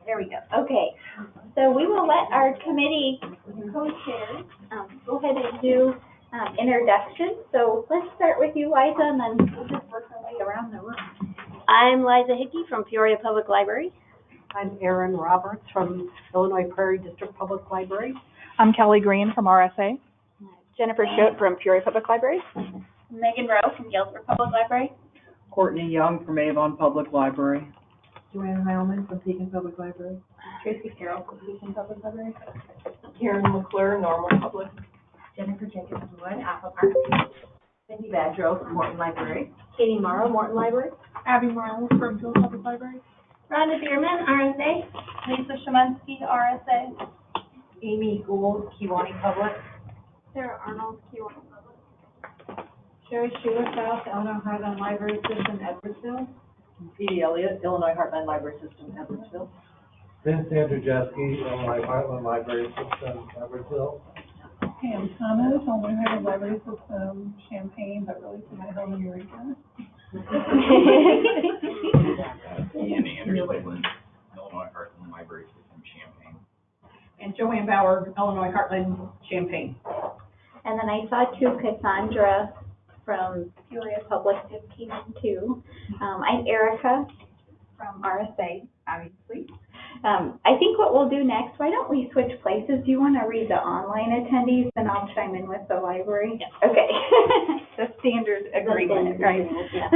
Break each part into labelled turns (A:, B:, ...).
A: There we go. Okay, so we will let our committee co-chairs go ahead and do introductions. So let's start with you, Liza, and then we'll just work our way around the room.
B: I'm Liza Hickey from Peoria Public Library.
C: I'm Erin Roberts from Illinois Prairie District Public Library.
D: I'm Kelly Green from RSA.
E: Jennifer Schote from Peoria Public Library.
A: Megan Rowe from Galesburg Public Library.
F: Courtney Young from Avon Public Library.
C: Joanne Heilman from Pekin Public Library.
A: Tracy Carroll from Pekin Public Library.
C: Karen McClure, Normal Public. Jennifer Jenkins Wood, Apple Park. Cindy Badgerow from Morton Library.
B: Katie Morrow, Morton Library.
D: Abby Morales from Field Public Library.
A: Rhonda Bierman, RSA. Lisa Shemansky, RSA.
C: Amy Gould, Kewanee Public.
A: Sarah Arnold, Kewanee Public.
C: Sherry Schuler, South Illinois Heartland Library System, Edwardsville. Petey Elliott, Illinois Heartland Library System, Edwardsville.
G: Vince Andrzejewski, Illinois Heartland Library System, Edwardsville.
D: Pam Thomas, Illinois Heartland Library System, Champaign, but really to my home in Eureka.
H: Ian Anderson, Illinois Heartland Library System, Champaign.
C: And Joanne Bauer, Illinois Heartland, Champaign.
A: And then I saw too Cassandra from Peoria Public just came in too. I'm Erica from RSA, obviously. I think what we'll do next, why don't we switch places? Do you want to read the online attendees and I'll chime in with the library?
B: Yeah.
A: Okay. The standard agreement, right?
B: Yeah.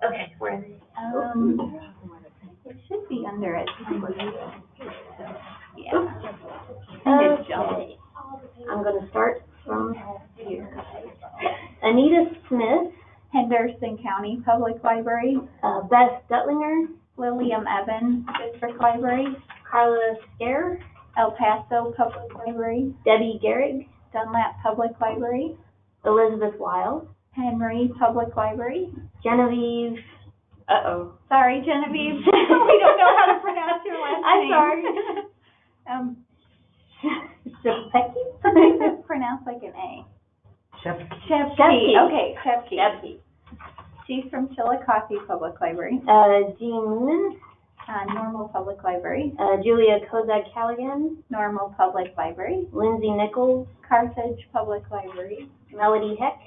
B: Okay, where are they?
A: It should be under it. Yeah.
B: Okay. I'm going to start from here. Anita Smith,
A: Henderson County Public Library.
B: Beth Dutlinger,
A: William Evans District Library.
B: Carla Scare,
A: El Paso Public Library.
B: Debbie Gehrig,
A: Dunlap Public Library.
B: Elizabeth Wild,
A: Henry Public Library.
B: Genevieve,
A: Sorry, Genevieve. We don't know how to pronounce your last
B: I'm
A: name.
B: sorry.
A: Shepke? Sometimes it's pronounced like an A. Shepke. Okay, Shepke.
B: Shepke.
A: She's from Chillicothe Public Library.
B: Jean Moonen,
A: Normal Public Library.
B: Julia Kozak-Callaghan,
A: Normal Public Library.
B: Lindsay Nichols,
A: Carthage Public Library.
B: Melody Heck,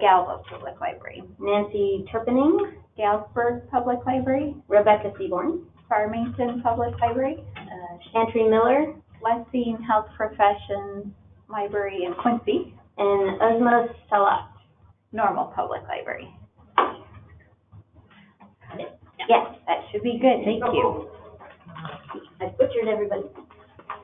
A: Galva Public Library.
B: Nancy Turpening,
A: Galesburg Public Library.
B: Rebecca Seaborn,
A: Farmington Public Library.
B: Chantry Miller,
A: Lessing Health Professions Library in Quincy.
B: and Osmos Salat.
A: Normal Public Library. Yes, that should be good. Thank you.
B: I butchered everybody.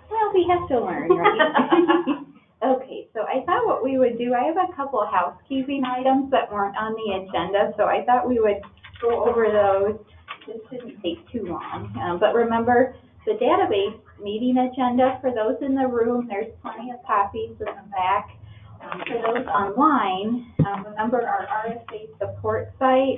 A: Well, we have to learn, right? Okay, so I thought what we would do, I have a couple of housekeeping items that weren't on the agenda, so I thought we would go over those. This shouldn't take too long. But remember, the database meeting agenda, for those in the room, there's plenty of copies in the back. For those online, remember our RSA support site,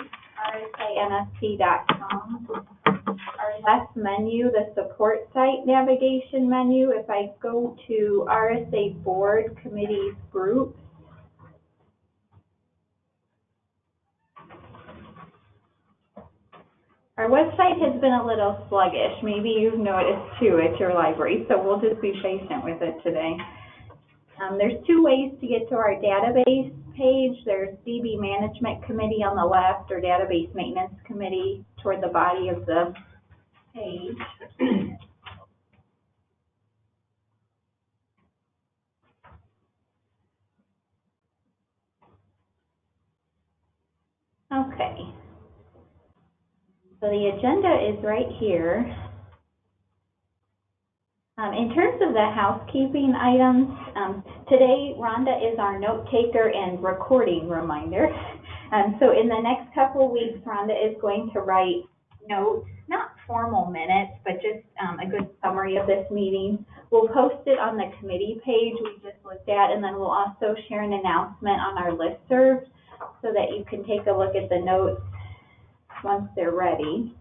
A: rsanst.com. Our left menu, the support site navigation menu, if I go to RSA board, committees, groups, our website has been a little sluggish. Maybe you've noticed too at your library, so we'll just be patient with it today. There's two ways to get to our database page. There's DB Management Committee on the left, or Database Maintenance Committee toward the body of the page. Okay. So the agenda is right here. In terms of the housekeeping items, today Rhonda is our note taker and recording reminder. So in the next couple of weeks, Rhonda is going to write notes, not formal minutes, but just a good summary of this meeting. We'll post it on the committee page we just looked at, and then we'll also share an announcement on our listserv so that you can take a look at the notes once they're ready.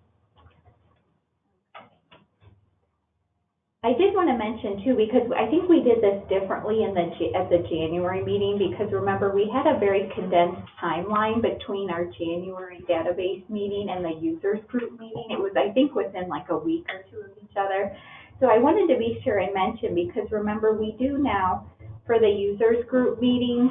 A: I did want to mention too, because I think we did this differently in at the January meeting, because remember, we had a very condensed timeline between our January database meeting and the users group meeting. It was, I think, within like a week or two of each other. So I wanted to be sure and mention, because remember, we do now, for the users group meetings,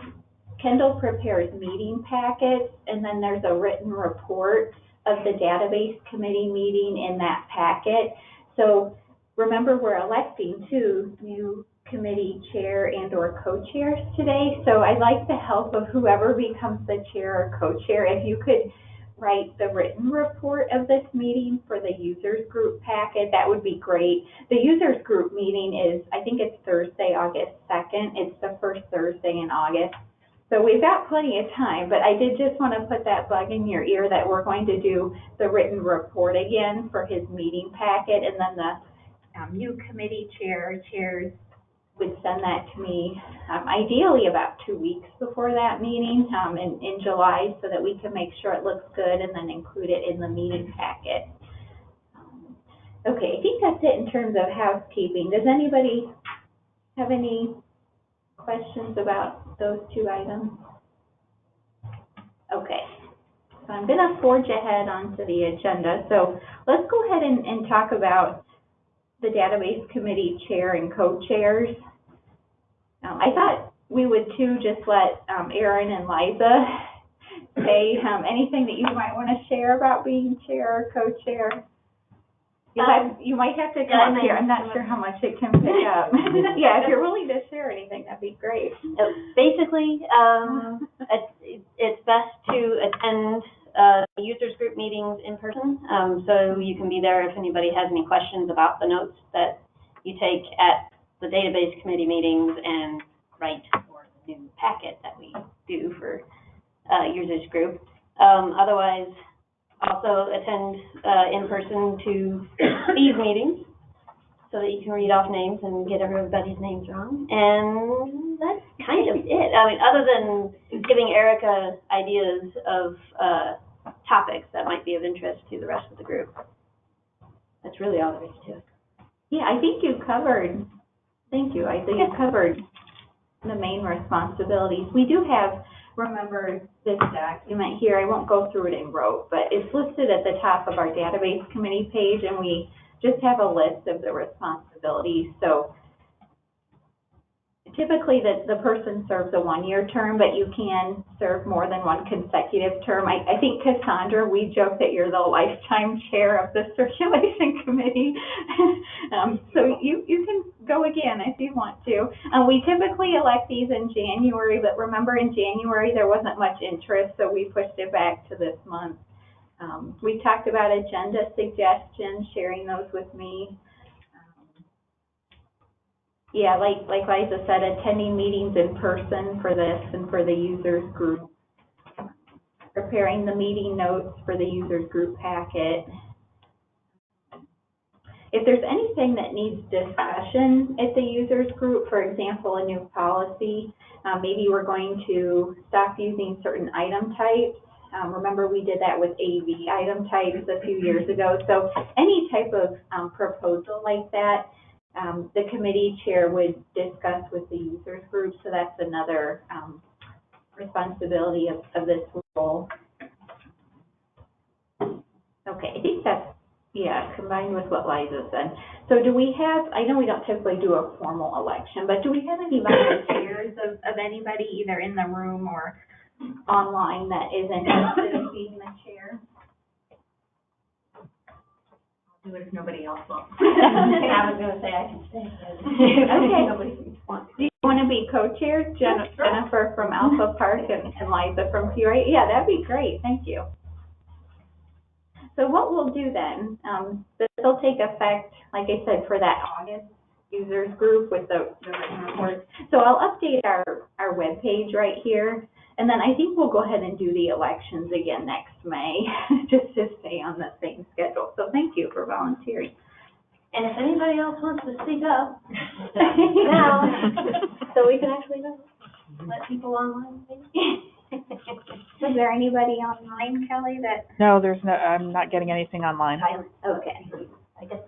A: Kendall prepares meeting packets, and then there's a written report of the database committee meeting in that packet. So remember, we're electing 2 new committee chair and or co-chairs today. So I'd like the help of whoever becomes the chair or co-chair. If you could write the written report of this meeting for the users group packet, that would be great. The users group meeting is, I think it's Thursday, August 2nd. It's the first Thursday in August. So we've got plenty of time, but I did just want to put that bug in your ear that we're going to do the written report again for his meeting packet, and then the new committee chairs would send that to me, ideally about 2 weeks before that meeting, in July, so that we can make sure it looks good and then include it in the meeting packet. Okay, I think that's it in terms of housekeeping. Does anybody have any questions about those 2 items? Okay, so I'm gonna forge ahead onto the agenda. So let's go ahead and talk about the database committee chair and co-chairs. I thought we would too just let Erin and Liza say anything that you might want to share about being chair or co-chair. You might have to come up here. I'm not sure how much it can pick up. Yeah, if you're willing to share anything, that'd be great.
B: Basically, it's best to attend users group meetings in person, so you can be there if anybody has any questions about the notes that you take at the database committee meetings and write for the new packet that we do for users group. Otherwise, also attend in person to these meetings so that you can read off names and get everybody's names wrong. And that's kind of it. I mean, other than giving Erica ideas of topics that might be of interest to the rest of the group. That's really all there is to it.
A: Yeah, I think you covered, thank you, I think you covered the main responsibilities. We do have, remember this document here, I won't go through it in rote, but it's listed at the top of our database committee page, and we just have a list of the responsibilities. So typically the person serves a 1-year term, but you can serve more than 1 consecutive term. I think, Cassandra, we joke that you're the lifetime chair of the circulation committee. So you can go again if you want to. We typically elect these in January, but remember in January there wasn't much interest, so we pushed it back to this month. We talked about agenda suggestions, sharing those with me. Yeah, like Liza said, attending meetings in person for this and for the users group. Preparing the meeting notes for the users group packet. If there's anything that needs discussion at the users group, for example, a new policy, maybe we're going to stop using certain item types. Remember, we did that with AV item types a few years ago. So any type of proposal like that, the committee chair would discuss with the users group, so that's another responsibility of this role. Okay, I think that's, yeah, combined with what Liza said. So do we have, I know we don't typically do a formal election, but do we have any volunteers of anybody either in the room or online that is interested in being the chair?
C: Do it if nobody else wants. I was gonna say I can stay.
A: Okay.
C: Nobody wants.
A: Do you want to be co-chairs? Jennifer from Alpha Park and Liza from Peoria? Yeah, that'd be great. Thank you. So what we'll do then, this will take effect, like I said, for that August users group with the written reports. So I'll update our webpage right here, and then I think we'll go ahead and do the elections again next May, just to stay on the same schedule. So thank you for volunteering.
B: And if anybody else wants to speak up, now, so we can actually let people online, maybe.
A: Is there anybody online, Kelly, that?
E: No, I'm not getting anything online.
A: Okay.
B: I guess.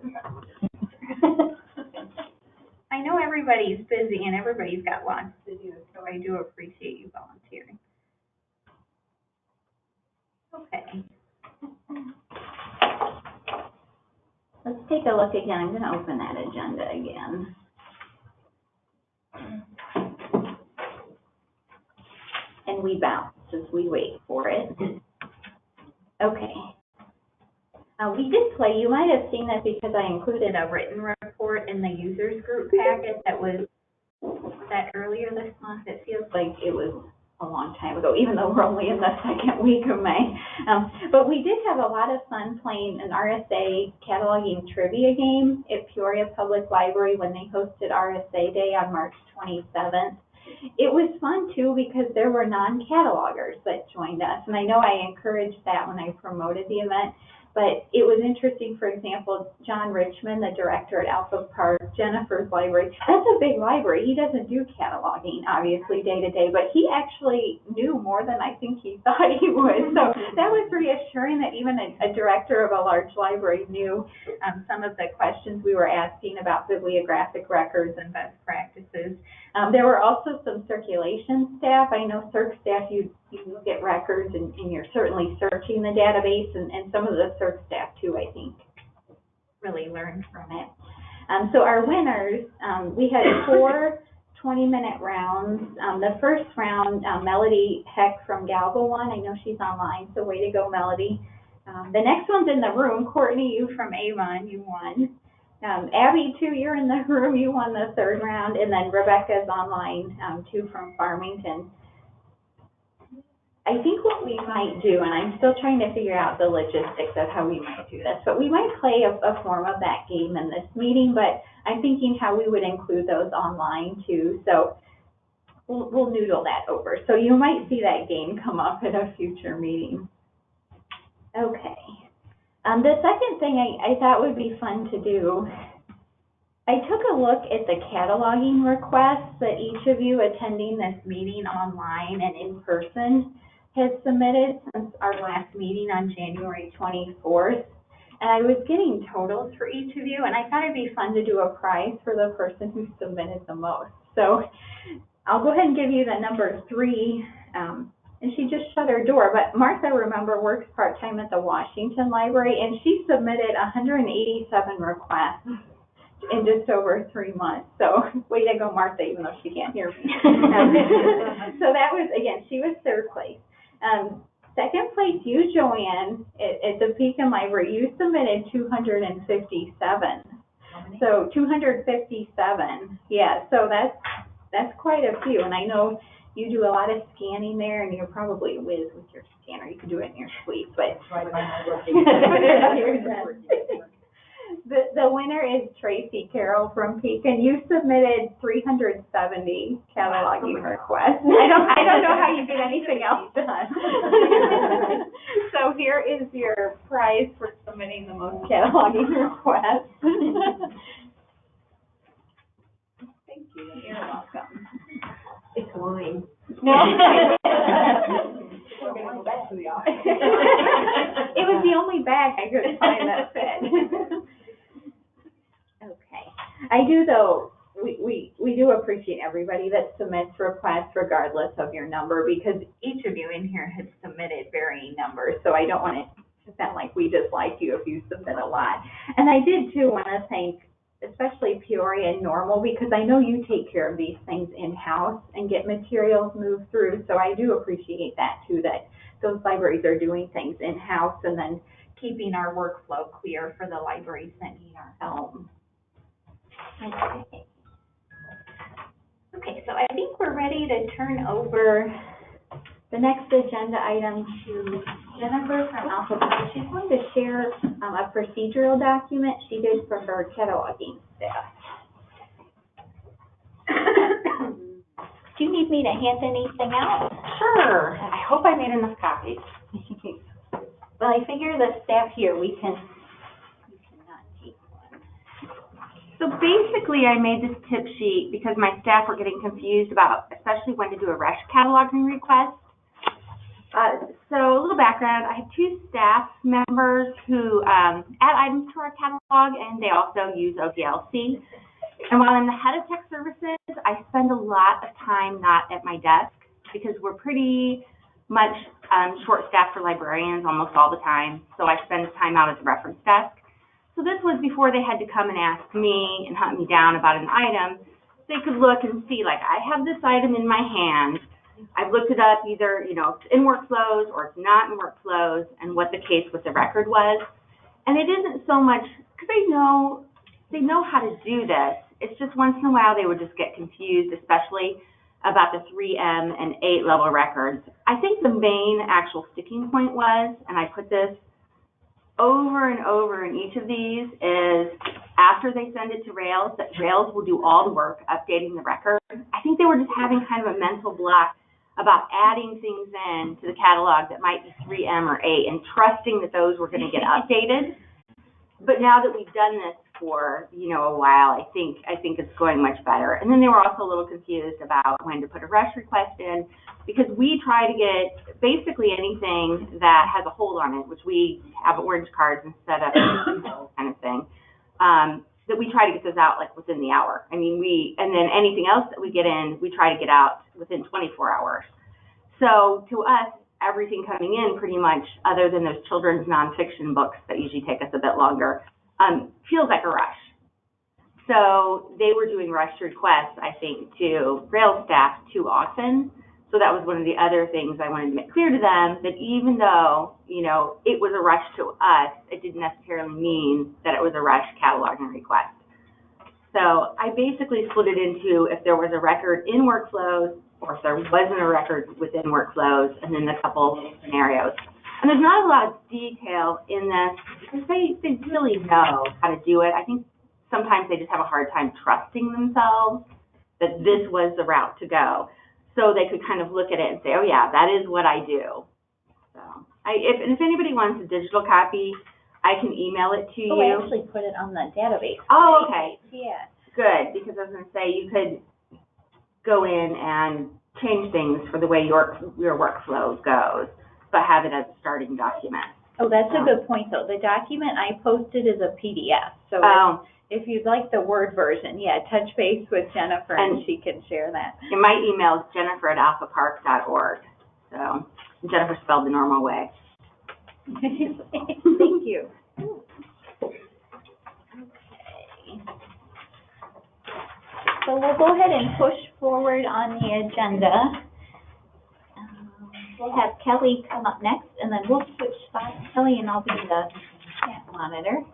A: know everybody's busy and everybody's got lots to do, so I do appreciate you volunteering. Okay. Let's take a look again. I'm going to open that agenda again. And we bounce as we wait for it. Okay. We did play, you might have seen that because I included a written report in the users group packet that was that earlier this month. It feels like it was a long time ago, even though we're only in the second week of May. But we did have a lot of fun playing an RSA cataloging trivia game at Peoria Public Library when they hosted RSA Day on March 27th. It was fun too because there were non-catalogers that joined us, and I know I encouraged that when I promoted the event. But it was interesting, for example, John Richmond, the director at Alpha Park, Jennifer's library, that's a big library. He doesn't do cataloging, obviously, day to day, but he actually knew more than I think he thought he would. So that was reassuring that even a director of a large library knew some of the questions we were asking about bibliographic records and best practices. There were also some circulation staff. I know circ staff, you look at records and you're certainly searching the database, and some of the circ staff too, I think, really learned from it. So our winners, we had 4 20-minute rounds. The first round, Melody Heck from Galva won. I know she's online, so way to go, Melody. The next one's in the room. Courtney, you from Avon, you won. Abby, too, you're in the room. You won the 3rd round. And then Rebecca's online, too, from Farmington. I think what we might do, and I'm still trying to figure out the logistics of how we might do this, but we might play a form of that game in this meeting, but I'm thinking how we would include those online, too. So we'll noodle that over. So you might see that game come up at a future meeting. Okay. The second thing I thought would be fun to do, I took a look at the cataloging requests that each of you attending this meeting online and in person has submitted since our last meeting on January 24th. And I was getting totals for each of you, and I thought it'd be fun to do a prize for the person who submitted the most. So I'll go ahead and give you the number 3. And she just shut her door, but Martha, remember, works part-time at the Washington Library, and she submitted 187 requests in just over 3 months. So way to go, Martha, even though she can't hear me. So that was, again, she was 3rd place. Second place, you, Joanne, at the Pekin Library, you submitted 257. So 257, yeah, so that's quite a few, and I know you do a lot of scanning there, and you're probably a whiz with your scanner. You can do it in your sleep, but the winner is Tracy Carroll from Pekin. You submitted 370 cataloging requests. I don't know how you get anything else done. So here is your prize for submitting the most cataloging requests. Thank you. You're welcome.
C: It's wine.
A: No. It was the only bag I could find that fit. Okay. I do, though, we do appreciate everybody that submits requests regardless of your number, because each of you in here has submitted varying numbers, so I don't want it to sound like we dislike you if you submit a lot. And I did, too, want to thank especially Peoria and Normal, because I know you take care of these things in-house and get materials moved through, so I do appreciate that, too, that those libraries are doing things in-house and then keeping our workflow clear for the libraries that need our help. Okay, so I think we're ready to turn over the next agenda item to Jennifer from Alpha Park. She's going to share a procedural document she did for her cataloging staff. Do you need me to hand anything out?
E: Sure. I hope I made enough copies.
A: Well, I figure the staff here, we cannot take one.
E: So basically, I made this tip sheet because my staff were getting confused about, especially when to do a rush cataloging request. So a little background, I have 2 staff members who add items to our catalog, and they also use ODLC. And while I'm the head of tech services, I spend a lot of time not at my desk because we're pretty much short-staffed for librarians almost all the time. So I spend time out at the reference desk. So this was before they had to come and ask me and hunt me down about an item. They could look and see, like, I have this item in my hand. I've looked it up either, you know, it's in workflows or it's not in workflows, and what the case with the record was. And it isn't so much, because they know how to do this. It's just once in a while they would just get confused, especially about the 3M and 8 level records. I think the main actual sticking point was, and I put this over and over in each of these, is after they send it to Rails, that Rails will do all the work updating the record. I think they were just having kind of a mental block about adding things in to the catalog that might be 3M or 8 and trusting that those were going to get updated. But now that we've done this for, you know, a while, I think it's going much better. And then they were also a little confused about when to put a rush request in, because we try to get basically anything that has a hold on it, which we have orange cards and set up kind of thing, that we try to get those out like within the hour. I mean, and then anything else that we get in, we try to get out within 24 hours. So to us, everything coming in pretty much, other than those children's nonfiction books that usually take us a bit longer, feels like a rush. So they were doing rush requests, I think, to Rails staff too often. So that was one of the other things I wanted to make clear to them, that even though, you know, it was a rush to us, it didn't necessarily mean that it was a rush cataloging request. So I basically split it into if there was a record in workflows or if there wasn't a record within workflows, and then a couple of scenarios. And there's not a lot of detail in this because they really know how to do it. I think sometimes they just have a hard time trusting themselves that this was the route to go. So they could kind of look at it and say, oh yeah, that is what I do. So if anybody wants a digital copy, I can email it to you.
A: Oh, I actually put it on the database.
E: Oh, okay.
A: Yeah.
E: Good, because I was going to say you could go in and change things for the way your workflow goes, but have it as a starting document.
A: Oh, that's a good point, though. The document I posted is a PDF, so if you'd like the Word version, yeah, touch base with Jennifer and she can share that.
E: And my email is jennifer@alphapark.org. So Jennifer spelled the normal way.
A: Thank you. Okay. So we'll go ahead and push forward on the agenda. We'll have Kelly come up next, and then we'll switch spots. Kelly and I'll be the chat monitor.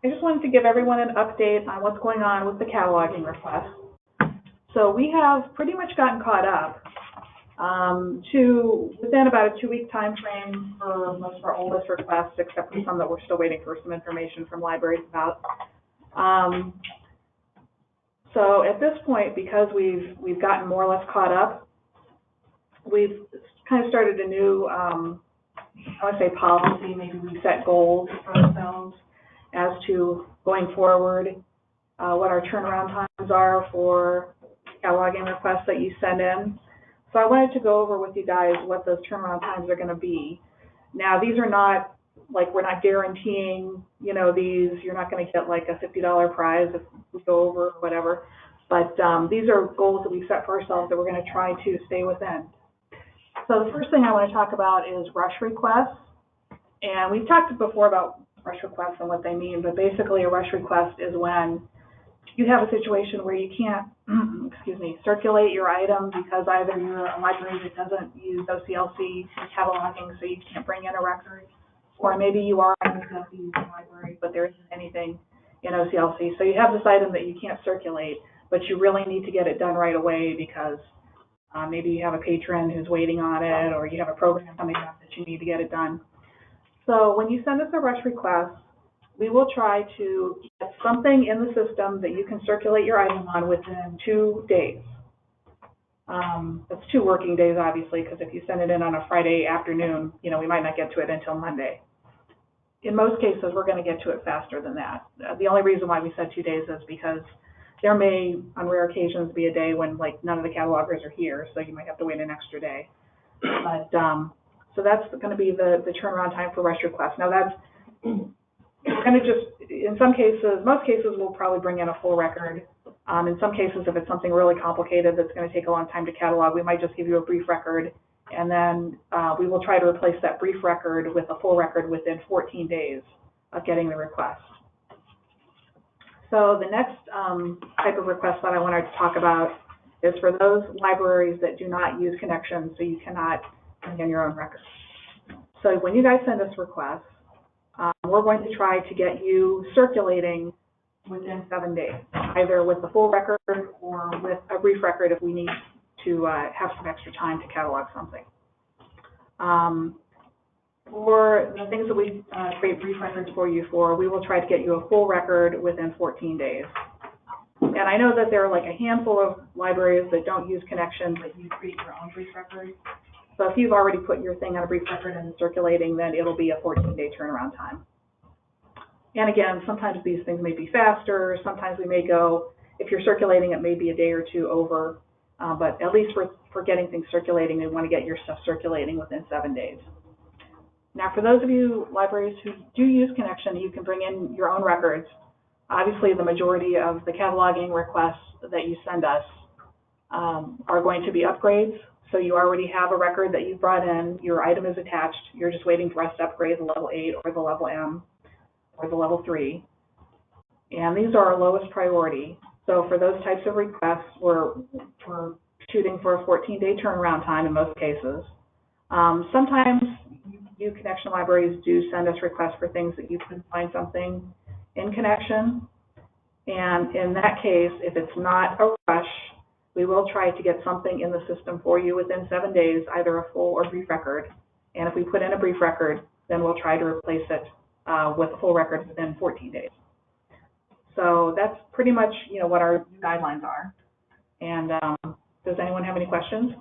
D: I just wanted to give everyone an update on what's going on with the cataloging request. So we have pretty much gotten caught up within about a 2-week time frame for most of our oldest requests, except for some that we're still waiting for some information from libraries about. So at this point, because we've gotten more or less caught up, we've kind of started a new, I would say policy, maybe we set goals for ourselves as to going forward, what our turnaround times are for cataloging requests that you send in. So I wanted to go over with you guys what those turnaround times are going to be. Now, these are not, like, we're not guaranteeing, you know, these, you're not going to get like a $50 prize if we go over or whatever, but these are goals that we set for ourselves that we're going to try to stay within. So the first thing I want to talk about is rush requests. And we've talked before about rush requests and what they mean, but basically a rush request is when you have a situation where you can't, circulate your item because either you're a library that doesn't use OCLC cataloging, so you can't bring in a record, or maybe you are an OCLC library, but there isn't anything in OCLC. So you have this item that you can't circulate, but you really need to get it done right away because maybe you have a patron who's waiting on it, or you have a program coming up that you need to get it done. So when you send us a rush request, we will try to get something in the system that you can circulate your item on within 2 days. That's 2 working days, obviously, because if you send it in on a Friday afternoon, you know, we might not get to it until Monday. In most cases, we're going to get to it faster than that. The only reason why we said 2 days is because there may, on rare occasions, be a day when, like, none of the catalogers are here, so you might have to wait an extra day. But, so that's going to be the turnaround time for rush requests. Now, that's going to just, in some cases, most cases, we'll probably bring in a full record. In some cases, if it's something really complicated that's going to take a long time to catalog, we might just give you a brief record, and then we will try to replace that brief record with a full record within 14 days of getting the request. So the next type of request that I wanted to talk about is for those libraries that do not use connections, so you cannot bring in your own records. So when you guys send us requests, we're going to try to get you circulating within 7 days, either with the full record or with a brief record if we need to have some extra time to catalog something. For the things that we create brief records for you for, we will try to get you a full record within 14 days. And I know that there are like a handful of libraries that don't use connections, but you create your own brief record. So if you've already put your thing on a brief record and circulating, then it'll be a 14-day turnaround time. And again, sometimes these things may be faster. Sometimes we may go, if you're circulating, it may be a day or 2 over. But at least for getting things circulating, we want to get your stuff circulating within 7 days. Now, for those of you libraries who do use connection, you can bring in your own records. Obviously, the majority of the cataloging requests that you send us are going to be upgrades. So you already have a record that you brought in. Your item is attached. You're just waiting for us to upgrade the level 8 or the level M or the level 3. And these are our lowest priority. So for those types of requests, we're shooting for a 14-day turnaround time in most cases. Sometimes you connection libraries do send us requests for things that you couldn't find something in connection. And in that case, if it's not a rush, we will try to get something in the system for you within 7 days, either a full or brief record. And if we put in a brief record, then we'll try to replace it with a full record within 14 days. So that's pretty much, you know, what our guidelines are. And does anyone have any questions?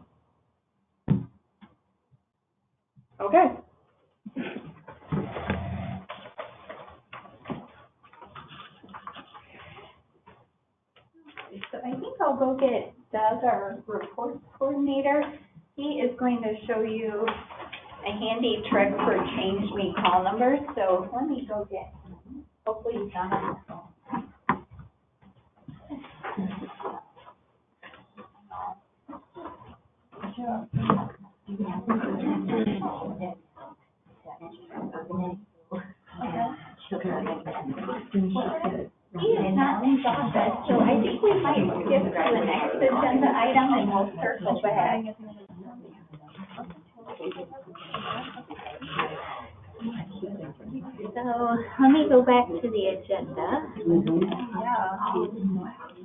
D: Okay.
A: So I think I'll go get Doug, our report coordinator. He is going to show you a handy trick for change me call numbers. So let me go get him. Hopefully he's not on the phone. He is not in office, so I think we might skip to the next agenda item and we'll circle back. So let me go back to the agenda.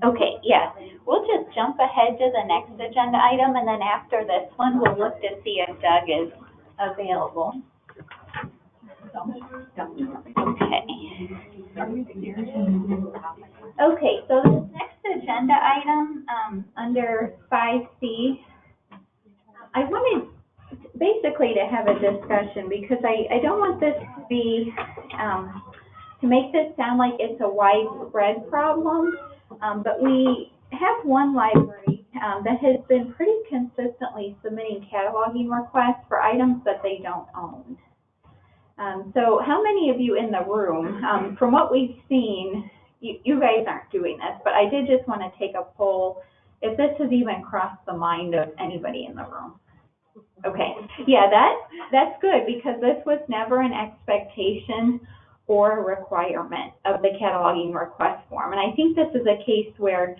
A: Okay, yeah, we'll just jump ahead to the next agenda item, and then after this one, we'll look to see if Doug is available. Okay. Okay, so this next agenda item, under 5C, I wanted basically to have a discussion because I don't want this to be, to make this sound like it's a widespread problem, but we have one library that has been pretty consistently submitting cataloging requests for items that they don't own. So how many of you in the room, from what we've seen, you guys aren't doing this, but I did just want to take a poll if this has even crossed the mind of anybody in the room. Okay, yeah, that's good because this was never an expectation or a requirement of the cataloging request form. And I think this is a case where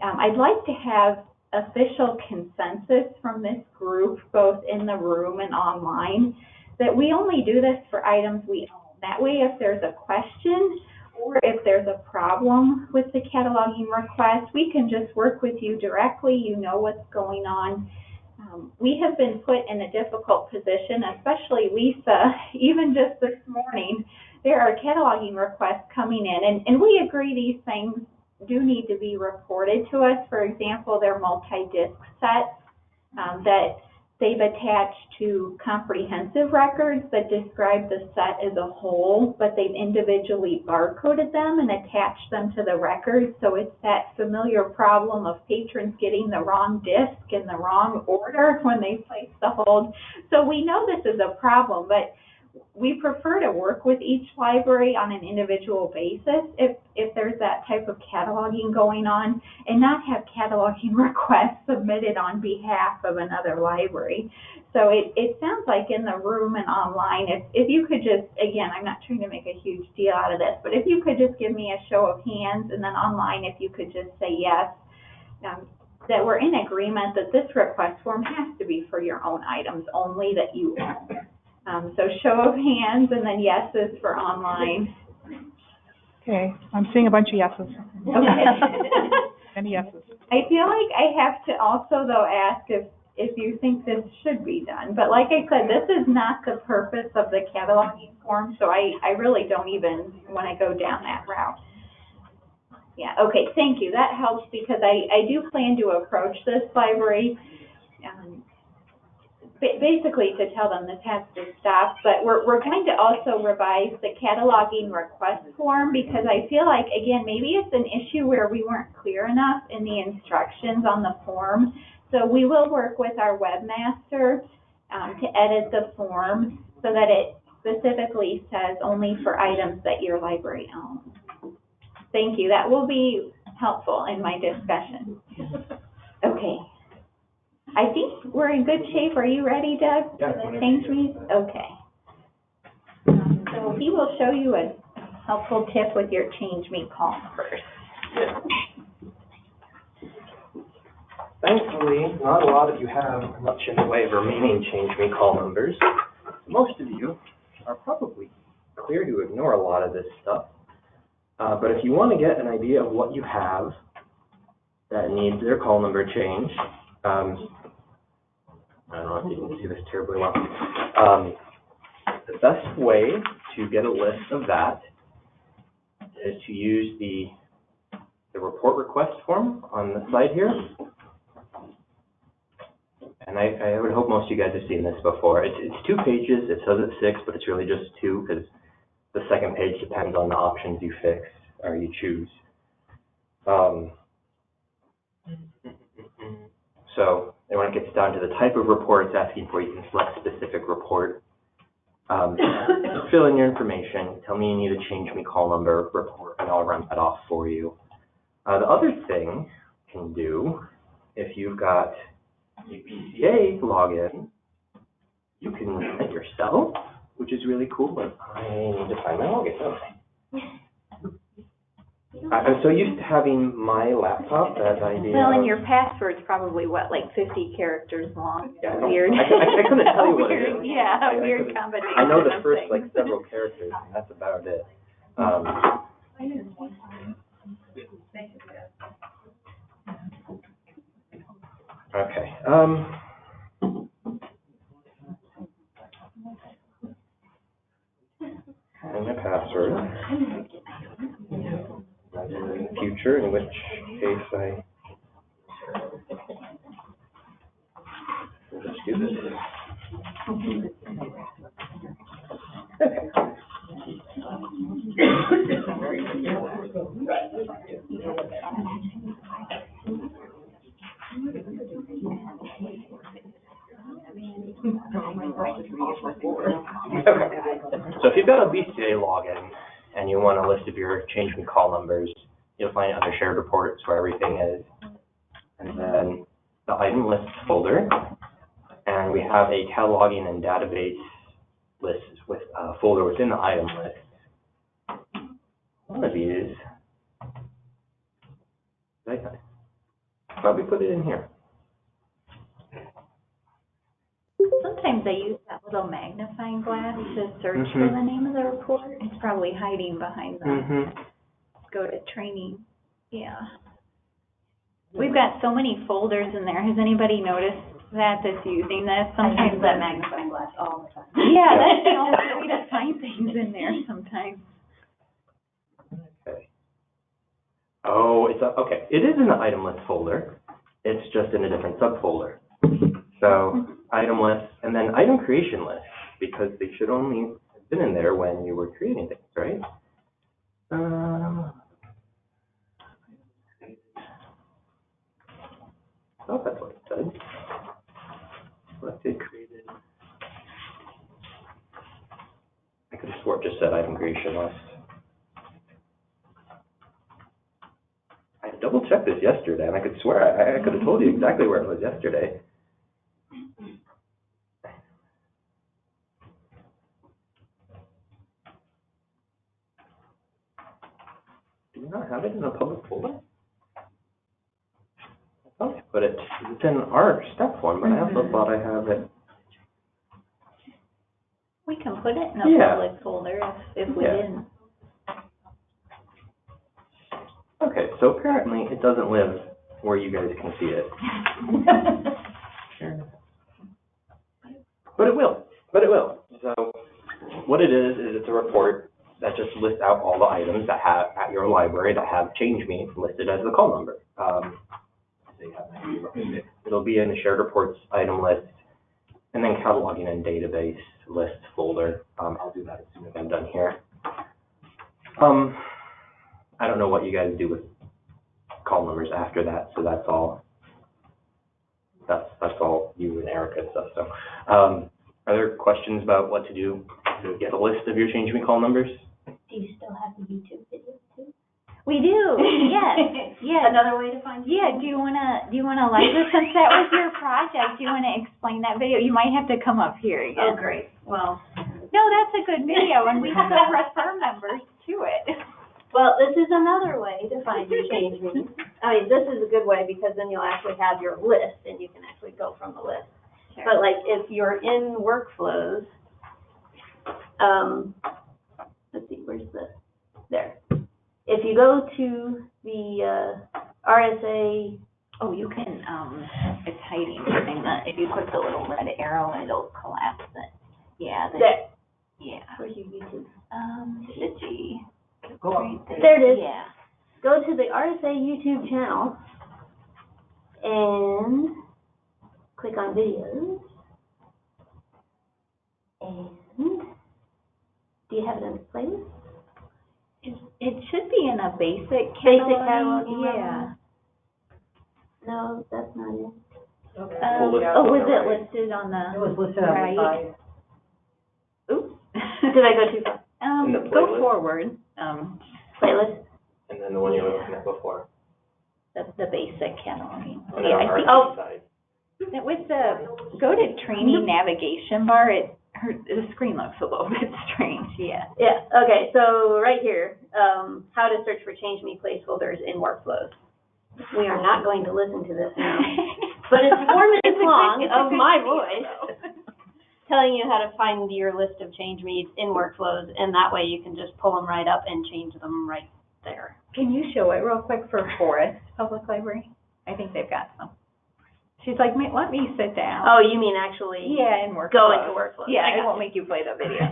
A: I'd like to have official consensus from this group, both in the room and online, that we only do this for items we own. That way, if there's a question or if there's a problem with the cataloging request, we can just work with you directly. You know what's going on. We have been put in a difficult position, especially Lisa, even just this morning. There are cataloging requests coming in, and we agree these things do need to be reported to us. For example, they're multi-disc sets that they've attached to comprehensive records that describe the set as a whole, but they've individually barcoded them and attached them to the records. So it's that familiar problem of patrons getting the wrong disc in the wrong order when they place the hold. So we know this is a problem, but we prefer to work with each library on an individual basis if there's that type of cataloging going on, and not have cataloging requests submitted on behalf of another library. So it sounds like in the room and online, if you could just, again, I'm not trying to make a huge deal out of this, but if you could just give me a show of hands, and then online if you could just say yes, that we're in agreement that this request form has to be for your own items only that you own. So show of hands, and then yeses for online.
D: Okay, I'm seeing a bunch of yeses.
A: Okay.
D: Many yeses.
A: I feel like I have to also, though, ask if you think this should be done. But like I said, this is not the purpose of the cataloging form, so I really don't even want to go down that route. Yeah, okay, thank you. That helps because I do plan to approach this library basically to tell them this has to stop, but we're going to also revise the cataloging request form because I feel like, again, maybe it's an issue where we weren't clear enough in the instructions on the form. So we will work with our webmaster to edit the form so that it specifically says only for items that your library owns. Thank you. That will be helpful in my discussion. Okay. I think we're in good shape. Are you ready, Doug?
H: Yeah.
A: For the change me? Okay. So he will show you a helpful tip with your change me column first.
I: Yeah. Thankfully, not a lot of you have much in the way of remaining change me call numbers. Most of you are probably clear to ignore a lot of this stuff. But if you want to get an idea of what you have that needs their call number change, I don't know if you can see this terribly well. The best way to get a list of that is to use the report request form on the side here. And I would hope most of you guys have seen this before. It's 2 pages. It says it's 6, but it's really just 2 because the second page depends on the options you fix or you choose. So, and when it gets down to the type of report it's asking for, you can select specific report. Fill in your information. Tell me you need a change me call number report, and I'll run that off for you. The other thing you can do, if you've got a PCA login, you can set yourself, which is really cool, but I need to find my login, don't I? I'm so used to having my laptop that I did.
A: Well, and your password's probably, what, like 50 characters long?
I: Yeah,
A: Weird.
I: I couldn't tell you what it is.
A: Yeah, a weird combination.
I: I know the
A: of
I: first,
A: things.
I: like, several characters, and that's about it. Okay. And my password. In the future, in which case I will just do this. Okay. So if you've got a BCA login and you want a list of your change me call numbers, you'll find it under shared reports where everything is. And then the item lists folder. And we have a cataloging and database list with a folder within the item list. One of these, I probably put it in here.
A: Sometimes I use that little magnifying glass to search for the name of the report. It's probably hiding behind the go to training. Yeah. We've got so many folders in there. Has anybody noticed that's using this? Sometimes
B: that magnifying glass all the time.
A: Yeah, that's the only way to find things in there sometimes.
I: Okay. Oh, okay. It is in the item list folder. It's just in a different subfolder. So item list and then item creation list, because they should only have been in there when you were creating things, right? Oh, that's what it said. Selected, created. I could have swore it just said item creation list. I double checked this yesterday, and I could swear I could have told you exactly where it was yesterday. Do you not have it in a public folder? I thought I put it. It's in our step one, but I also thought I have it.
A: We can put it in a
I: Yeah.
A: public folder if we
I: Yeah.
A: didn't.
I: Okay, so apparently it doesn't live where you guys can see it. But it will. So what it is it's a report that just lists out all the items that have at your library that have change me listed as the call number. It'll be in the shared reports item list and then cataloging and database list folder. I'll do that as soon as I'm done here. I don't know what you guys do with call numbers after that, so that's all you and Erica and stuff. So are there questions about what to do to get a list of your change me call numbers?
B: Do you still have the YouTube video too?
A: We do, yes, yes.
B: Another way to find you?
A: Yeah, do you wanna Liza, since that was your project, do you wanna explain that video? You might have to come up here
B: Oh,
A: again.
B: great. Well,
A: No, that's a good video, and we have to refer members to it.
B: well, this is another way to find your change me. I mean, this is a good way because then you'll actually have your list and you can actually go from the list.
A: Sure.
B: But like if you're in workflows, let's see, where's there. If you go to the RSA.
A: Oh, you can, it's hiding something that, if you click the little red arrow, it'll collapse it. Yeah,
B: There.
A: yeah.
B: Where's your YouTube?
A: The G.
B: There it is.
A: Yeah.
B: Go to the RSA YouTube channel and click on videos. And do you have it in a playlist?
A: It should be in a basic
B: Basic
A: cataloging.
B: cataloging.
A: Yeah.
B: No, that's not it.
A: Was it listed on the?
C: It was listed on the
A: right?
C: side.
A: Oops.
B: Did I go too far?
I: In the
A: Go
I: playlist?
A: forward,
B: Playlist?
I: And then the one you were looking at before.
A: the basic cataloging.
I: And then on
A: Yeah, I
I: our
A: think,
I: side.
A: that with go to training navigation bar, the screen looks a little bit strange, yeah.
B: Yeah, okay, so right here, how to search for change me placeholders in workflows. We are not going to listen to this now, but it's 4 minutes long of my voice telling you how to find your list of change me's in workflows, and that way you can just pull them right up and change them right there.
A: Can you show it real quick for Forest Public Library? I think they've got some. She's like, let me sit down.
B: Oh, you mean actually
A: Yeah, and workflows.
B: go into workflows?
A: Yeah, I
B: got
A: won't
B: you.
A: make you play the video.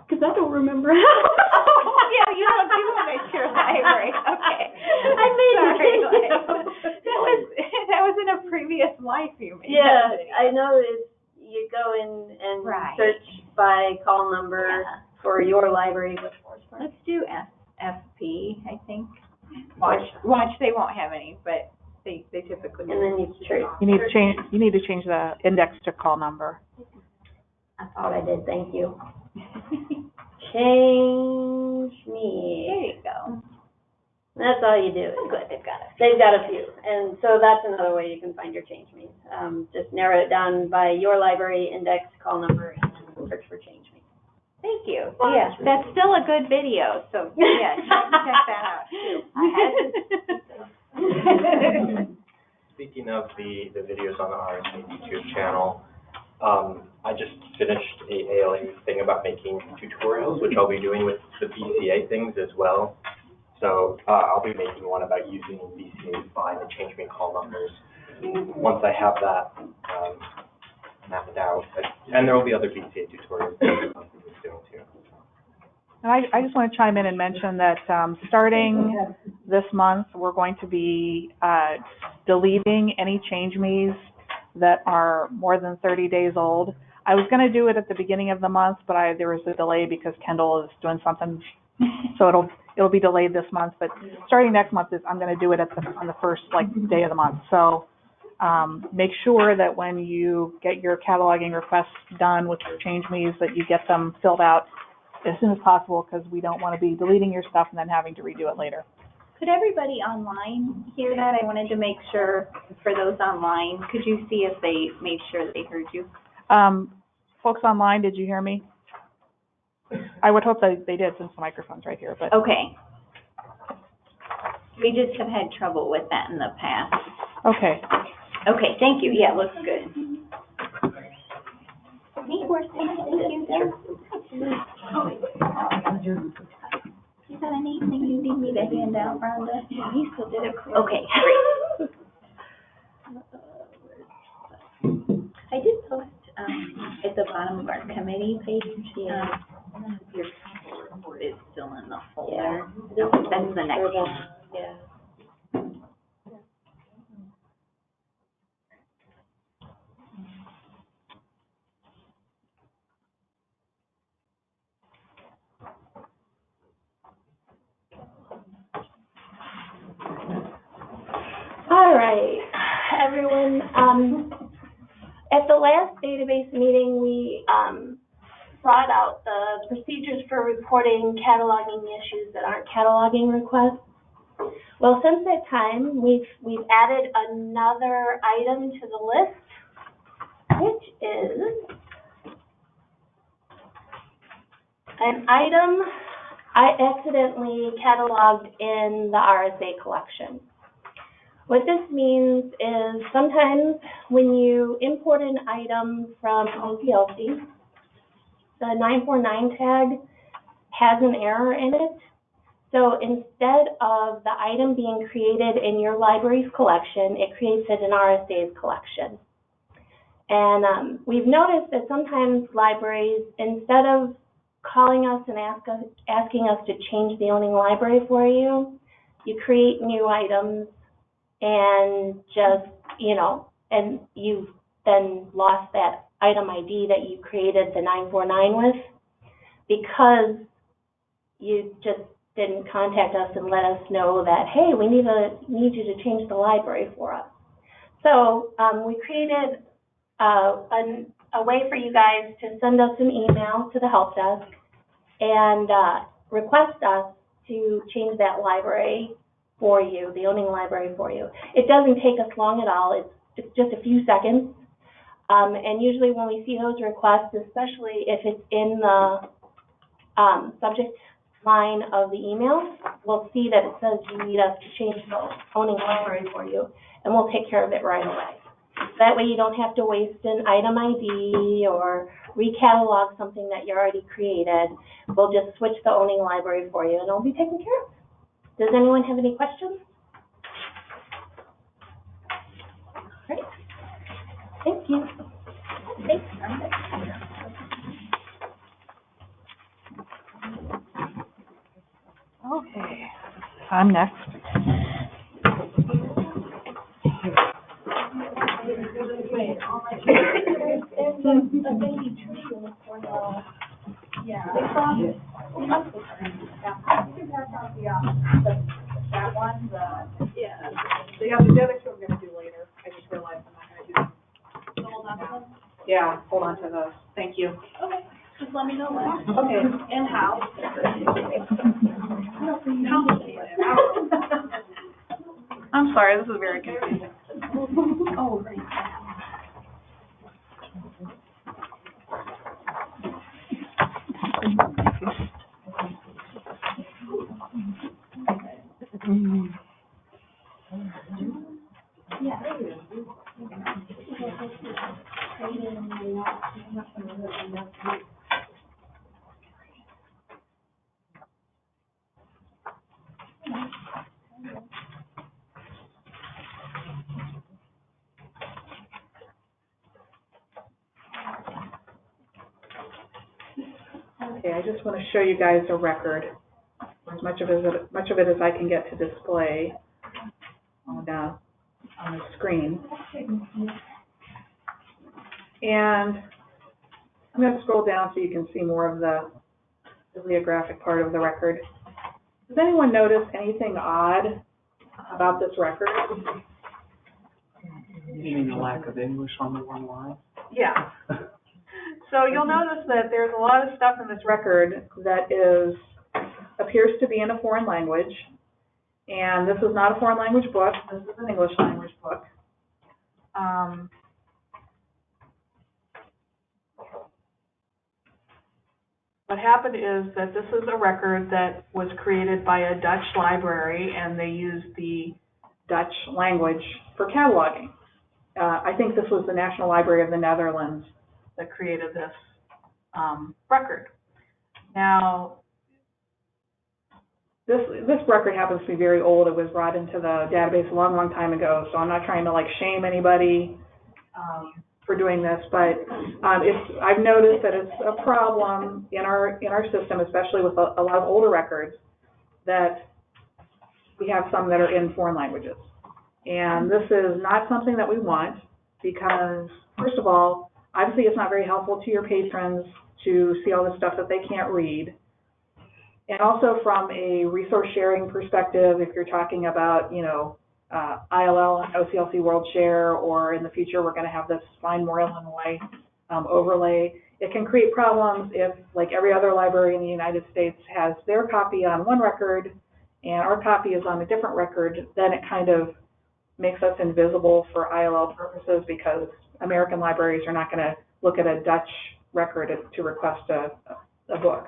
B: Because I don't remember.
A: Yeah, you don't do them at your library, okay.
B: I made the
A: Sorry,
B: video.
A: that was in a previous life you made.
B: Yeah, I noticed you go in and
A: Right.
B: search by call number
A: Yeah.
B: for your library with Forest Park.
A: Let's do FP, I think. Watch, they won't have any, but they typically do.
B: And then you search.
D: You need to change the index to call number.
B: I thought I did, thank you. Change
A: There
B: me.
A: you go.
B: That's all you do.
A: I'm glad they've got it.
B: They've got a few, and so that's another way you can find your change me. Just narrow it down by your library index, call number, and then search for change me.
A: Thank you. Yeah, that's still a good video, so yeah, check that out too. I hadn't.
I: Speaking of the videos on the RSA YouTube channel, I just finished a ALA thing about making tutorials, which I'll be doing with the BCA things as well. So I'll be making one about using BCA to find and change me call numbers. Once I have that mapped out, and there will be other BCA tutorials that I'll be doing too.
D: And I just want to chime in and mention that, starting this month, we're going to be, deleting any change me's that are more than 30 days old. I was going to do it at the beginning of the month, but there was a delay because Kendall is doing something, so it'll be delayed this month. But starting next month, I'm going to do it on the first day of the month. So make sure that when you get your cataloging requests done with your change me's, that you get them filled out as soon as possible, because we don't want to be deleting your stuff and then having to redo it later.
A: Could everybody online hear that? I wanted to make sure for those online, could you see if they made sure that they heard you?
D: Folks online, did you hear me? I would hope that they did, since the microphone's right here, but.
A: Okay. We just have had trouble with that in the past.
D: Okay.
A: Okay, thank you. Yeah, looks good. Thank you, sir. Is that anything you need me to hand out, Rhonda? You still did it. Okay, great. I did post at the bottom of our committee page, your report is still in the folder. That's the next one.
C: Yeah. All right, everyone. At the last database meeting, we brought out the procedures for reporting cataloging issues that aren't cataloging requests. Well, since that time, we've added another item to the list, which is an item I accidentally cataloged in the RSA collection. What this means is sometimes when you import an item from OCLC, the 949 tag has an error in it. So instead of the item being created in your library's collection, it creates it in RSA's collection. And we've noticed that sometimes libraries, instead of calling us and asking us to change the owning library for you, you create new items and just, and you've then lost that item ID that you created the 949 with because you just didn't contact us and let us know that, hey, we need you to change the library for us. So we created a way for you guys to send us an email to the help desk and request us to change that library for you, the owning library for you. It doesn't take us long at all. It's just a few seconds. And usually when we see those requests, especially if it's in the subject line of the email, we'll see that it says you need us to change the owning library for you, and we'll take care of it right away. That way you don't have to waste an item ID or recatalog something that you already created. We'll just switch the owning library for you, and it'll be taken care of. Does anyone have any questions? Great. Thank you. Thanks.
D: Okay, I'm next. That one, the other two I'm gonna do later. I just realized I'm not gonna do them. Hold on to them? Yeah, hold on to those. Thank you.
A: Okay, just let me know when.
D: Okay.
A: And how.
D: I'm sorry, this is very confusing.
A: Oh, right.
D: Okay, I just want to show you guys a record, as much of it as I can get to display on the screen. And I'm going to scroll down so you can see more of the bibliographic part of the record. Does anyone notice anything odd about this record?
F: You mean the lack of English on the one line?
D: Yeah. So you'll notice that there's a lot of stuff in this record that appears to be in a foreign language. And this is not a foreign language book. This is an English language book. What happened is that this is a record that was created by a Dutch library, and they used the Dutch language for cataloging. I think this was the National Library of the Netherlands that created this record. Now, this record happens to be very old. It was brought into the database a long, long time ago, so I'm not trying to shame anybody for doing this, but I've noticed that it's a problem in our system, especially with a lot of older records, that we have some that are in foreign languages. And this is not something that we want because, first of all, obviously it's not very helpful to your patrons to see all the stuff that they can't read. And also from a resource sharing perspective, if you're talking about, ILL and OCLC World Share, or in the future we're going to have this Find More Illinois overlay, it can create problems if, like every other library in the United States has their copy on one record and our copy is on a different record, then it kind of makes us invisible for ILL purposes because American libraries are not going to look at a Dutch record to request a book.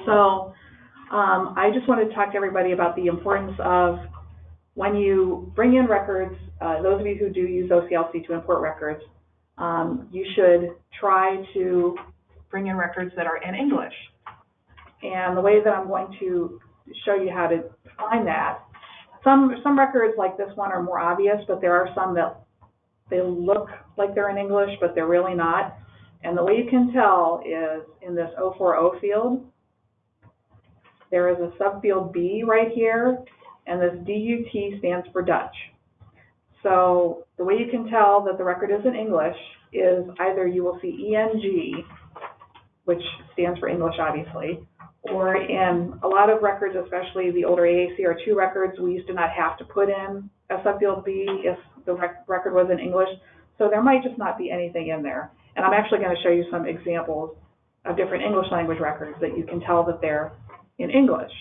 D: So I just wanted to talk to everybody about the importance of when you bring in records, those of you who do use OCLC to import records, you should try to bring in records that are in English. And the way that I'm going to show you how to find that, some records like this one are more obvious, but there are some that they look like they're in English, but they're really not. And the way you can tell is in this 040 field, there is a subfield B right here, and this DUT stands for Dutch. So the way you can tell that the record is in English is either you will see ENG, which stands for English, obviously, or in a lot of records, especially the older AACR2 records, we used to not have to put in a subfield B if the record was in English. So there might just not be anything in there. And I'm actually going to show you some examples of different English language records that you can tell that they're in English.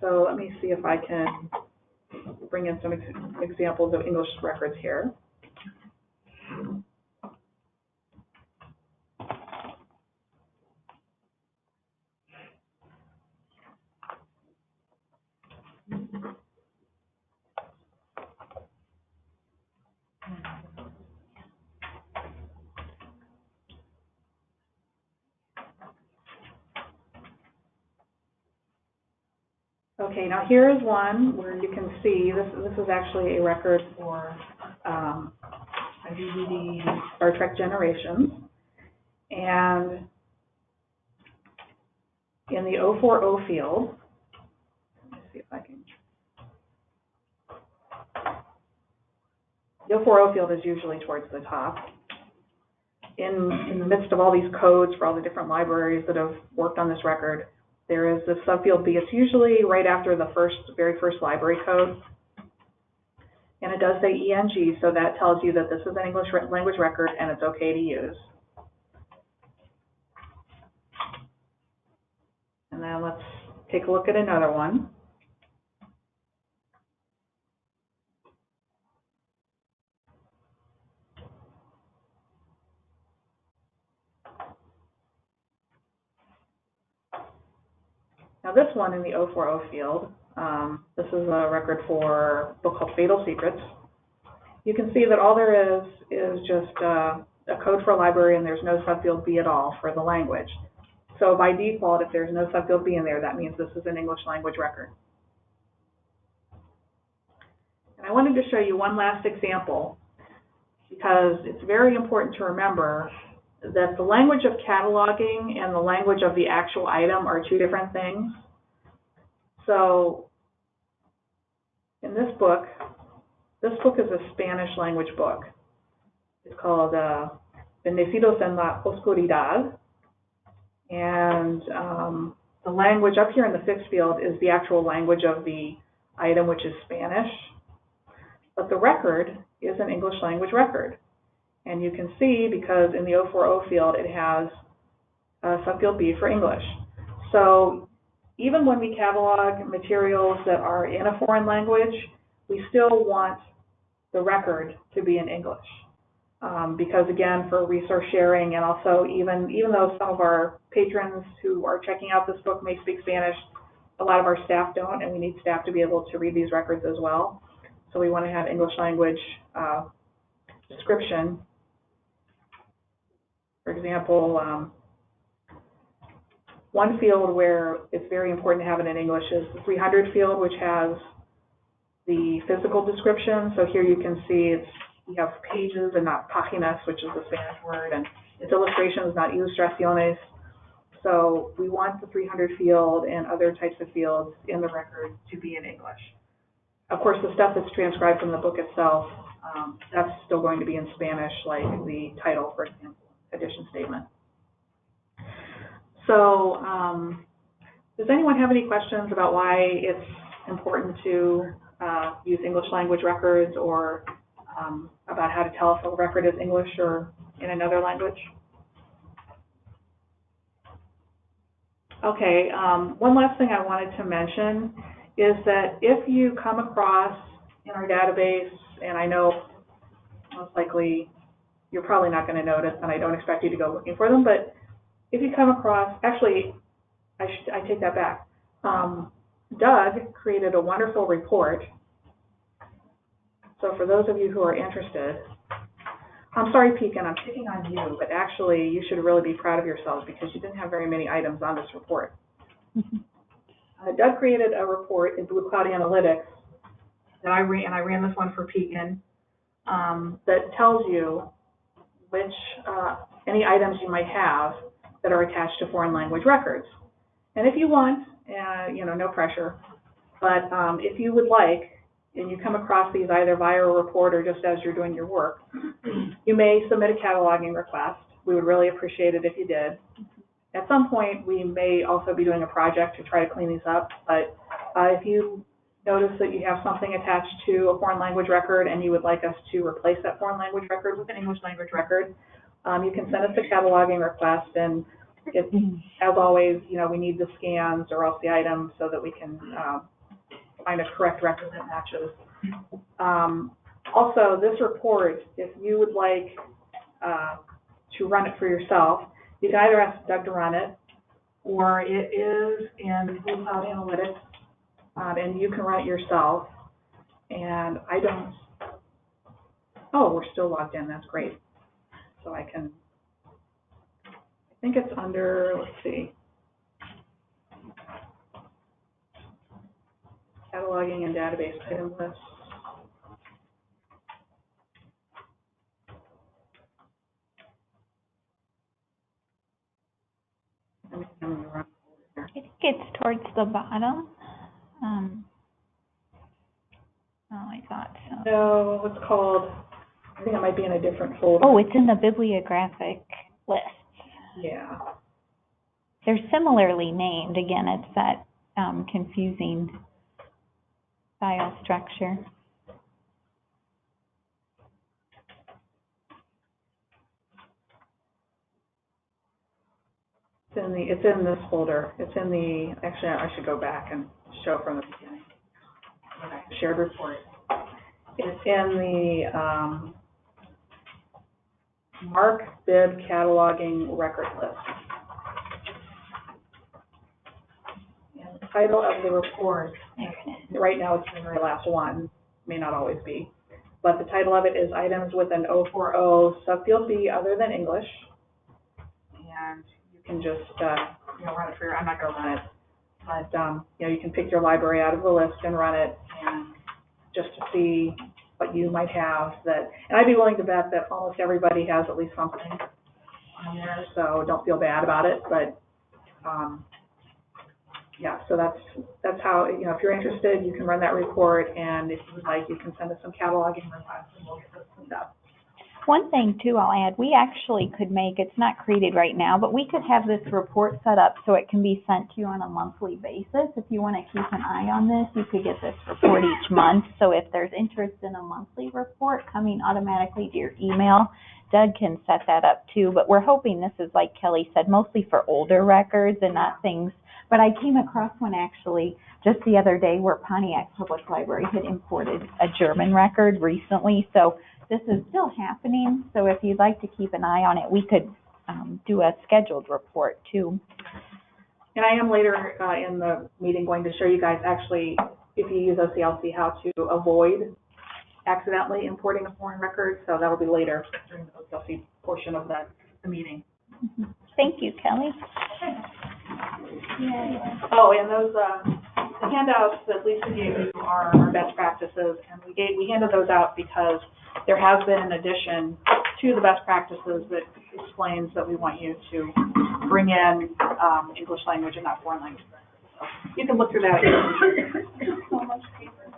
D: So let me see if I can bring in some examples of English records here. Okay, now here is one where you can see, this is actually a record for a DVD Star Trek Generations. And in the 040 field, let's see if I can, the 040 field is usually towards the top. In the midst of all these codes for all the different libraries that have worked on this record, there is the subfield B. It's usually right after the very first library code. And it does say ENG, so that tells you that this is an English language record and it's okay to use. And then let's take a look at another one. Now this one in the 040 field, this is a record for a book called Fatal Secrets. You can see that all there is just a code for a library and there's no subfield B at all for the language. So by default, if there's no subfield B in there, that means this is an English language record. And I wanted to show you one last example because it's very important to remember, that the language of cataloging and the language of the actual item are two different things. So in this book is a Spanish language book. It's called Bendecidos en la Oscuridad. And the language up here in the fixed field is the actual language of the item, which is Spanish. But the record is an English language record. And you can see, because in the 040 field, it has subfield B for English. So even when we catalog materials that are in a foreign language, we still want the record to be in English. Because again, for resource sharing, and also even though some of our patrons who are checking out this book may speak Spanish, a lot of our staff don't, and we need staff to be able to read these records as well. So we want to have English language description. For example, one field where it's very important to have it in English is the 300 field, which has the physical description. So here you can see we have pages and not páginas, which is the Spanish word, and it's illustrations, not ilustraciones. So we want the 300 field and other types of fields in the record to be in English. Of course, the stuff that's transcribed from the book itself, that's still going to be in Spanish, like the title, for example, edition statement. So does anyone have any questions about why it's important to use English language records, or about how to tell if a record is English or in another language? Okay, one last thing I wanted to mention is that if you come across in our database, and I know most likely you're probably not going to notice, and I don't expect you to go looking for them, but if you come across, actually, I take that back. Doug created a wonderful report. So for those of you who are interested, I'm sorry, Pekin, I'm picking on you, but actually you should really be proud of yourselves because you didn't have very many items on this report. Doug created a report in Blue Cloud Analytics that I ran this one for Pekin, that tells you which any items you might have that are attached to foreign language records. And if you want, no pressure, but if you would like, and you come across these either via a report or just as you're doing your work, you may submit a cataloging request. We would really appreciate it if you did. At some point, we may also be doing a project to try to clean these up, but if you notice that you have something attached to a foreign language record and you would like us to replace that foreign language record with an English language record, you can send us a cataloging request, and as always, we need the scans or else the items so that we can find a correct record that matches. Also, this report, if you would like to run it for yourself, you can either ask Doug to run it, or it is in Blue Cloud Analytics, and you can run it yourself. And I don't, oh, we're still logged in, that's great. So I think it's under, let's see, cataloging and database item list.
A: I think it's towards the bottom. I thought so.
D: No, it's called, I think it might be in a different folder.
A: Oh, it's in the bibliographic list.
D: Yeah.
A: They're similarly named. Again, it's that confusing file structure.
D: It's in this folder. It's in the, actually, I should go back and show from the beginning. Okay, shared report. It's in the Mark Bib cataloging record list. And the title of the report, right now it's the very last one, may not always be, but the title of it is Items with an 040 subfield B other than English. And you can just, run it for your, I'm not going to run it, but, you can pick your library out of the list and run it, and just to see what you might have that, and I'd be willing to bet that almost everybody has at least something on there, so don't feel bad about it, but, yeah, so that's how, you know, if you're interested, you can run that report, and if you would like, you can send us some cataloging requests, and we'll get those cleaned up.
A: One thing too, I'll add, we actually could make, it's not created right now, but we could have this report set up so it can be sent to you on a monthly basis. If you want to keep an eye on this, you could get this report each month. So if there's interest in a monthly report coming automatically to your email, Doug can set that up too. But we're hoping this is, like Kelly said, mostly for older records and not things. But I came across one actually just the other day where Pontiac Public Library had imported a German record recently. So this is still happening, so if you'd like to keep an eye on it, we could do a scheduled report too.
D: And I am later in the meeting going to show you guys actually, if you use OCLC, how to avoid accidentally importing a foreign record, so that'll be later during the OCLC portion of the meeting.
A: Thank you, Kelly.
D: Oh, and those the handouts that Lisa gave you are our best practices, and we handed those out because there has been an addition to the best practices that explains that we want you to bring in English language and not foreign language. So you can look through that. So much paper.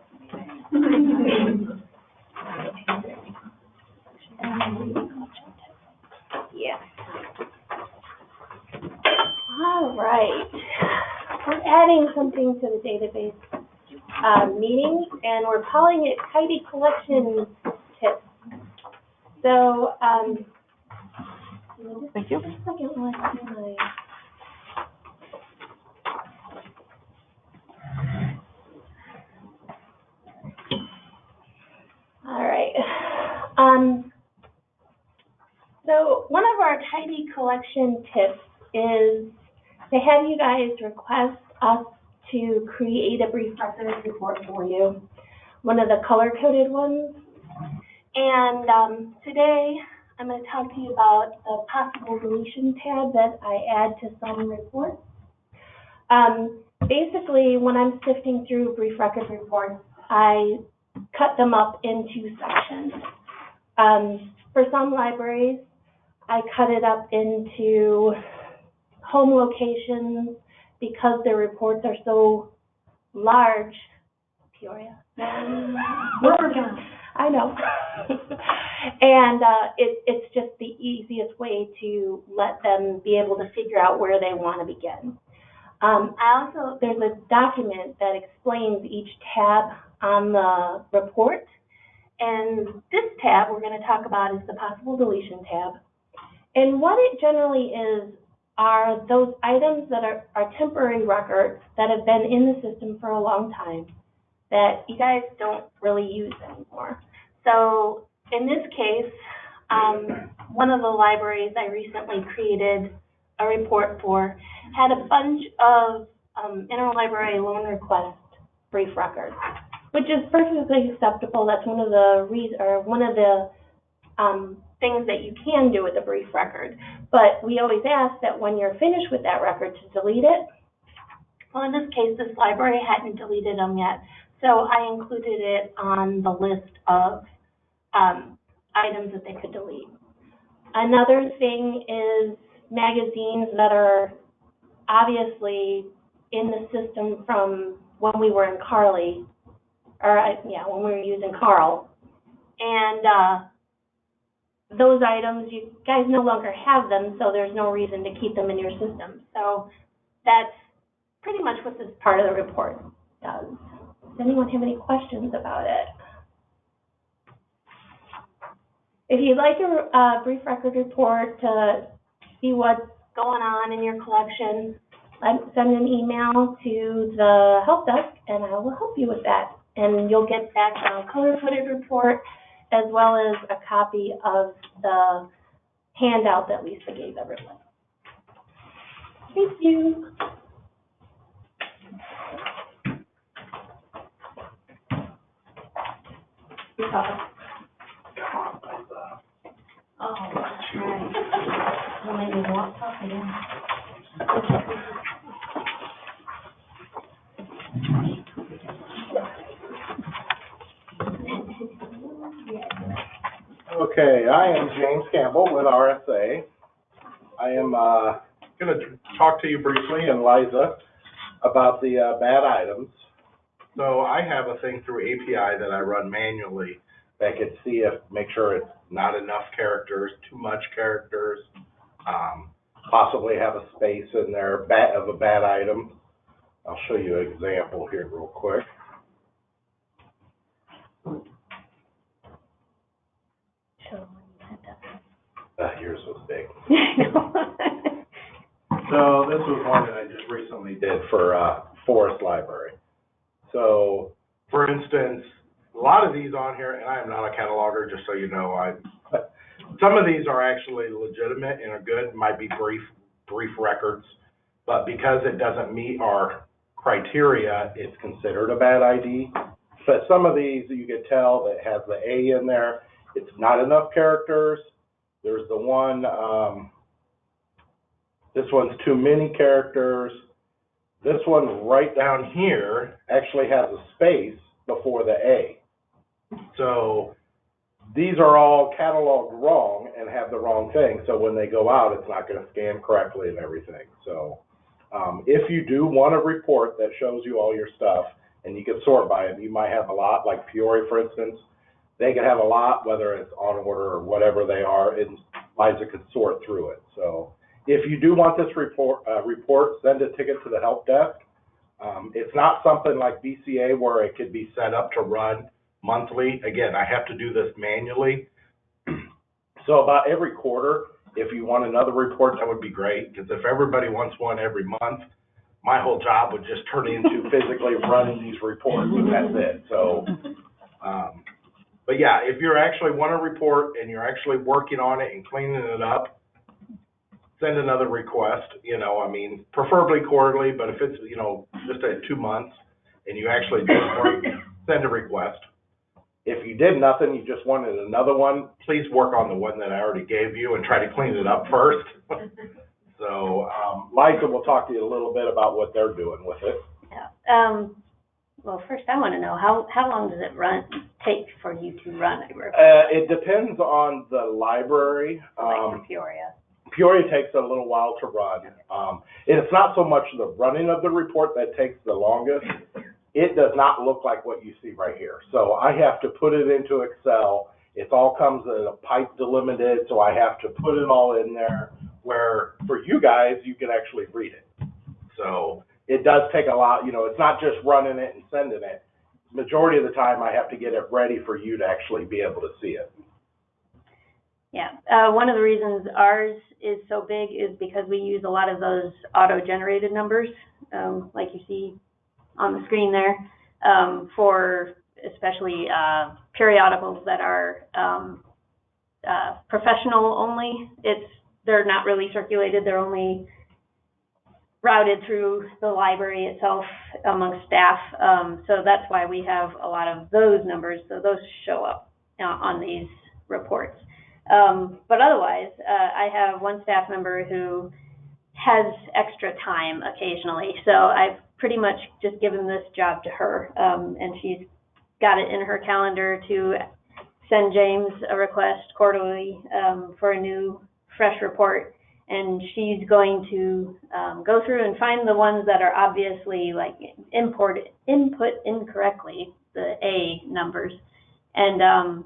C: Yeah. All right. We're adding something to the database meeting, and we're calling it Tidy Collection Tips. So,
A: Thank you.
C: Just a second while I see my... All right. So one of our Tidy Collection tips is to have you guys request us to create a brief record report for you, one of the color-coded ones. And today I'm going to talk to you about the possible deletion tab that I add to some reports. Basically, when I'm sifting through brief record reports, I cut them up into sections. For some libraries, I cut it up into home locations because their reports are so large. Peoria. I know. And it's just the easiest way to let them be able to figure out where they want to begin. There's a document that explains each tab on the report. And this tab we're going to talk about is the possible deletion tab. And what it generally is are those items that are temporary records that have been in the system for a long time that you guys don't really use anymore. So in this case, one of the libraries I recently created a report for had a bunch of interlibrary loan request brief records, which is perfectly acceptable. That's one of the things that you can do with a brief record. But we always ask that when you're finished with that record to delete it. Well, in this case, this library hadn't deleted them yet, so I included it on the list of items that they could delete. Another thing is magazines that are obviously in the system from when we were in Carly, when we were using Carl. And those items, you guys no longer have them, so there's no reason to keep them in your system. So that's pretty much what this part of the report does. Does anyone have any questions about it? If you'd like a brief record report to see what's going on in your collection, send an email to the help desk and I will help you with that. And you'll get back a color-coded report as well as a copy of the handout that Lisa gave everyone. Thank you.
B: Oh, that's right. Well, maybe walk up again.
J: Okay, I am James Campbell with RSA. I am going to talk to you briefly, and Liza, about the bad items. So I have a thing through API that I run manually that can see make sure it's not enough characters, too much characters, possibly have a space in there of a bad item. I'll show you an example here real quick. Yours was big. So this was one that I just recently did for Forest Library. So, for instance, a lot of these on here, and I am not a cataloger, just so you know, some of these are actually legitimate and are good, might be brief records, but because it doesn't meet our criteria, it's considered a bad ID. But some of these, you can tell that has the A in there, it's not enough characters. There's the one, this one's too many characters. This one right down here actually has a space before the A. So these are all cataloged wrong and have the wrong thing. So when they go out, it's not going to scan correctly and everything. So if you do want a report that shows you all your stuff and you can sort by it, you might have a lot, like Peoria, for instance. They could have a lot, whether it's on order or whatever they are, and Liza could sort through it. So if you do want this report, send a ticket to the help desk. It's not something like BCA where it could be set up to run monthly. Again, I have to do this manually. So about every quarter, if you want another report, that would be great, because if everybody wants one every month, my whole job would just turn into physically running these reports, and that's it. So, but yeah, if you actually want a report and you're actually working on it and cleaning it up, send another request, you know, I mean, preferably quarterly, but if it's, you know, just at 2 months and you actually did work, send a request. If you did nothing, you just wanted another one, please work on the one that I already gave you and try to clean it up first. So, Liza will talk to you a little bit about what they're doing with it.
B: Yeah. Well, first I want to know, how long does it take for you to run a report?
J: It depends on the library.
B: Like for Peoria.
J: Peoria takes a little while to run. It's not so much the running of the report that takes the longest. It does not look like what you see right here. So I have to put it into Excel. It all comes in a pipe delimited, so I have to put it all in there where for you guys, you can actually read it. So it does take a lot, you know, it's not just running it and sending it. Majority of the time, I have to get it ready for you to actually be able to see it.
B: Yeah, one of the reasons ours is so big is because we use a lot of those auto-generated numbers, like you see on the screen there, for especially periodicals that are professional only. They're not really circulated, they're only routed through the library itself amongst staff. So that's why we have a lot of those numbers, so those show up on these reports. But otherwise, I have one staff member who has extra time occasionally, so I've pretty much just given this job to her, and she's got it in her calendar to send James a request quarterly for a new, fresh report, and she's going to go through and find the ones that are obviously like input incorrectly, the A numbers, and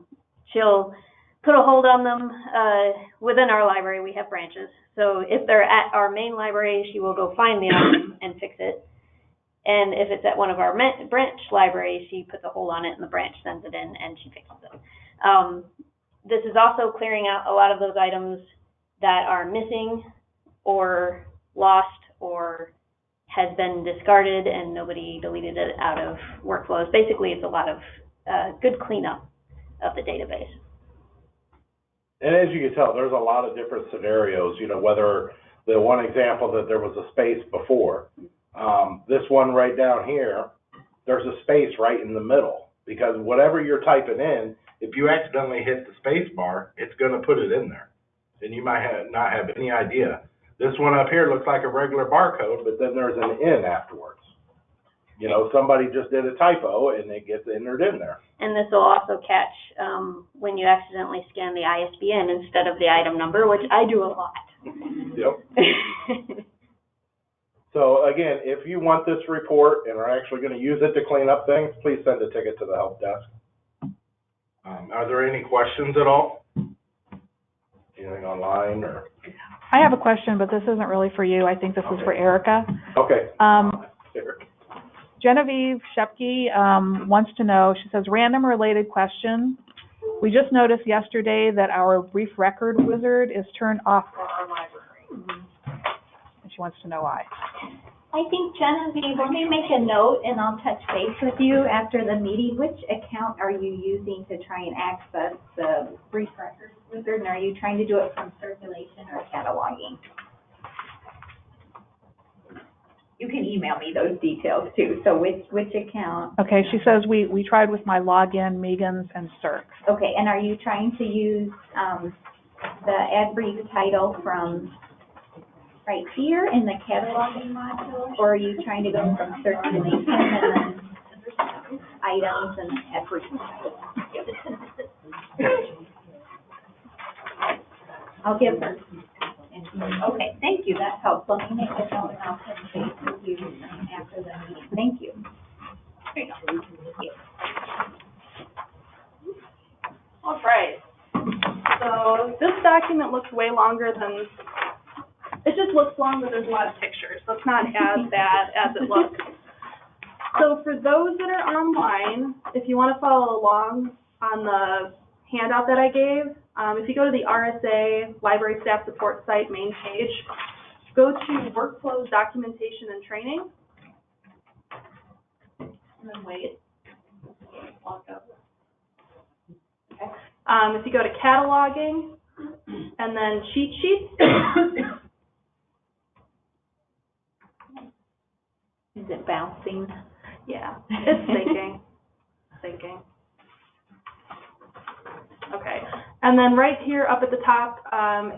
B: she'll put a hold on them. Within our library, we have branches. So if they're at our main library, she will go find the item and fix it. And if it's at one of our branch libraries, she puts a hold on it and the branch sends it in and she fixes it. This is also clearing out a lot of those items that are missing or lost or has been discarded and nobody deleted it out of workflows. Basically, it's a lot of good cleanup of the database.
J: And as you can tell, there's a lot of different scenarios, you know, whether the one example that there was a space before, this one right down here, there's a space right in the middle, because whatever you're typing in, if you accidentally hit the space bar, it's going to put it in there. And you might not have any idea. This one up here looks like a regular barcode, but then there's an N afterwards. You know, somebody just did a typo and it gets entered in there.
B: And this will also catch when you accidentally scan the ISBN instead of the item number, which I do a lot.
J: Yep. So again, if you want this report and are actually going to use it to clean up things, please send a ticket to the help desk. Are there any questions at all? Anything online or?
D: I have a question, but this isn't really for you. I think this is for Erica.
J: Okay. Eric.
D: Genevieve Shepke wants to know, she says, random related question. We just noticed yesterday that our brief record wizard is turned off for our library. And she wants to know why.
A: I think, Genevieve, let me make a note and I'll touch base with you after the meeting. Which account are you using to try and access the brief records wizard? And are you trying to do it from circulation or cataloging? You can email me those details too. So which account?
D: Okay, she says we tried with my login, Megan's, and Cirque.
A: Okay, and are you trying to use the ad brief title from right here in the cataloging module, or are you trying to go from circulation and then items and ad brief title? I'll give her. Okay, thank you, that helps. Let me make a note and I'll touch base with you after the meeting. Thank you. There you go. Thank you.
C: All right. So this document looks way longer than, it just looks long, but there's a lot of pictures, so it's not as bad as it looks. So for those that are online, if you want to follow along on the handout that I gave, if you go to the RSA Library Staff Support site main page, go to Workflows, Documentation, and Training, and then wait. Okay. If you go to Cataloging, and then Cheat Sheets.
A: Is it bouncing?
C: Yeah, it's thinking. Okay, and then right here up at the top,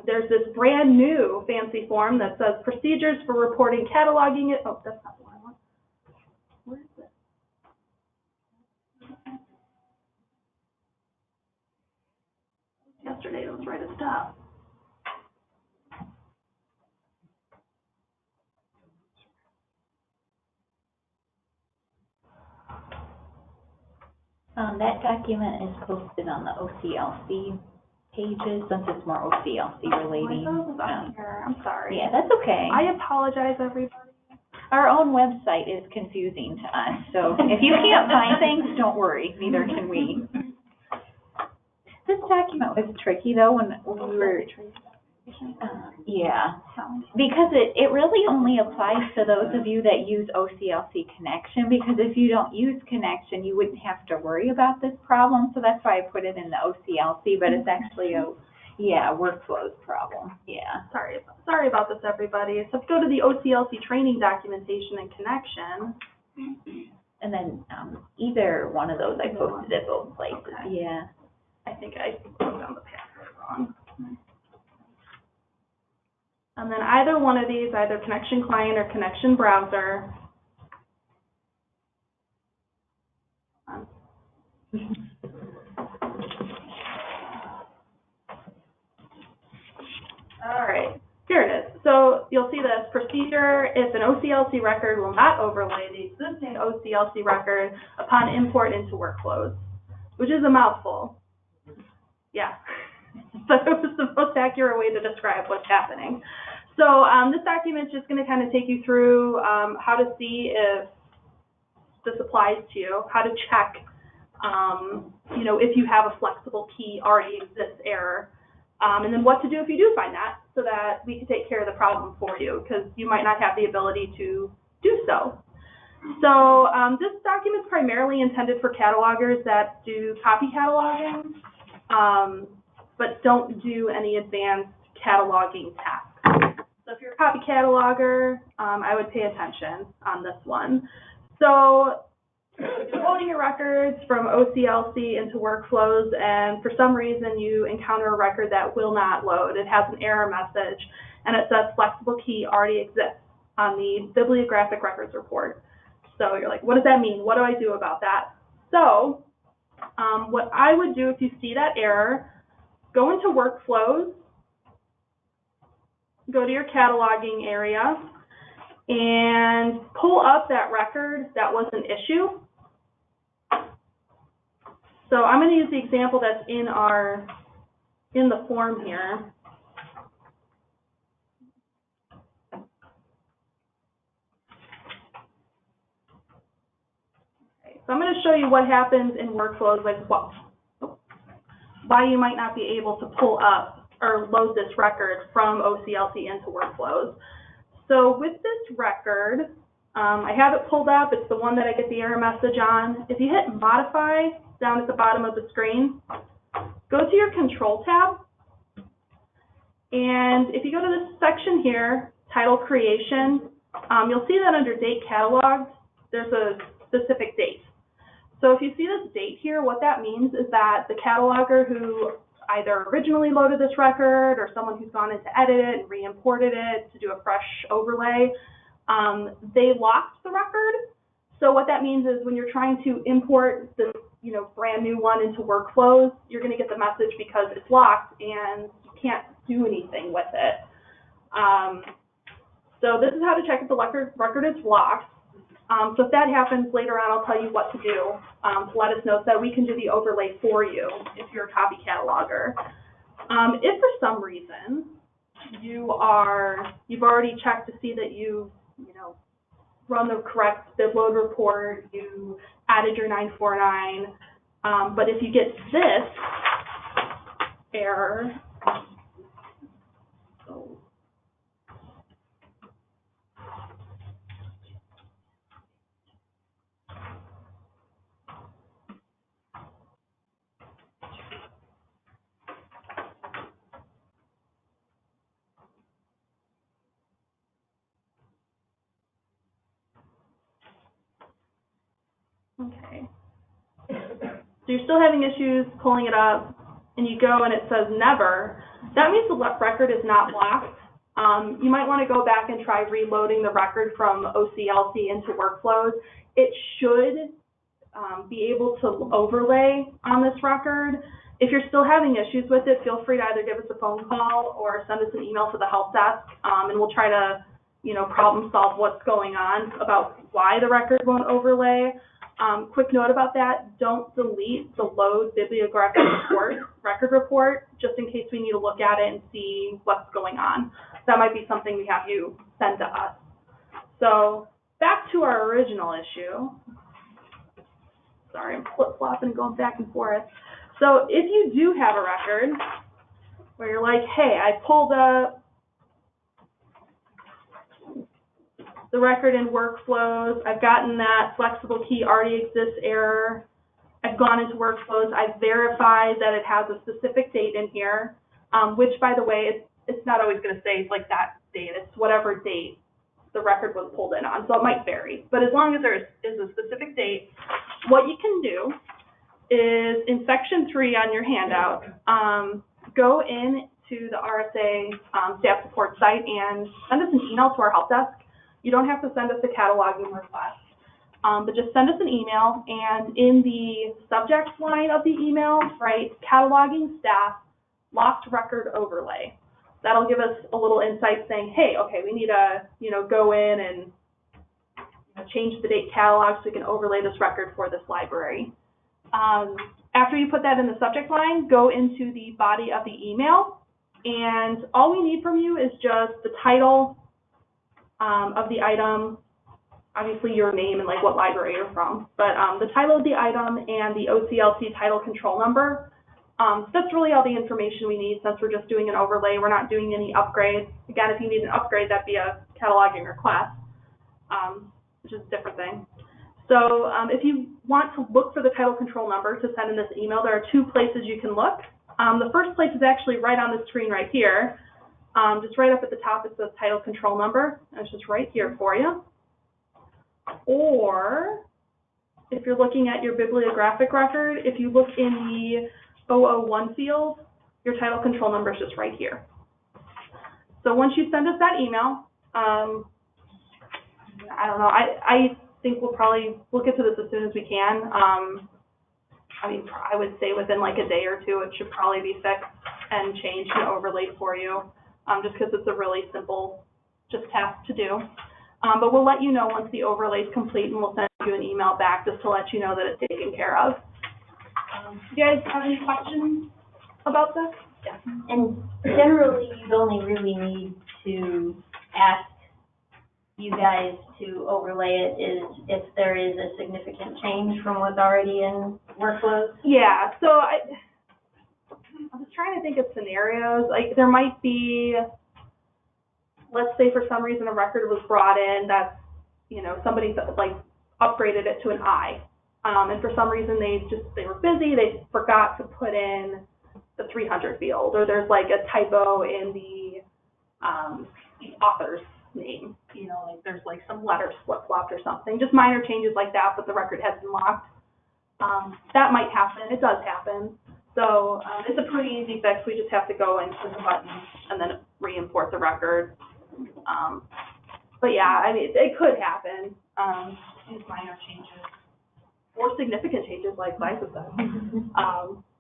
C: there's this brand new fancy form that says procedures for reporting cataloging it. Oh, that's not the one I want. Where is it? Yesterday it was right at the top.
A: That document is posted on the OCLC pages, since it's more OCLC relating.
C: I'm sorry.
A: Yeah, that's okay.
C: I apologize, everybody.
A: Our own website is confusing to us, so if you can't find things, don't worry, neither can we. This document was tricky though when we were, yeah, because it really only applies to those of you that use OCLC Connection, because if you don't use Connection, you wouldn't have to worry about this problem, so that's why I put it in the OCLC, but it's actually a, yeah, workflows problem, yeah.
C: Sorry about this, everybody. So if you go to the OCLC training documentation and connection.
A: And then either one of those I posted at both places, yeah.
C: I think I wrote down the password wrong. And then either one of these, either Connection Client or Connection Browser. All right, here it is. So you'll see this procedure if an OCLC record will not overlay the existing OCLC record upon import into workflows, which is a mouthful. Yeah, but it was the most accurate way to describe what's happening. So this document's just going to kind of take you through how to see if this applies to you, how to check, you know, if you have a flexible key already exists error, and then what to do if you do find that, so that we can take care of the problem for you, because you might not have the ability to do so. So this document's primarily intended for catalogers that do copy cataloging, but don't do any advanced cataloging tasks. So if you're a copy cataloger, I would pay attention on this one. So if you're loading your records from OCLC into workflows, and for some reason you encounter a record that will not load, it has an error message, and it says flexible key already exists on the bibliographic records report. So you're like, what does that mean? What do I do about that? So what I would do if you see that error, go into workflows,
K: go to your cataloging area, and pull up that record that was an issue. So I'm going to use the example that's in the form here. Okay, so I'm going to show you what happens in workflows, like why you might not be able to pull up or load this record from OCLC into workflows. So with this record, I have it pulled up. It's the one that I get the error message on. If you hit modify down at the bottom of the screen, go to your control tab. And if you go to this section here, title creation, you'll see that under date catalog, there's a specific date. So if you see this date here, what that means is that the cataloger who either originally loaded this record or someone who's gone in to edit it and re-imported it to do a fresh overlay, they locked the record. So what that means is when you're trying to import this, brand new one into workflows, you're going to get the message because it's locked and you can't do anything with it. So this is how to check if the record is locked. So if that happens later on, I'll tell you what to do to let us know so that we can do the overlay for you if you're a copy cataloger. If for some reason you've already checked to see that you run the correct bibload report, you added your 949, but if you get this error, okay. So you're still having issues pulling it up, and you go and it says never. That means the record is not locked. You might want to go back and try reloading the record from OCLC into workflows. It should be able to overlay on this record. If you're still having issues with it, feel free to either give us a phone call or send us an email to the help desk, and we'll try to, problem solve what's going on about why the record won't overlay. Quick note about that, don't delete the load bibliographic record report, just in case we need to look at it and see what's going on. That might be something we have you send to us. So back to our original issue. Sorry, I'm flip-flopping and going back and forth. So if you do have a record where you're like, hey, I pulled up the record in workflows, I've gotten that flexible key already exists error, I've gone into workflows, I've verified that it has a specific date in here, which, by the way, it's not always going to say like that date, it's whatever date the record was pulled in on, so it might vary. But as long as there is a specific date, what you can do is in section 3 on your handout, go into the RSA staff support site and send us an email to our help desk. You don't have to send us a cataloging request, but just send us an email, and in the subject line of the email, write cataloging staff locked record overlay. That'll give us a little insight saying, hey, okay, we need to, go in and change the date catalog so we can overlay this record for this library. After you put that in the subject line, go into the body of the email, and all we need from you is just the title of the item, obviously your name and like what library you're from, but the title of the item and the OCLC title control number. That's really all the information we need since we're just doing an overlay. We're not doing any upgrades. Again, if you need an upgrade, that'd be a cataloging request, which is a different thing. So if you want to look for the title control number to send in this email, there are 2 places you can look. The first place is actually right on the screen right here. Just right up at the top, it says title control number, and it's just right here for you. Or if you're looking at your bibliographic record, if you look in the 001 field, your title control number is just right here. So once you send us that email, I don't know, I think we'll get to this as soon as we can. I would say within like a day or 2, it should probably be fixed and changed and overlaid for you. just because it's a really simple, just task to do. But we'll let you know once the overlay is complete, and we'll send you an email back just to let you know that it's taken care of. Do you guys have any questions about this?
B: Yeah. And generally, you'd only really need to ask you guys to overlay it if there is a significant change from what's already in workflows.
K: Yeah, so I was trying to think of scenarios. Like, there might be, let's say for some reason a record was brought in that's, you know, somebody like upgraded it to an I. And for some reason they were busy, they forgot to put in the 300 field, or there's like a typo in the author's name, you know, like there's like some letters flip-flopped or something, just minor changes like that, but the record has been locked. That might happen, it does happen. So it's a pretty easy fix, we just have to go and click a button and then re-import the record. But yeah, I mean, it could happen, these minor changes, or significant changes like Liza said.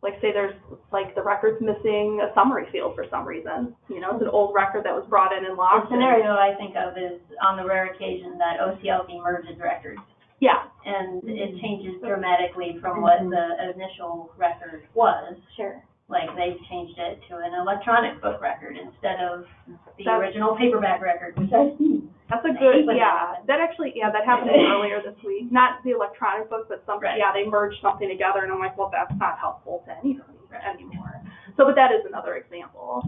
K: Like say there's, like the record's missing a summary field for some reason. You know, it's an old record that was brought in and locked.
B: The scenario I think of is on the rare occasion that OCLC merges records.
K: Yeah.
B: And it changes dramatically from what the initial record was.
A: Sure.
B: Like they've changed it to an electronic book record instead of the original paperback record, which I've seen.
K: That's a good, yeah, that actually, yeah, that happened earlier this week. Not the electronic book, but something, yeah, they merged something together, and I'm like, well, that's not helpful to anybody anymore. So, but that is another example.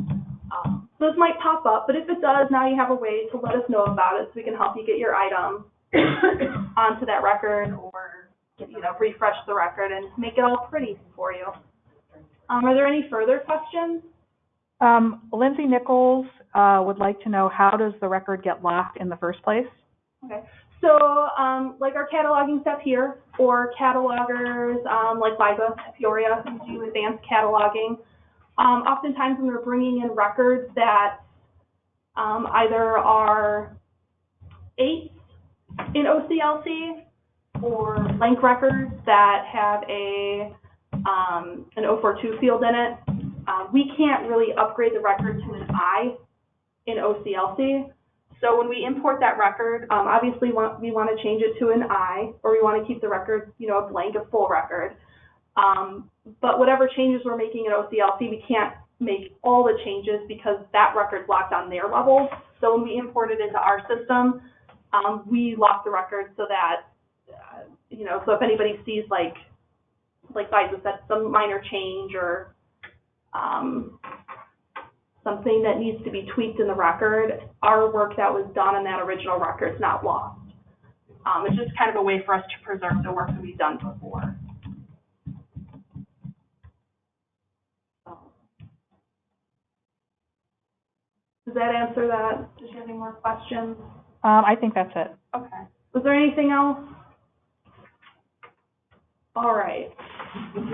K: So this might pop up, but if it does, now you have a way to let us know about it so we can help you get your item onto that record, or, you know, refresh the record and make it all pretty for you. Are there any further questions?
D: Lindsay Nichols would like to know, how does the record get locked in the first place?
K: Okay, so like our cataloging step here, or catalogers like Liza at Peoria who do advanced cataloging, oftentimes when we're bringing in records that either are 8 in OCLC or blank records that have an 042 field in it, we can't really upgrade the record to an I in OCLC. So when we import that record, obviously we want to change it to an I, or we want to keep the record, you know, a blank, a full record. But whatever changes we're making in OCLC, we can't make all the changes because that record's locked on their level. So when we import it into our system, we lock the record so that, you know, so if anybody sees like Liza said, some minor change or something that needs to be tweaked in the record, our work that was done in that original record is not lost. It's just kind of a way for us to preserve the work that we've done before. Does that answer that? Does you have any more questions?
D: I think that's it.
K: Okay. Was there anything else? All right.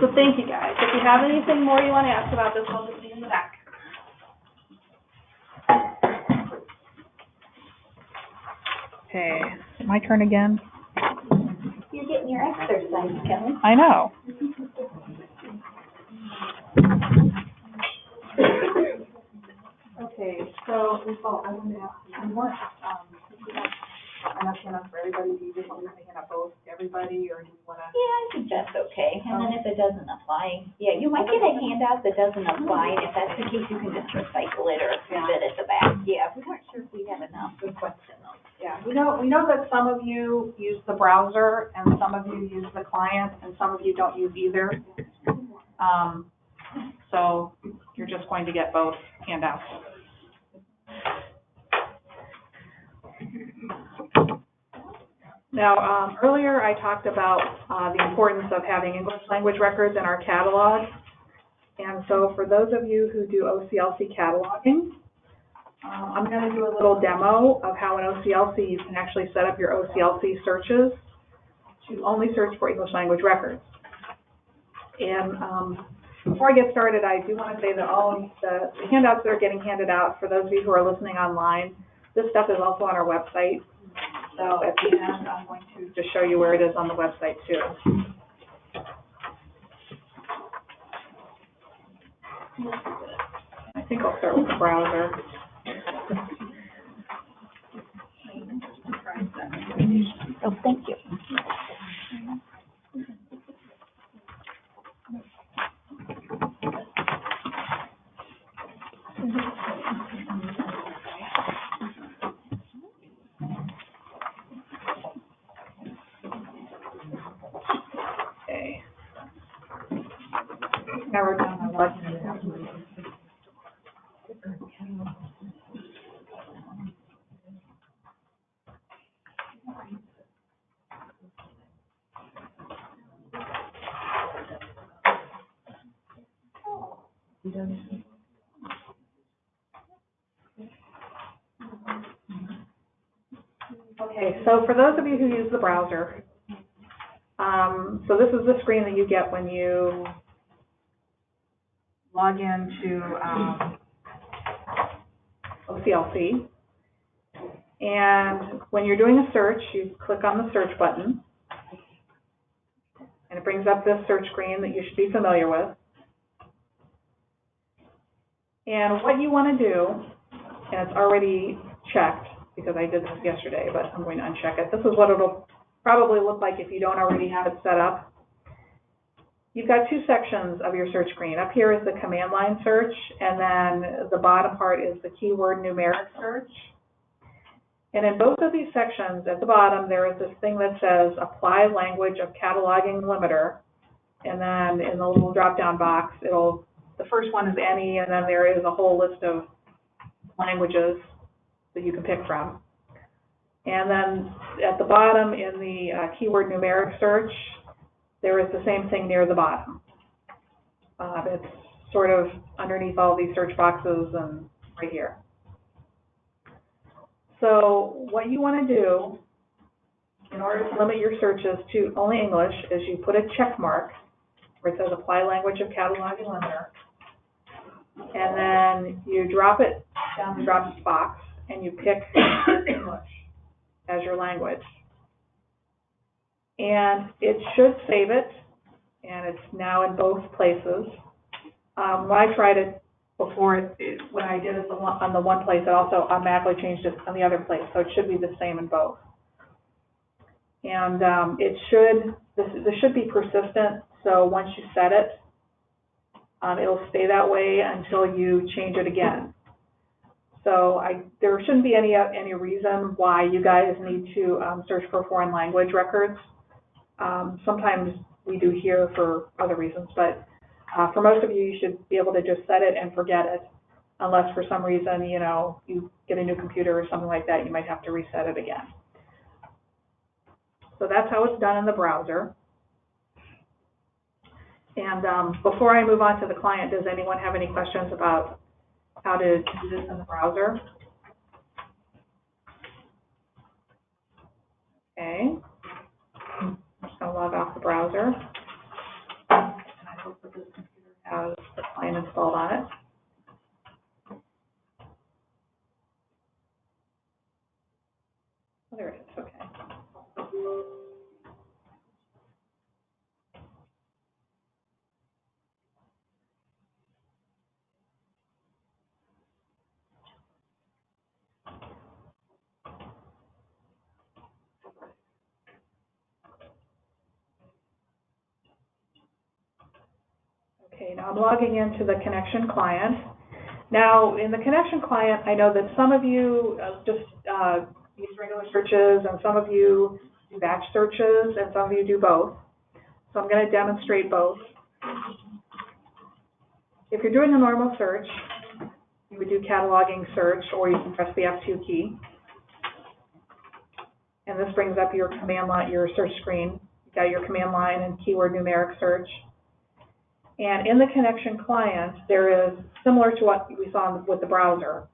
K: So thank you, guys. If you have anything more you want to ask about this, I'll just be in the back.
D: Okay, my turn again.
A: You're getting your exercise, Kelly.
D: I know. Okay, so, I wanted to ask you more. I'm not sure enough for everybody. Do you just want me to hand out both to everybody, or do you want to?
A: Yeah, I think that's okay. And then if it doesn't apply, yeah, you might get a handout that doesn't apply, and if that's the case, you can just recycle it or leave it at the back. Yeah, we weren't sure if we have enough. Good question, though.
D: Yeah, we know that some of you use the browser, and some of you use the client, and some of you don't use either. So you're just going to get both handouts. Now, earlier I talked about the importance of having English language records in our catalog. And so for those of you who do OCLC cataloging, I'm going to do a little demo of how in OCLC you can actually set up your OCLC searches to only search for English language records. And before I get started, I do want to say that all of the handouts that are getting handed out, for those of you who are listening online, this stuff is also on our website. So at the end, I'm going to just show you where it is on the website too. I think I'll start with the browser.
A: Oh, thank you.
D: Okay. Now we're done with login. Okay, so for those of you who use the browser, so this is the screen that you get when you log into OCLC. And when you're doing a search, you click on the search button, and it brings up this search screen that you should be familiar with. And what you want to do, and it's already checked because I did this yesterday, but I'm going to uncheck it. This is what it'll probably look like if you don't already have it set up. You've got two sections of your search screen. Up here is the command line search, and then the bottom part is the keyword numeric search. And in both of these sections, at the bottom, there is this thing that says Apply Language of Cataloging Limiter. And then in the little drop-down box, the first one is any, and then there is a whole list of languages that you can pick from. And then at the bottom in the keyword numeric search, there is the same thing near the bottom. It's sort of underneath all these search boxes and right here. So what you want to do in order to limit your searches to only English is you put a check mark where it says Apply Language of Cataloging Limiter, and then you drop it down the drop box and you pick English as your language. And it should save it, and it's now in both places. When I tried it before, when I did it on the one place, it also automatically changed it on the other place, so it should be the same in both. And this should be persistent, so once you set it, it'll stay that way until you change it again. So there shouldn't be any reason why you guys need to search for foreign language records. Sometimes we do here for other reasons, but for most of you, you should be able to just set it and forget it, unless for some reason, you get a new computer or something like that, you might have to reset it again. So that's how it's done in the browser. And before I move on to the client, does anyone have any questions about how to do this in the browser? Okay. I'm just going to log off the browser. And I hope that this computer has the client installed on it. Oh, there it is. Okay. Okay, now I'm logging into the connection client. Now, in the connection client, I know that some of you just use regular searches, and some of you do batch searches, and some of you do both. So I'm going to demonstrate both. If you're doing a normal search, you would do cataloging search, or you can press the F2 key. And this brings up your command line, your search screen. You've got your command line and keyword numeric search. And in the connection client, there is, similar to what we saw with the browser,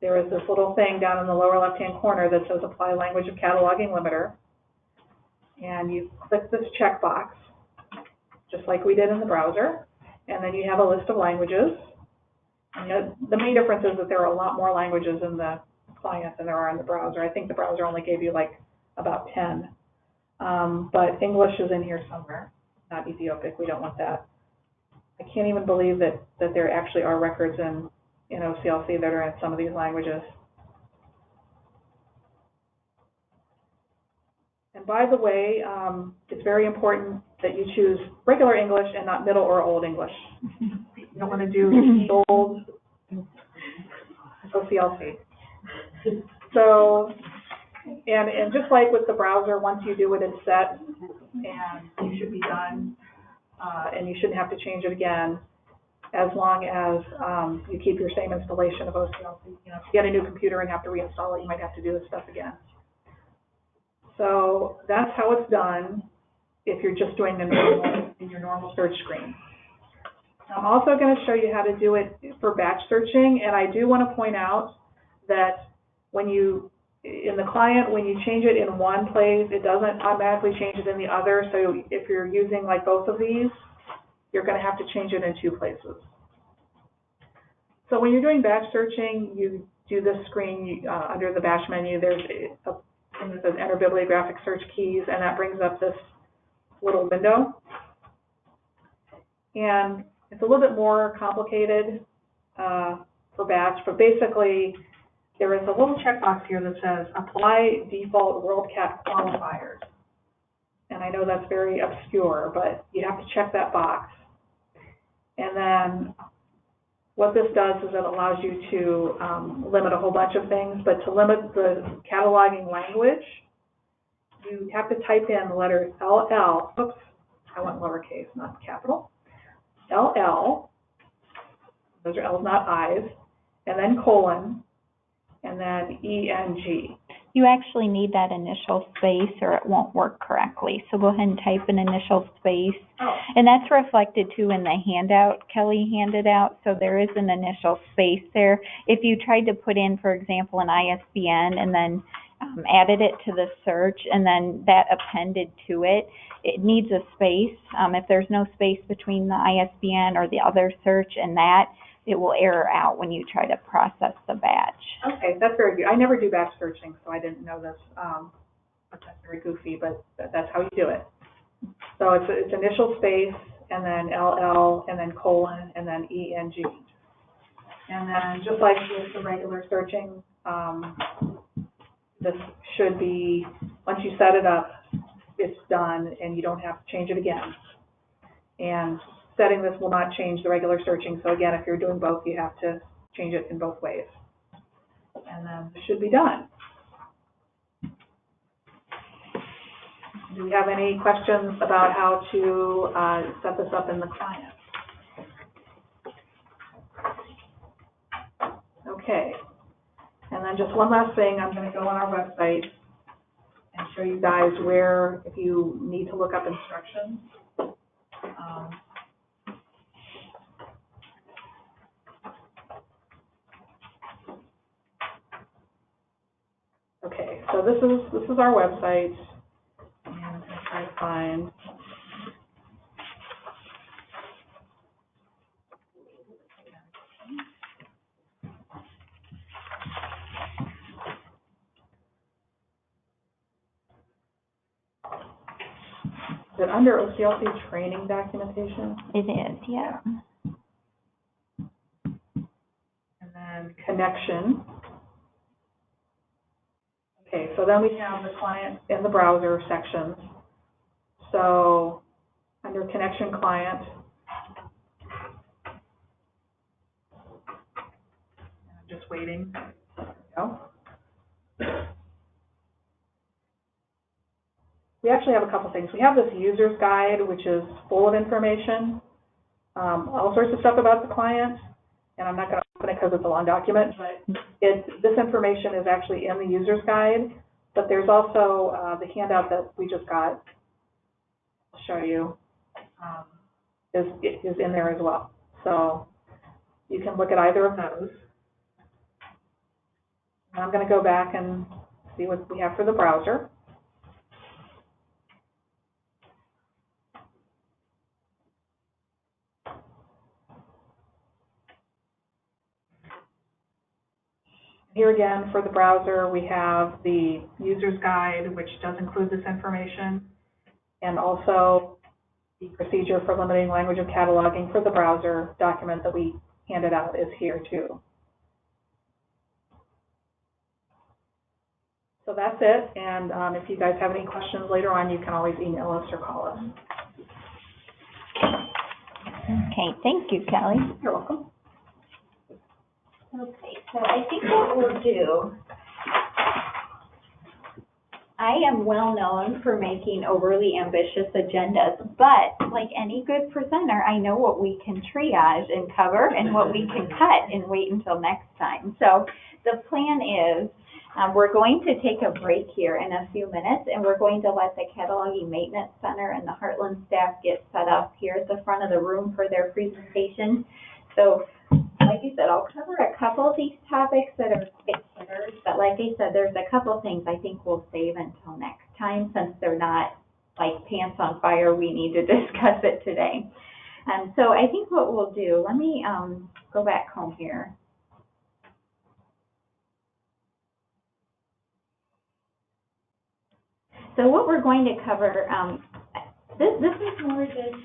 D: there is this little thing down in the lower left-hand corner that says Apply Language of Cataloging Limiter. And you click this checkbox, just like we did in the browser. And then you have a list of languages. And the main difference is that there are a lot more languages in the client than there are in the browser. I think the browser only gave you like about 10. But English is in here somewhere, not Ethiopic. We don't want that. I can't even believe that there actually are records in OCLC that are in some of these languages. by the way, it's very important that you choose regular English and not Middle or Old English. You don't want to do old OCLC. So, and just like with the browser, once you do it, it's set, and you should be done, and you shouldn't have to change it again, as long as you keep your same installation of OCLC. You know, if you get a new computer and have to reinstall it, you might have to do this stuff again. So that's how it's done if you're just doing the normal, in your normal search screen. I'm also going to show you how to do it for batch searching, and I do want to point out that when you, in the client, when you change it in one place, it doesn't automatically change it in the other. So if you're using like both of these, you're going to have to change it in two places. So when you're doing batch searching, you do this screen under the batch menu. There's a thing that says enter bibliographic search keys, and that brings up this little window. And it's a little bit more complicated for batch, but basically there is a little checkbox here that says apply default WorldCat qualifiers. And I know that's very obscure, but you have to check that box. And then what this does is it allows you to limit a whole bunch of things, but to limit the cataloging language, you have to type in the letters LL, oops, I went lowercase, not capital, LL, those are L's, not I's, and then colon, and then ENG.
A: You actually need that initial space or it won't work correctly. So go ahead and type an initial space.
D: Oh.
A: And that's reflected too in the handout Kelly handed out. So there is an initial space there. If you tried to put in, for example, an ISBN and then added it to the search and then that appended to it, it needs a space. If there's no space between the ISBN or the other search and that, it will error out when you try to process the batch.
D: Okay, that's very good. I never do batch searching, so I didn't know this. That's very goofy, but that's how you do it. So it's initial space, and then LL, and then colon, and then ENG. And then just like with the regular searching, this should be, once you set it up, it's done, and you don't have to change it again. And setting this will not change the regular searching. So again, if you're doing both, you have to change it in both ways. And then it should be done. Do we have any questions about how to set this up in the client? Okay. And then just one last thing, I'm going to go on our website and show you guys where, if you need to look up instructions. Okay, so this is our website, and I'm going to try to find. Is it under OCLC training documentation?
A: It is, yeah.
D: And then connection. Okay, so then we have the client and the browser sections. So under connection client, I'm just waiting. There we go. We actually have a couple things. We have this user's guide, which is full of information, all sorts of stuff about the client, and I'm not going to open it because it's a long document, but this information is actually in the user's guide, but there's also the handout that we just got, I'll show you, is in there as well. So you can look at either of those. And I'm going to go back and see what we have for the browser. Here again, for the browser, we have the user's guide, which does include this information, and also the procedure for limiting language of cataloging for the browser document that we handed out is here too. So that's it, and, if you guys have any questions later on, you can always email us or call us.
A: Okay, thank you, Kelly.
D: You're welcome.
A: Okay, so I think what we'll do, I am well known for making overly ambitious agendas, but like any good presenter, I know what we can triage and cover and what we can cut and wait until next time. So the plan is, we're going to take a break here in a few minutes, and we're going to let the Cataloging Maintenance Center and the Heartland staff get set up here at the front of the room for their presentation. So, like I said, I'll cover a couple of these topics that are quick hitters, but like I said, there's a couple things I think we'll save until next time, since they're not like pants on fire, we need to discuss it today. So I think what we'll do, let me go back home here. So what we're going to cover, this is more just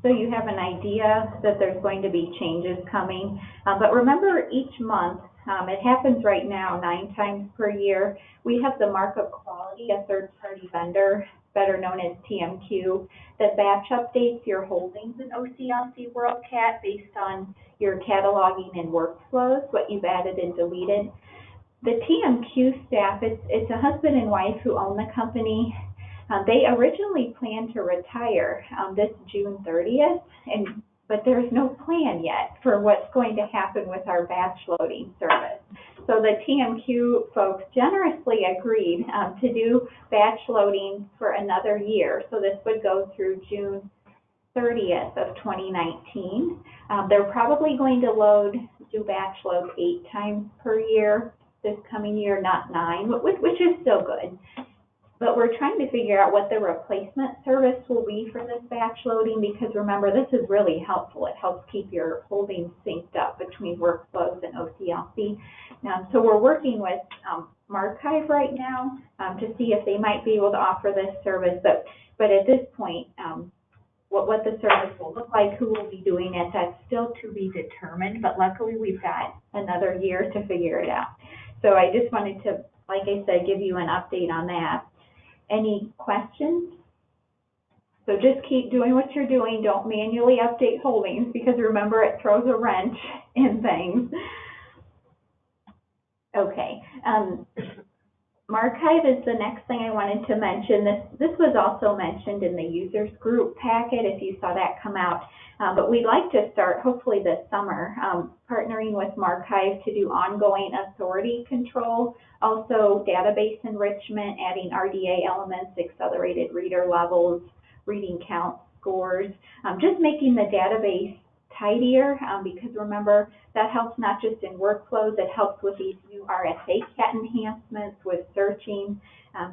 A: so you have an idea that there's going to be changes coming. But remember, each month, it happens right now 9 times per year, we have the Markup Quality, a third-party vendor, better known as TMQ, that batch updates your holdings in OCLC WorldCat based on your cataloging and workflows, what you've added and deleted. The TMQ staff, it's a husband and wife who own the company. They originally planned to retire this June 30th, but there's no plan yet for what's going to happen with our batch loading service. So the TMQ folks generously agreed to do batch loading for another year. So this would go through June 30th of 2019. They're probably going to do batch load 8 times per year this coming year, not 9, which is still good. But we're trying to figure out what the replacement service will be for this batch loading, because remember, this is really helpful. It helps keep your holdings synced up between workflows and OCLC. So we're working with Marchive right now to see if they might be able to offer this service. But at this point, what the service will look like, who will be doing it, that's still to be determined. But luckily, we've got another year to figure it out. So I just wanted to, like I said, give you an update on that. Any questions? So just keep doing what you're doing. Don't manually update holdings, because remember, it throws a wrench in things. Okay. Marchive is the next thing I wanted to mention. This was also mentioned in the users group packet, if you saw that come out. But we'd like to start, hopefully this summer, partnering with Marchive to do ongoing authority control, also database enrichment, adding RDA elements, accelerated reader levels, reading count scores, just making the database tidier, because remember, that helps not just in workflows, it helps with these new RSA cat enhancements, with searching.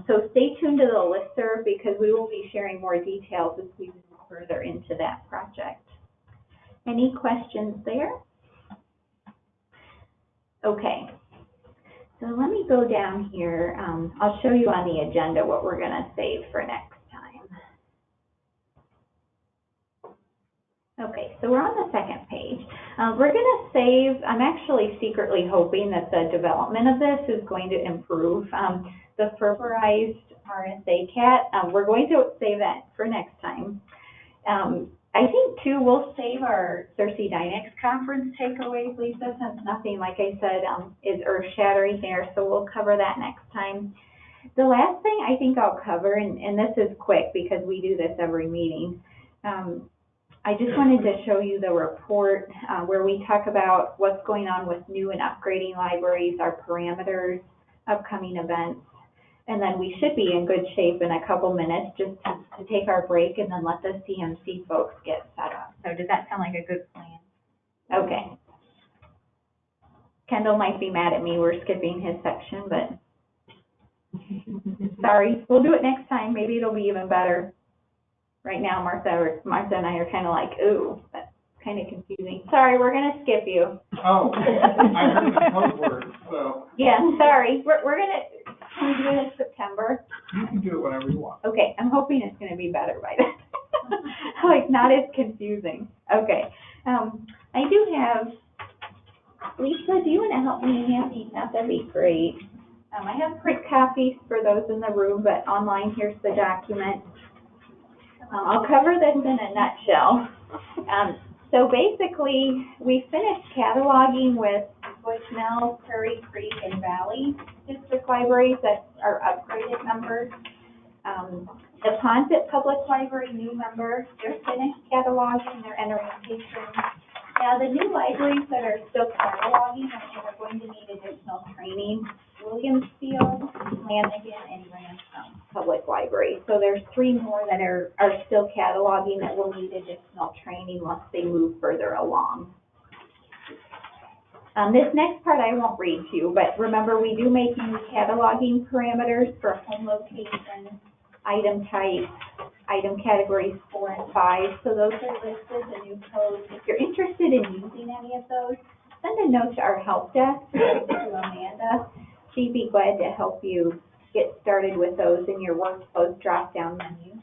A: So stay tuned to the listserv, because we will be sharing more details as we move further into that project. Any questions there? Okay, so let me go down here. I'll show you on the agenda what we're going to save for next time. Okay, so we're on the second page. We're going to save, I'm actually secretly hoping that the development of this is going to improve the fervorized RSA cat. We're going to save that for next time. I think, too, we'll save our Cersei Dynex conference takeaways, Lisa, since nothing, like I said, is earth-shattering there, so we'll cover that next time. The last thing I think I'll cover, and this is quick because we do this every meeting, I just wanted to show you the report where we talk about what's going on with new and upgrading libraries, our parameters, upcoming events. And then we should be in good shape in a couple minutes just to take our break and then let the CMC folks get set up. So does that sound like a good plan? Okay. Kendall might be mad at me. We're skipping his section, but sorry. We'll do it next time. Maybe it'll be even better. Right now, Martha and I are kind of like, ooh, that's kind of confusing. Sorry, we're going to skip you.
F: Oh, I heard the code word, so.
A: Yeah, sorry. We're going to... Can we do it in September?
F: You can do it whenever you want.
A: Okay, I'm hoping it's going to be better by then. Like, not as confusing. Okay. I do have, Lisa, do you want to help me hand these out? That'd be great. I have print copies for those in the room, but online, here's the document. I'll cover this in a nutshell. So basically, we finished cataloging with Bushnell, Prairie Creek, and Valley district libraries that are upgraded numbers. The Ponset Public Library new member, they're finished cataloging, they're entering patrons. Now, the new libraries that are still cataloging are going to need additional training. Williamsfield, Lanigan, and Ransom Public Library. So there's 3 more that are still cataloging that will need additional training once they move further along. This next part I won't read to you, but remember we do make new cataloging parameters for home location, item type, item categories 4 and 5. So those are listed, the new codes. If you're interested in using any of those, send a note to our help desk, to Amanda. She'd be glad to help you get started with those in your workflows drop-down menu.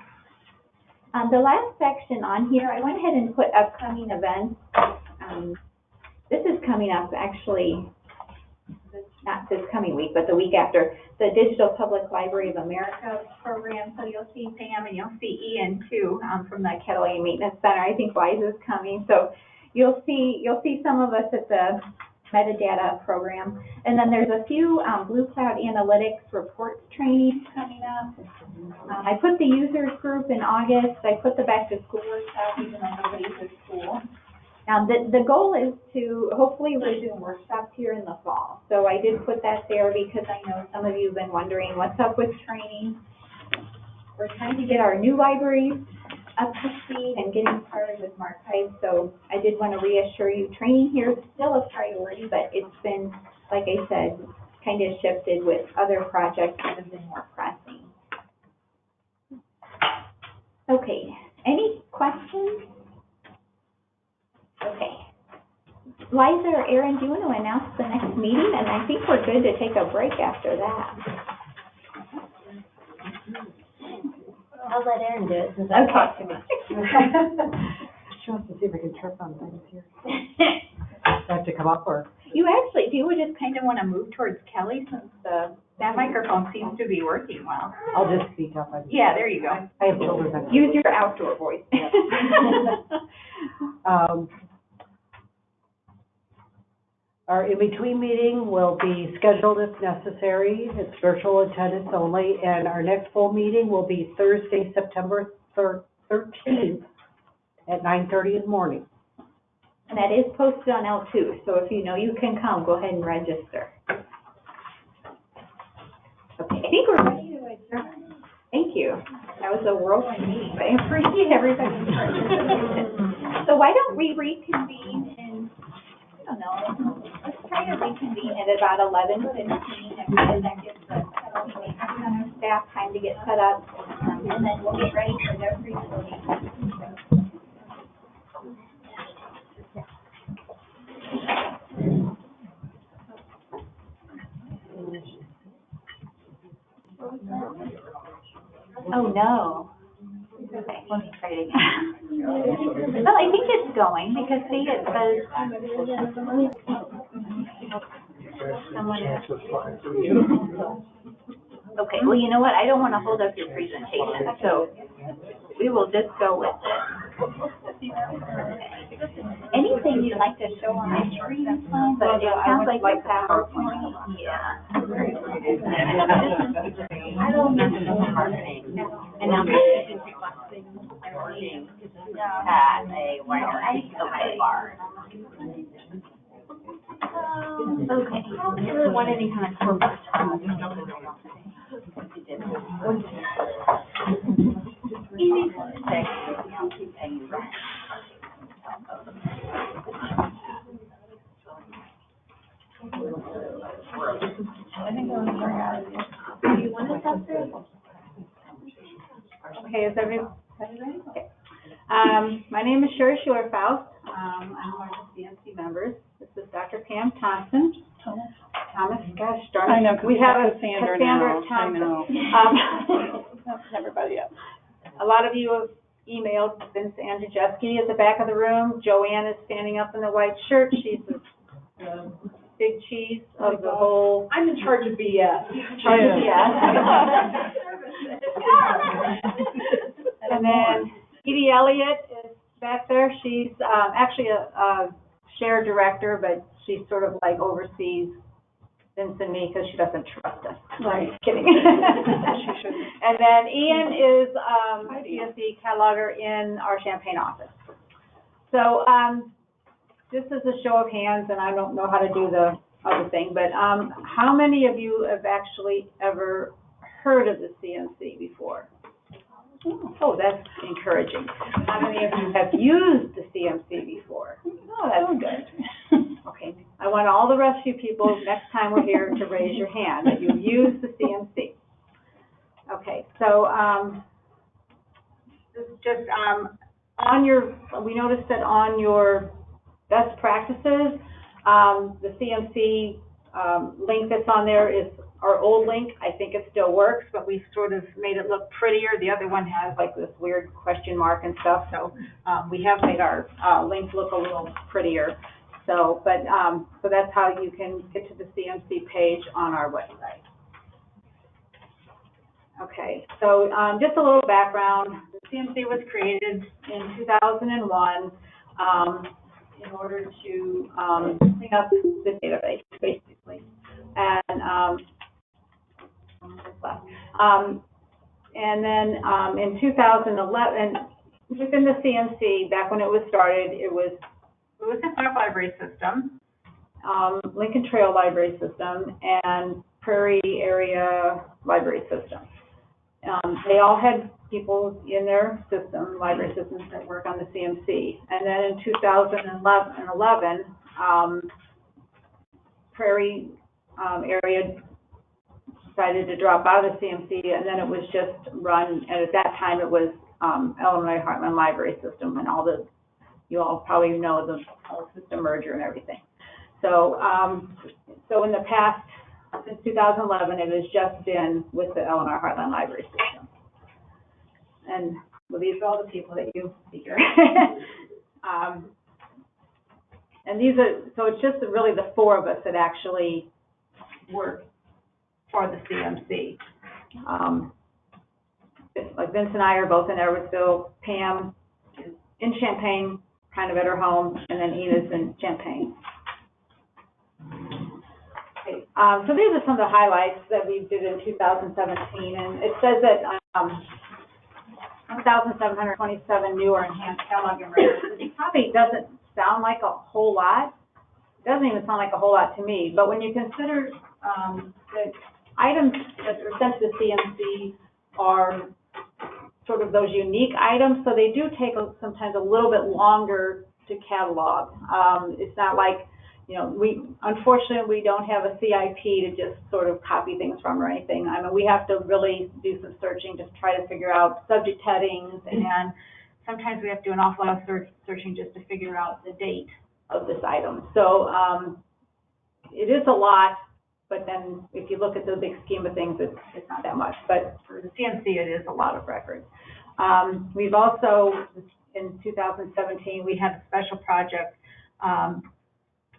A: The last section on here, I went ahead and put upcoming events. This is coming up actually, not this coming week, but the week after, the Digital Public Library of America program. So you'll see Pam and you'll see Ian too, from the Catalina Maintenance Center. I think Liza's coming. So you'll see some of us at the metadata program. And then there's a few Blue Cloud Analytics reports trainings coming up. I put the users group in August. I put the back to school workshop even though nobody's at school. The goal is to hopefully resume workshops here in the fall. So I did put that there because I know some of you have been wondering what's up with training. We're trying to get our new libraries up to speed and getting started with Marchive. So I did want to reassure you, training here is still a priority, but it's been, like I said, kind of shifted with other projects that have been more pressing. Okay, any questions? Okay. Liza or Aaron, do you want to announce the next meeting? And I think we're good to take a break after that.
B: I'll let Erin do it since I talked too much.
L: She wants to see if I can trip on things here. I have to come up or?
A: You actually do just kind of want to move towards Kelly since that microphone seems to be working well.
L: I'll just speak up.
A: Yeah, there you go.
L: I have children.
A: Use your outdoor voice.
L: Our in-between meeting will be scheduled if necessary. It's virtual attendance only, and our next full meeting will be Thursday, September 13th at 9:30 in the morning.
A: And that is posted on L2, so if you know you can come, go ahead and register. Okay, I think we're ready to adjourn. Thank you. That was a whirlwind meeting, but I appreciate everybody's participation. So why don't we reconvene in, I don't know, let's try to reconvene at about 11:15, and that gives the staff time to get set up, and then we'll get ready for their presentation. Oh, no. Okay, let me try it again. Well, I think it's going because see, it says, someone is. Okay, well, you know what? I don't want to hold up your presentation, so we will just go with it. Anything you'd like to show on the screen is fine, but it sounds like the PowerPoint. Yeah.
E: I don't know marketing. And I'm requesting and working at a winery bar.
A: Okay.
E: I don't really want any kind of corporate talk. Easy for the sex, paying rent.
A: I think we're do you want to stop there?
K: Okay, is everybody ready? Okay. My name is Sherry Schuler-Faust. I'm one of the CMC members. This is Dr. Pam Thompson. Thomas, gosh darn it.
M: I know,
K: We have a
M: Cassandra
K: Cassandra
M: now.
K: Thompson.
M: I know. Everybody else.
K: A lot of you have emailed Vince Andrzejewski at the back of the room. Joanne is standing up in the white shirt. She's the
L: big cheese of the whole.
D: I'm in charge of BS.
L: And then Edie Elliott is back there. She's actually a share director, but she sort of like oversees Vince and me because she doesn't trust us.
M: Right.
L: Kidding.
M: She shouldn't.
L: And then Ian is CSC cataloger in our Champaign office. So this is a show of hands, and I don't know how to do the other thing, but how many of you have actually ever heard of the CMC before? Oh, that's encouraging. How many of you have used the CMC before? Oh, that's good. Okay, I want all the rest of you people, next time we're here, to raise your hand that you've used the CMC. Okay, so this is just on your, we noticed that on your best practices, the CMC link that's on there is our old link. I think it still works, but we've sort of made it look prettier. The other one has like this weird question mark and stuff, so we have made our link look a little prettier. So, but so that's how you can get to the CMC page on our website. Okay, so just a little background. The CMC was created in 2001 in order to clean up the database, basically. And then in 2011, within the CMC, back when it was started, it was Historic Library System, Lincoln Trail Library System, and Prairie Area Library System. They all had people in their system, library systems, that work on the CMC. And then in 2011, Prairie Area decided to drop out of the CMC, and then it was just run, and at that time it was Illinois Heartland Library System, and all the, you all probably know the whole system merger and everything. So, so in the past, since 2011, it has just been with the Illinois Heartland Library System. And well, these are all the people that you see here. And these are, so it's just really the four of us that actually work for the CMC. Like Vince and I are both in Edwardsville. Pam is in Champaign, kind of at her home, and then Ina's in Champaign. Okay. So these are some of the highlights that we did in 2017, and it says that 1,727 new or enhanced cataloging records. It probably doesn't sound like a whole lot. It doesn't even sound like a whole lot to me, but when you consider the items that are sent to the CMC are sort of those unique items, so they do take sometimes a little bit longer to catalog. It's not like, you know, unfortunately we don't have a CIP to just sort of copy things from or anything. I mean, we have to really do some searching to try to figure out subject headings, and sometimes we have to do an awful lot of searching just to figure out the date of this item. So it is a lot, but then if you look at the big scheme of things, it's not that much. But for the CMC, it is a lot of records. We've also, in 2017, we had a special project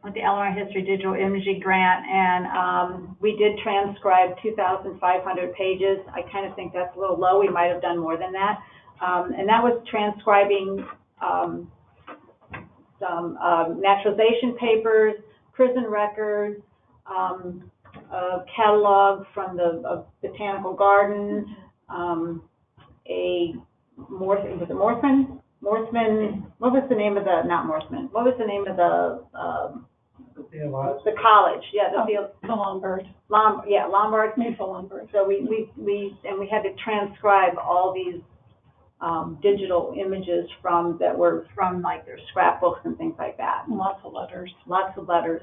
L: with the Illinois History Digital Imaging Grant, and we did transcribe 2,500 pages. I kind of think that's a little low. We might have done more than that. And that was transcribing some naturalization papers, prison records, a catalog from the botanical garden, Morseman, what was the name of the, not Morseman, what was the name of the college, the
M: Lombard.
L: Lombard.
M: Maple Lombard.
L: So we had to transcribe all these digital images that were from like their scrapbooks and things like that.
M: Lots of letters.
L: Lots of letters.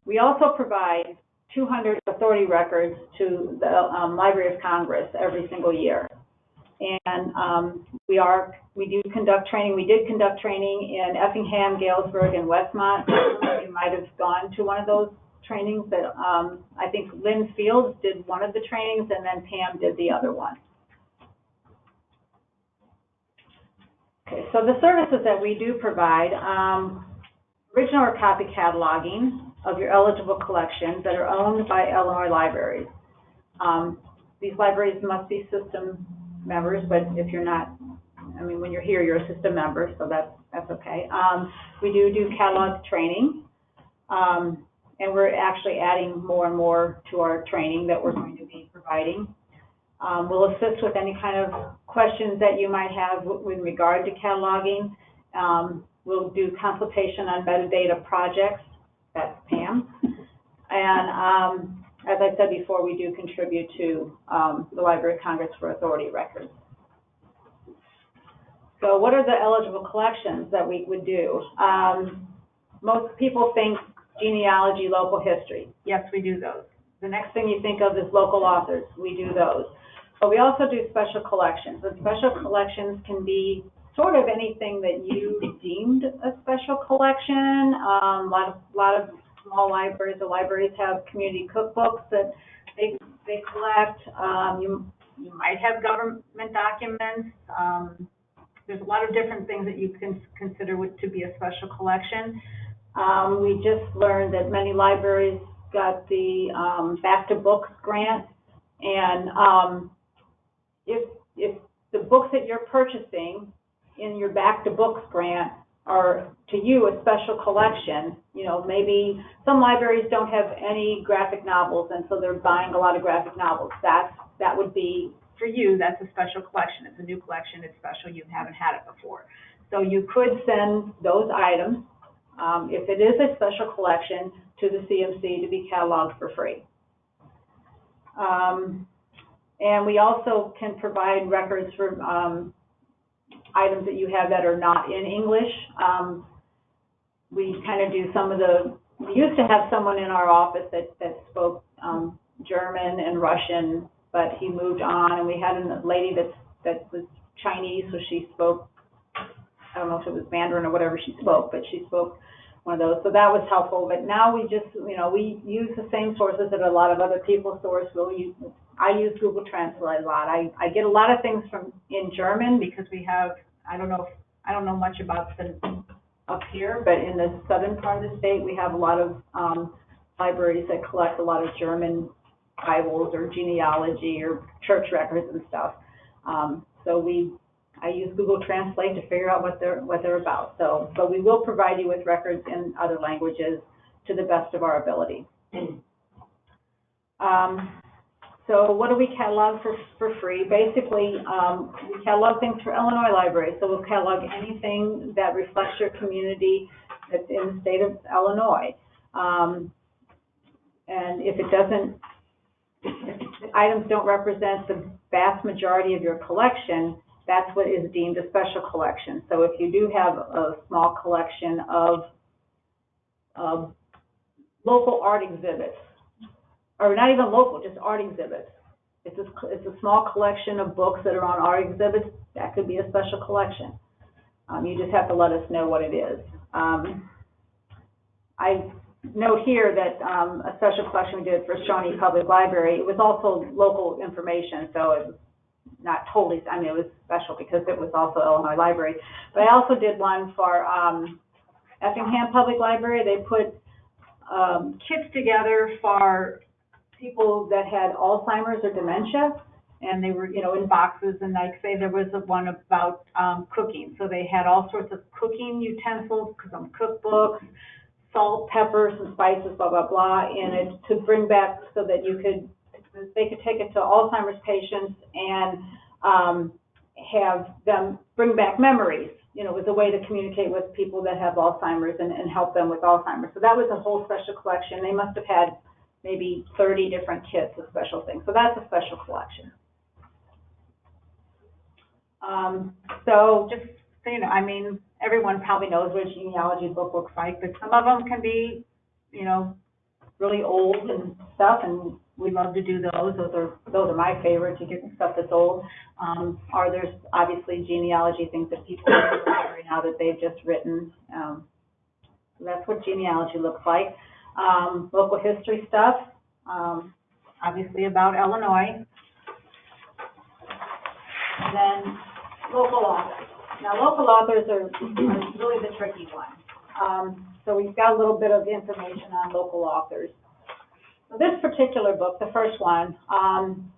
L: We also provide 200 authority records to the Library of Congress every single year. And we do conduct training. We did conduct training in Effingham, Galesburg, and Westmont. You might have gone to one of those trainings. That I think Lynn Fields did one of the trainings, and then Pam did the other one. Okay, so the services that we do provide,
N: original or copy cataloging of your eligible collections that are owned by Illinois libraries. These libraries must be system members, but if you're not, I mean, when you're here, you're a system member, so that's okay. We do catalog training, and we're actually adding more and more to our training that we're going to be providing. We'll assist with any kind of questions that you might have with regard to cataloging. We'll do consultation on metadata projects. That's Pam. And as I said before, we do contribute to the Library of Congress for Authority records. So what are the eligible collections that we would do? Most people think genealogy, local history. Yes, we do those. The next thing you think of is local authors. We do those. But we also do special collections. And special collections can be sort of anything that you deemed a special collection. A lot of small libraries or libraries have community cookbooks that they collect. You might have government documents. There's a lot of different things that you can consider to be a special collection. We just learned that many libraries got the Back to Books grant, and if the books that you're purchasing in your Back to Books grant are to you a special collection, you know, maybe some libraries don't have any graphic novels, and so they're buying a lot of graphic novels. That would be, for you, that's a special collection. It's a new collection. It's special. You haven't had it before. So you could send those items, if it is a special collection, to the CMC to be cataloged for free. And we also can provide records for items that you have that are not in English. We kind of do some of we used to have someone in our office that spoke German and Russian, but he moved on, and we had a lady that was Chinese, so she spoke, I don't know if it was Mandarin or whatever she spoke, but she spoke one of those, so that was helpful. But now we just, you know, we use the same sources that a lot of other people source. I use Google Translate a lot. I get a lot of things in German because we have, I don't know much about up here, but in the southern part of the state, we have a lot of libraries that collect a lot of German Bibles or genealogy or church records and stuff. I use Google Translate to figure out what they're about. So, but we will provide you with records in other languages to the best of our ability. So what do we catalog for free? Basically, we catalog things for Illinois libraries. So we'll catalog anything that reflects your community that's in the state of Illinois. And if the items don't represent the vast majority of your collection, that's what is deemed a special collection. So if you do have a small collection of local art exhibits, or not even local, just art exhibits. It's a small collection of books that are on art exhibits. That could be a special collection. You just have to let us know what it is. I note here that a special collection we did for Shawnee Public Library, it was also local information, so it was not totally, I mean, it was special because it was also Illinois Library. But I also did one for Effingham Public Library. They put kits together for people that had Alzheimer's or dementia, and they were, you know, in boxes. And like say there was one about cooking, so they had all sorts of cooking utensils, some cookbooks, salt, pepper, some spices, blah blah blah, in it to bring back so that they could take it to Alzheimer's patients and have them bring back memories. You know, it was a way to communicate with people that have Alzheimer's and help them with Alzheimer's. So that was a whole special collection. They must have had maybe 30 different kits of special things. So that's a special collection. So just so you know, I mean, everyone probably knows what a genealogy book looks like, but some of them can be, you know, really old and stuff, and we love to do those. Those are my favorite, to get stuff that's old. Or there's obviously genealogy things that people are discovering now that they've just written. So that's what genealogy looks like. Local history stuff, obviously about Illinois. And then local authors. Now, local authors are really the tricky one. So we've got a little bit of information on local authors. So this particular book, the first one, on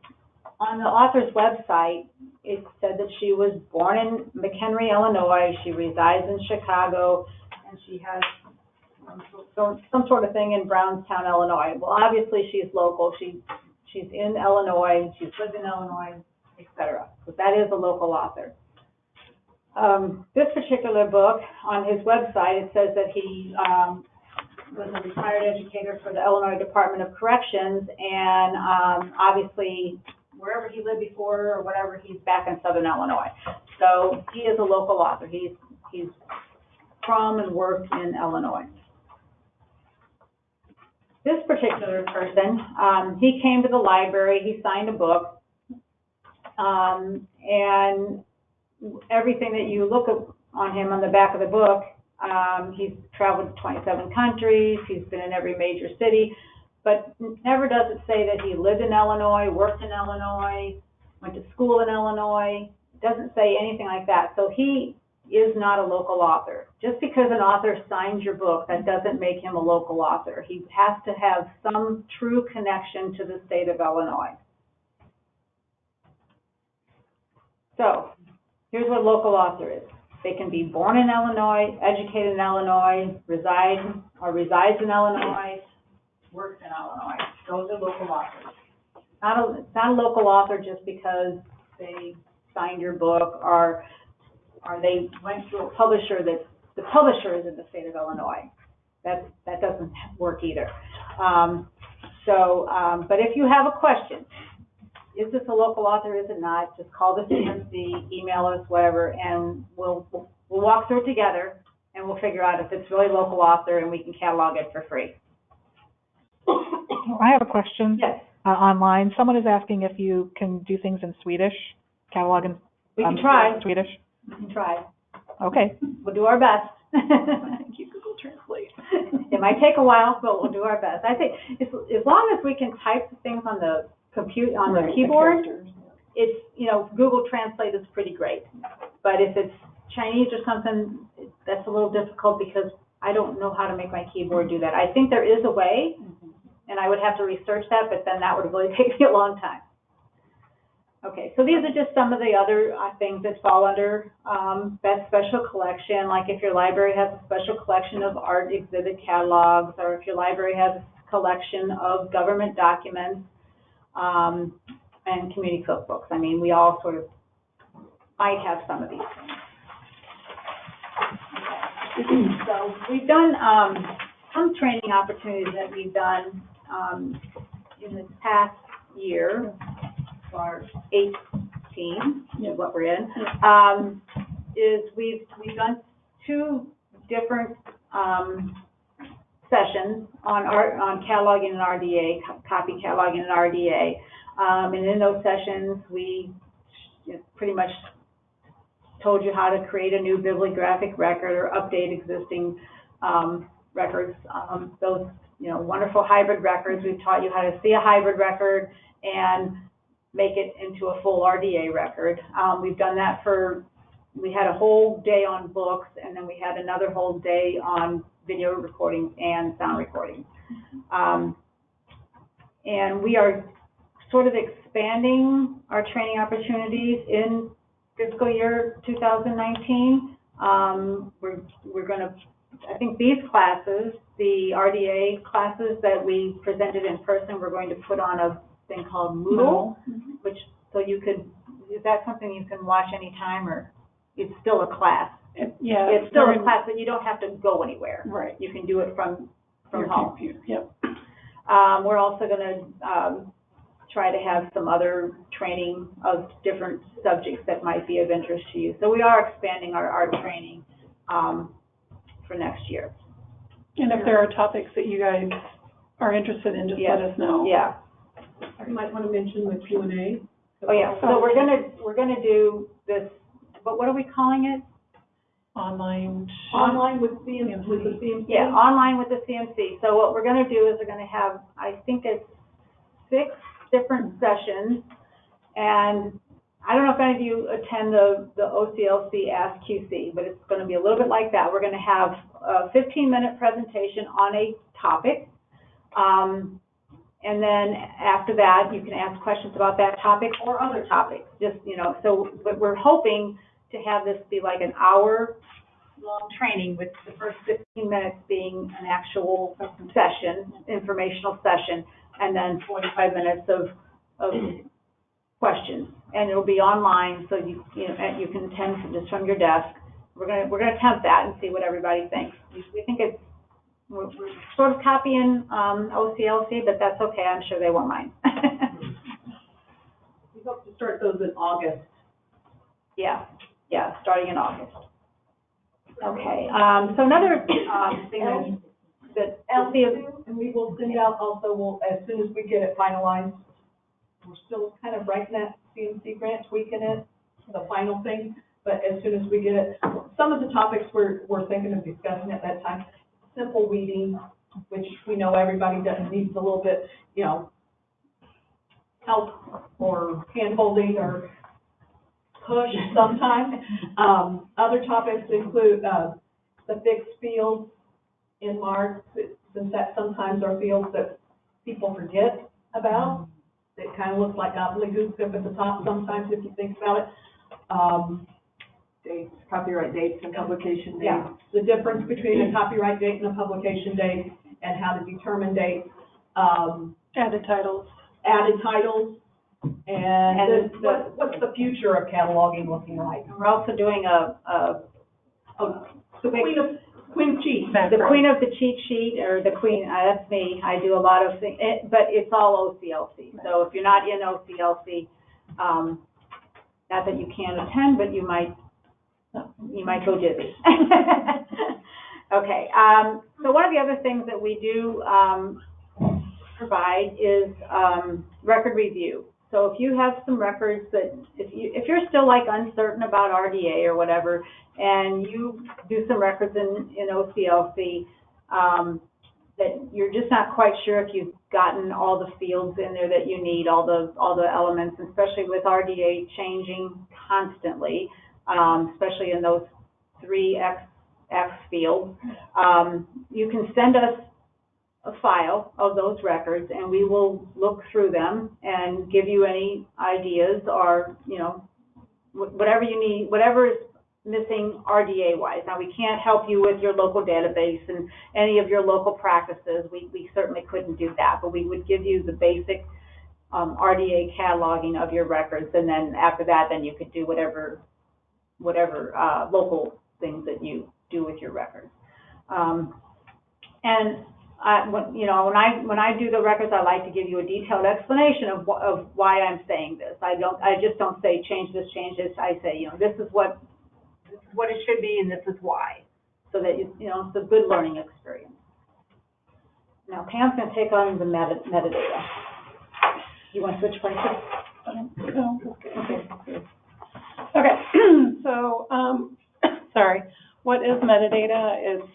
N: the author's website, it said that she was born in McHenry, Illinois. She resides in Chicago, and she has some sort of thing in Brownstown, Illinois. Well, obviously she's local. She's in Illinois. She's lived in Illinois, etc. So that is a local author. This particular book, on his website, it says that he was a retired educator for the Illinois Department of Corrections, and obviously wherever he lived before or whatever, he's back in Southern Illinois. So he is a local author. He's from and worked in Illinois. This particular person, he came to the library, he signed a book, and everything that you look at on him on the back of the book, he's traveled to 27 countries, he's been in every major city, but never does it say that he lived in Illinois, worked in Illinois, went to school in Illinois. It doesn't say anything like that. So he is not a local author. Just because an author signs your book, that doesn't make him a local author. He has to have some true connection to the state of Illinois. So here's what local author is. They can be born in Illinois, educated in Illinois, resides in Illinois, works in Illinois. Those are local authors. It's not a local author just because they signed your book or they went to a publisher that the publisher is in the state of Illinois. That doesn't work either. But if you have a question, is this a local author, is it not, just call the CMC, email us, whatever, and we'll walk through it together, and we'll figure out if it's really a local author, and we can catalog it for free.
O: I have a question.
N: Yes.
O: Online. Someone is asking if you can do things in Swedish, catalog in
N: We can try.
O: Swedish.
N: We can try.
O: Okay.
N: We'll do our best.
M: Thank you, Google Translate.
N: It might take a while, but we'll do our best. I think as long as we can type the things on the computer, on the keyboard, it's, Google Translate is pretty great. But if it's Chinese or something, that's a little difficult because I don't know how to make my keyboard do that. I think there is a way, and I would have to research that, but then that would really take me a long time. Okay, so these are just some of the other things that fall under that special collection, like if your library has a special collection of art exhibit catalogs, or if your library has a collection of government documents and community cookbooks. I mean, we all sort of might have some of these things. Okay. So we've done some training opportunities that we've done in this past year, or 18, is what we're in, is we've done 2 different sessions on cataloging and RDA, copy cataloging and RDA. And in those sessions, we pretty much told you how to create a new bibliographic record or update existing records. Those wonderful hybrid records, we've taught you how to see a hybrid record and make it into a full RDA record. We've done that we had a whole day on books, and then we had another whole day on video recording and sound recording. And we are sort of expanding our training opportunities in fiscal year 2019. We're going to, I think these classes, the RDA classes that we presented in person, we're going to put on a thing called Moodle, which, so you could, is that something you can watch anytime, or it's still a class?
M: Yeah.
N: It's still a class, but you don't have to go anywhere.
M: Right.
N: You can do it from
M: Your
N: home.
M: computer. Yep.
N: We're also going to try to have some other training of different subjects that might be of interest to you. So we are expanding our training for next year.
M: And if there are topics that you guys are interested in, just let us know.
N: Yeah.
L: You might want to mention the Q&A.
N: Oh, yeah. So we're gonna do this, but what are we calling it?
M: Online
L: with the CMC.
N: Yeah, online with the CMC. So what we're gonna do is we're gonna have, I think it's 6 different sessions, and I don't know if any of you attend the OCLC Ask QC, but it's going to be a little bit like that. We're going to have a 15-minute presentation on a topic. And then after that, you can ask questions about that topic or other topics. Just, you know, so but we're hoping to have this be like an hour-long training, with the first 15 minutes being an actual session, informational session, and then 45 minutes of questions. And it'll be online, so you can attend just from your desk. We're gonna attempt that and see what everybody thinks. We think we're sort of copying OCLC, but that's okay. I'm sure they won't mind.
K: We hope to start those in August.
N: Yeah, starting in August. Okay. So another thing that
L: And we will send out also, as soon as we get it finalized, we're still kind of writing that CMC grant, tweaking it, the final thing, but as soon as we get it, some of the topics we're thinking of discussing at that time, simple weeding, which we know everybody needs a little bit, you know, help or hand-holding or push sometimes. Other topics include the fixed fields in Mars, since that sometimes are fields that people forget about. It kind of looks like gobbledygook up at the top sometimes if you think about it. Dates, copyright dates and publication dates. Yeah. The difference between a copyright date and a publication date, and how to determine dates.
M: Added titles.
L: And what's the future of cataloging looking like?
N: we're also doing
L: The Queen of Cheat.
N: the queen of the cheat sheet, or the queen, that's me. I do a lot of things, but it's all OCLC. So if you're not in OCLC, not that you can't attend, but you might go dizzy. Okay, so one of the other things that we do provide is record review. So if you have some records that, if you're still like uncertain about RDA or whatever, and you do some records in OCLC, that you're just not quite sure if you've gotten all the fields in there that you need, all the elements, especially with RDA changing constantly, especially in those 3x fields, you can send us a file of those records, and we will look through them and give you any ideas, or, you know, whatever you need, whatever is missing RDA-wise. Now, we can't help you with your local database and any of your local practices. We certainly couldn't do that, but we would give you the basic RDA cataloging of your records, and then after that, then you could do whatever local things that you do with your records. When I do the records, I like to give you a detailed explanation of why I'm saying this. I just don't say change this. I say, you know, this is what it should be, and this is why, so that it's a good learning experience. Now Pam's going to take on the metadata. You want to switch places?
M: No. Okay. So, sorry. What is metadata? It's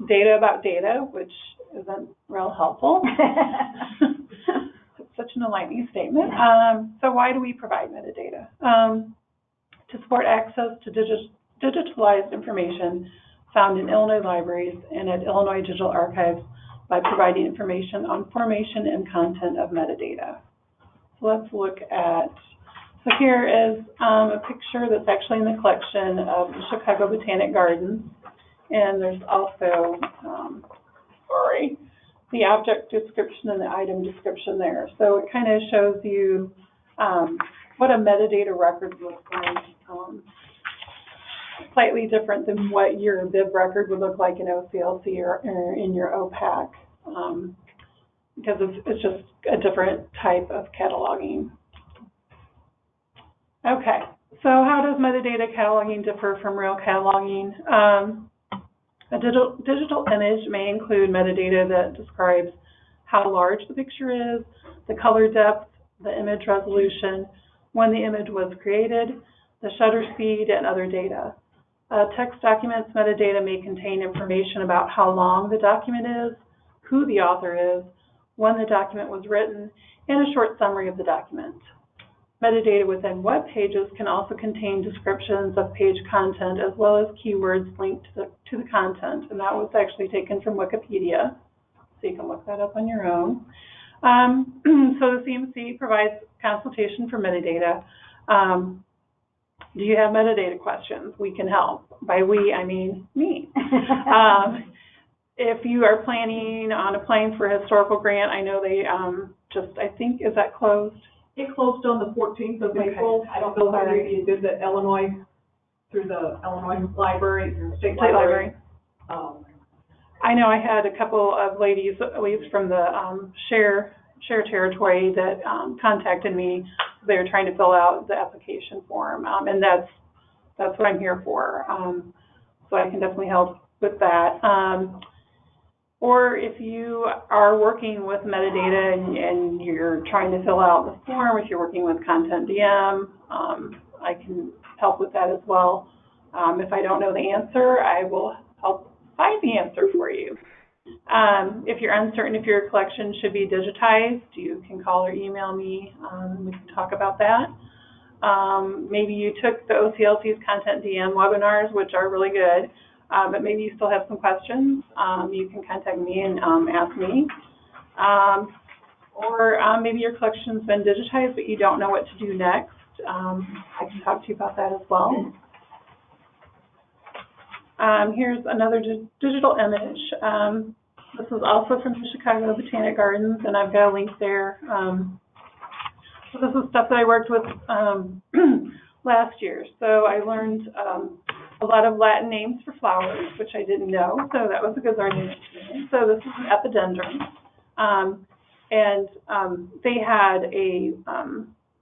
M: data about data, which isn't real helpful. It's such an enlightening statement. So why do we provide metadata? To support access to digitalized information found in Illinois libraries and at Illinois Digital Archives by providing information on formation and content of metadata. So let's look at, so here is a picture that's actually in the collection of the Chicago Botanic Gardens. And there's also, the object description and the item description there. So it kind of shows you what a metadata record looks like. Slightly different than what your bib record would look like in OCLC or in your OPAC, because it's just a different type of cataloging. Okay, so how does metadata cataloging differ from real cataloging? A digital image may include metadata that describes how large the picture is, the color depth, the image resolution, when the image was created, the shutter speed, and other data. Text documents metadata may contain information about how long the document is, who the author is, when the document was written, and a short summary of the document. metadata within web pages can also contain descriptions of page content as well as keywords linked to the content, and that was actually taken from Wikipedia, so you can look that up on your own. So the CMC provides consultation for metadata. Do you have metadata questions? We can help. By we, I mean me. If you are planning on applying for a historical grant, I know they I think, is that closed?
D: It closed on the 14th of April. I don't know if you did the through the Illinois Library, State Library.
M: I know I had a couple of ladies, at least from the share territory, that contacted me. They were trying to fill out the application form, and that's what I'm here for. So I can definitely help with that. Or if you are working with metadata and you're trying to fill out the form, if you're working with Content DM, I can help with that as well. If I don't know the answer, I will help find the answer for you. If you're uncertain if your collection should be digitized, you can call or email me. We can talk about that. Maybe you took the OCLC's Content DM webinars, which are really good. But maybe you still have some questions. You can contact me and ask me. Or maybe your collection's been digitized, but you don't know what to do next. I can talk to you about that as well. Here's another digital image. This is also from the Chicago Botanic Gardens, and I've got a link there. So this is stuff that I worked with last year. So I learned a lot of Latin names for flowers, which I didn't know, so that was a good learning experience. So this is an epidendrum, and they had a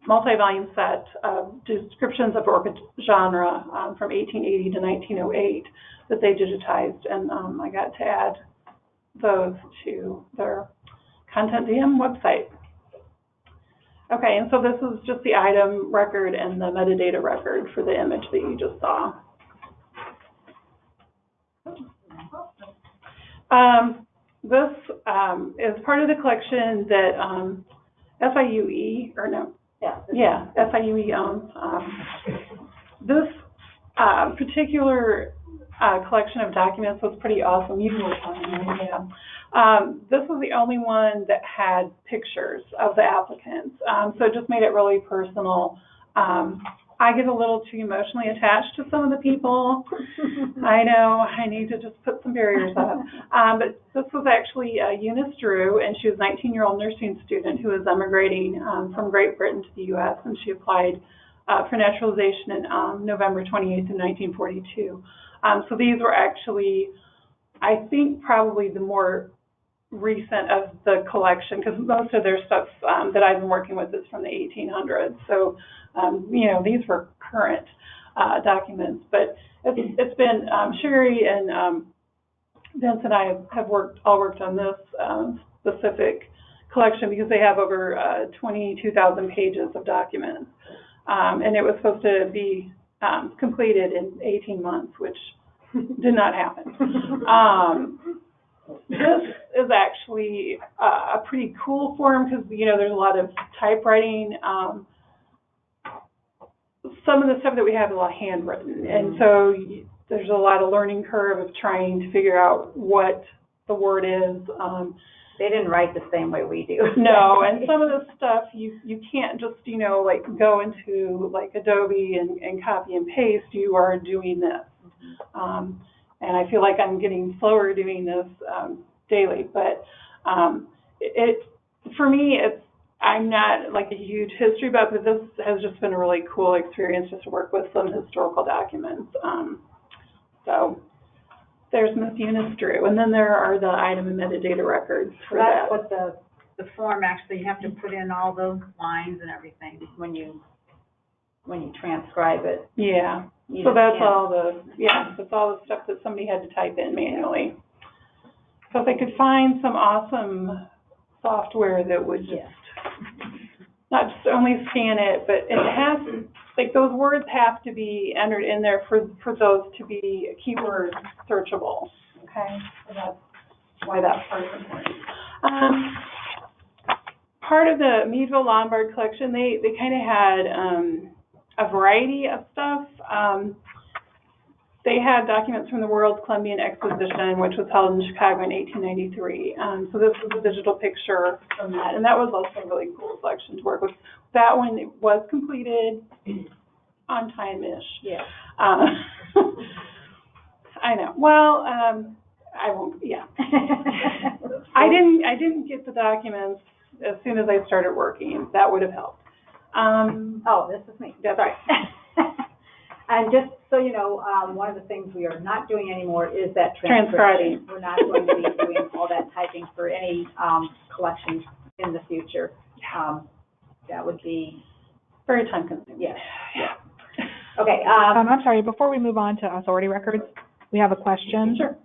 M: multi-volume set of descriptions of orchid genre from 1880 to 1908 that they digitized, and I got to add those to their Content DM website. Okay, and so this is just the item record and the metadata record for the image that you just saw. This is part of the collection that SIUE, or no, SIUE owns. This particular collection of documents was pretty awesome. You can look on it, yeah. This was the only one that had pictures of the applicants, so it just made it really personal. I get a little too emotionally attached to some of the people. I know, I need to just put some barriers up. But this was actually Eunice Drew, and she was a 19-year-old nursing student who was emigrating from Great Britain to the U.S., and she applied for naturalization in November 28th of 1942. So these were actually, I think, probably the more recent of the collection, because most of their stuff that I've been working with is from the 1800s. So, you know, these were current documents. But it's been Sherry and Vince and I have all worked on this specific collection because they have over 22,000 pages of documents. And it was supposed to be completed in 18 months, which did not happen. This is actually a pretty cool form because, you know, there's a lot of typewriting. Some of the stuff that we have is a lot handwritten, and so there's a lot of learning curve of trying to figure out what the word is.
N: They didn't write the same way we do.
M: No, and some of the stuff you can't just, you know, like go into like Adobe and copy and paste. You are doing this. And I feel like I'm getting slower doing this daily, but for me, I'm not like a huge history buff, but this has just been a really cool experience just to work with some historical documents. So there's Miss Eunice Drew, and then there are the item and metadata records for that.
N: That's what the form actually, you have to put in all those lines and everything when you transcribe it.
M: Yeah. So that's all that's all the stuff that somebody had to type in manually. So if they could find some awesome software that would just not just only scan it, but it has, like, those words have to be entered in there for those to be keyword searchable. Okay, so that's why that part is important. part of the Meadville Lombard collection, they kind of had a variety of stuff. They had documents from the World Columbian Exposition, which was held in Chicago in 1893. So this was a digital picture from that, and that was also a really cool collection to work with. That one was completed on time-ish.
N: Yeah.
M: I know. Well, I won't. Yeah. I didn't get the documents as soon as I started working. That would have helped.
N: Oh, this is me. Sorry. And just so you know, one of the things we are not doing anymore is that transcription. We're not going to be doing all that typing for any collections in the future. That would be
M: very time consuming.
N: Yes. Yeah. Okay.
O: I'm sorry, before we move on to authority records, we have a question.
M: Sure.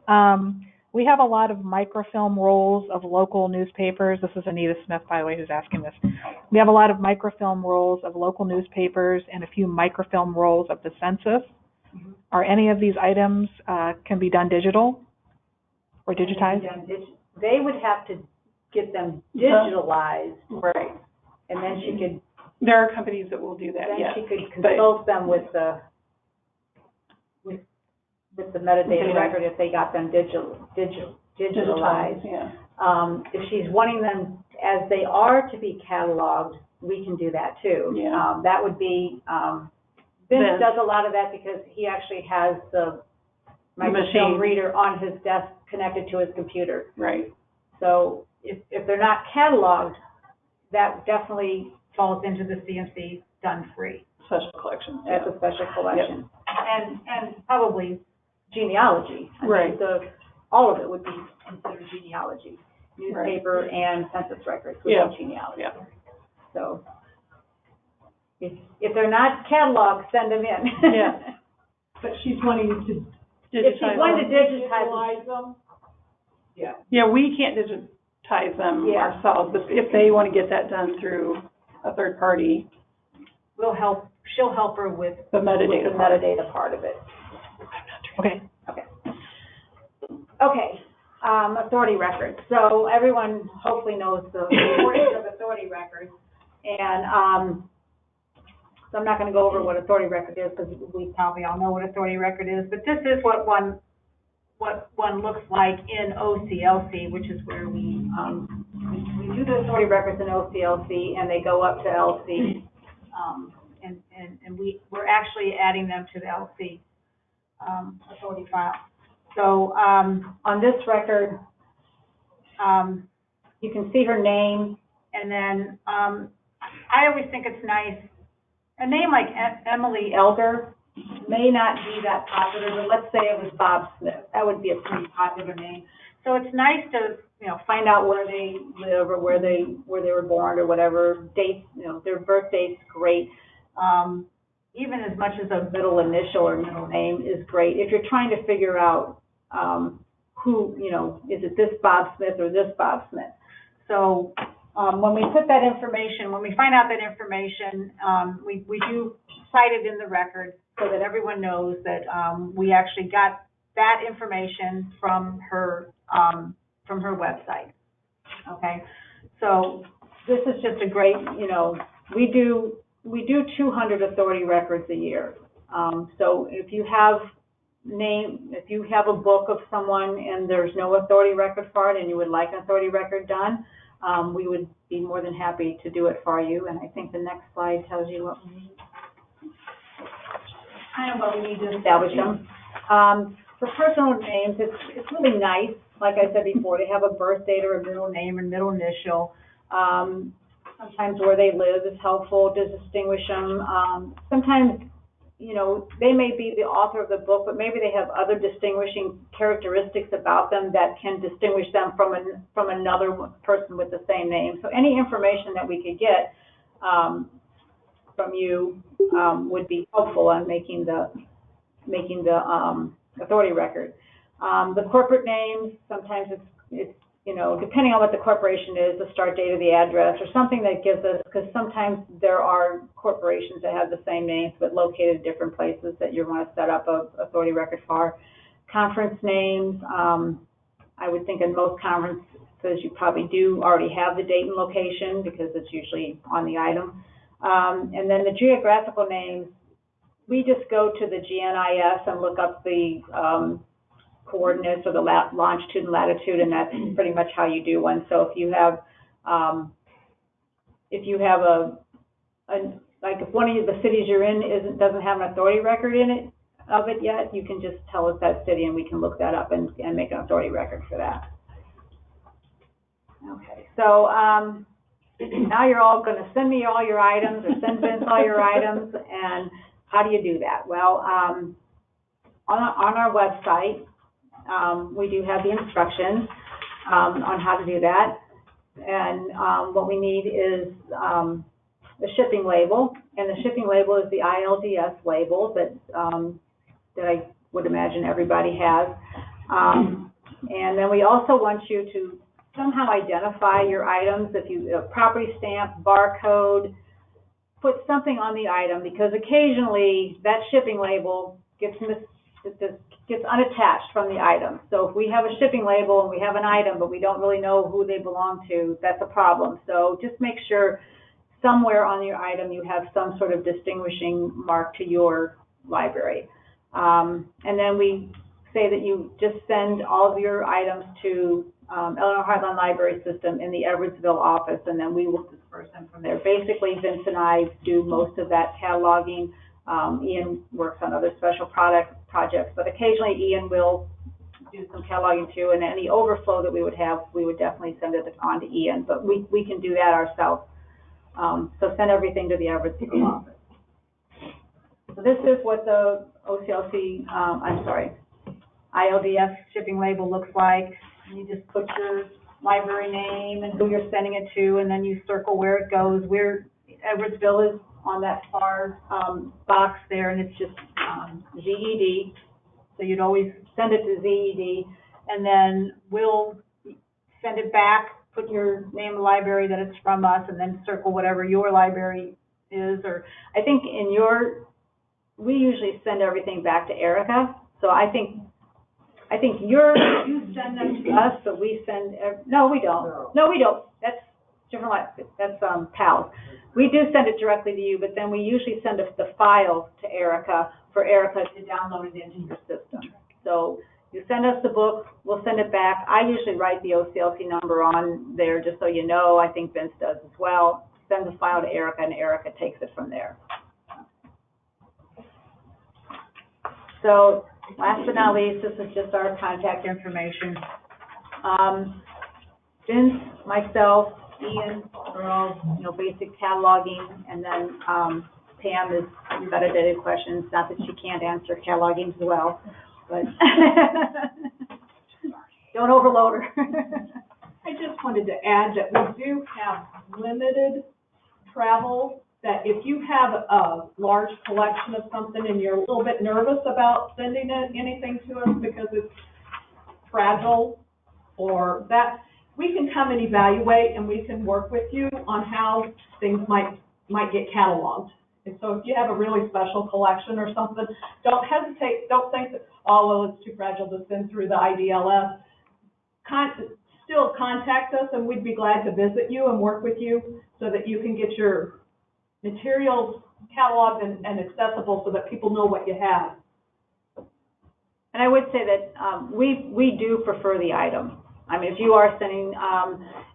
O: We have a lot of microfilm rolls of local newspapers. This is Anita Smith, by the way, who's asking this. We have a lot of microfilm rolls of local newspapers and a few microfilm rolls of the census. Mm-hmm. Are any of these items can be done digital or digitized?
N: They would have to get them digitalized.
M: Right.
N: And then she could.
M: There are companies that will do that,
N: then
M: yes.
N: She could consult them with the metadata record if they got them digitalized.
M: Yeah.
N: If she's wanting them as they are to be cataloged, we can do that too.
M: Yeah.
N: That would be, Vince does a lot of that because he actually has the microfilm reader on his desk connected to his computer.
M: Right.
N: So if they're not cataloged, that definitely falls into the CMC done free.
M: Special collection.
N: That's a special collection. Yep. And probably genealogy.
M: Right.
N: All of it would be considered genealogy. Newspaper and census records would be genealogy.
M: Yeah.
N: So if they're not cataloged, send them in.
M: Yeah.
K: But she's wanting to
N: digitize. If she's wanting to digitize them. Yeah.
M: Yeah, we can't digitize them ourselves. If they want to get that done through a third party,
N: she'll help her with
M: the metadata
N: part of it.
O: Okay.
N: Okay. Authority records. So everyone hopefully knows the importance of authority records. And so I'm not going to go over what authority record is because we probably all know what authority record is. But this is what one looks like in OCLC, which is where we do the authority records in OCLC, and they go up to LC. And we're actually adding them to the LC authority file. So on this record, you can see her name, and then I always think it's nice. A name like Emily Elder may not be that popular, but let's say it was Bob Smith. That would be a pretty popular name. So it's nice to find out where they live or where they were born or whatever dates. Their birth date's great. Even as much as a middle initial or middle name is great. If you're trying to figure out who, is it this Bob Smith or this Bob Smith? So when we put that information, when we find out that information, we do cite it in the record so that everyone knows that we actually got that information from her website. Okay, so this is just a great, we do 200 authority records a year. So if you have a book of someone and there's no authority record for it and you would like an authority record done, we would be more than happy to do it for you. And I think the next slide tells you what we need. Kind of what we need to establish them. For personal names, it's really nice. Like I said before, to have a birth date or a middle name and middle initial. Sometimes where they live is helpful to distinguish them. Sometimes, they may be the author of the book, but maybe they have other distinguishing characteristics about them that can distinguish them from another person with the same name. So any information that we could get from you would be helpful on making the authority record. The corporate names, sometimes it's depending on what the corporation is, the start date of the address, or something that gives us, because sometimes there are corporations that have the same names but located in different places that you want to set up a authority record for. Conference names, I would think in most conference because you probably do already have the date and location because it's usually on the item. And then the geographical names, we just go to the GNIS and look up the coordinates or the longitude and latitude, and that's pretty much how you do one. So if you have like if one of the cities you're in doesn't have an authority record in it of it yet, you can just tell us that city and we can look that up and make an authority record for that. Okay, so now you're all going to send me all your items or send Vince all your items, and how do you do that? Well, on our website, we do have the instructions on how to do that, and what we need is the shipping label, and the shipping label is the ILDS label that I would imagine everybody has. And then we also want you to somehow identify your items. If you property stamp, barcode, put something on the item, because occasionally that shipping label gets unattached from the item. So if we have a shipping label and we have an item, but we don't really know who they belong to, that's a problem. So just make sure somewhere on your item you have some sort of distinguishing mark to your library. And then we say that you just send all of your items to Eleanor Heartland Library System in the Edwardsville office, and then we will disperse them from there. Basically, Vince and I do most of that cataloging. Ian works on other special projects, but occasionally Ian will do some cataloging too, and any overflow that we would have, we would definitely send it on to Ian, but we can do that ourselves. So send everything to the Edwardsville office. So this is what the OCLC, ILDS shipping label looks like. You just put your library name and who you're sending it to, and then you circle where it goes. Edwardsville is on that far box there, and it's just ZED. So you'd always send it to ZED, and then we'll send it back, put your name of the library that it's from us, and then circle whatever your library is. Or I think we usually send everything back to Erica. So I think you send them to us, but we send, no, we don't. No, we don't. That's different, that's PALS. We do send it directly to you, but then we usually send the file to Erica for Erica to download it into your system. So you send us the book, we'll send it back. I usually write the OCLC number on there just so you know. I think Vince does as well. Send the file to Erica, and Erica takes it from there. So last but not least, this is just our contact information. Vince, myself, Ian are all, basic cataloging, and then Pam is metadata questions. Not that she can't answer cataloging as well, but don't overload her.
K: I just wanted to add that we do have limited travel, that if you have a large collection of something and you're a little bit nervous about sending anything to us because it's fragile or that, we can come and evaluate, and we can work with you on how things might get cataloged. And so if you have a really special collection or something, don't hesitate, don't think that, oh, well, it's too fragile to send through the IDLS. Still contact us, and we'd be glad to visit you and work with you so that you can get your materials cataloged and accessible so that people know what you have.
N: And I would say that we do prefer the item. I mean, if you are sending,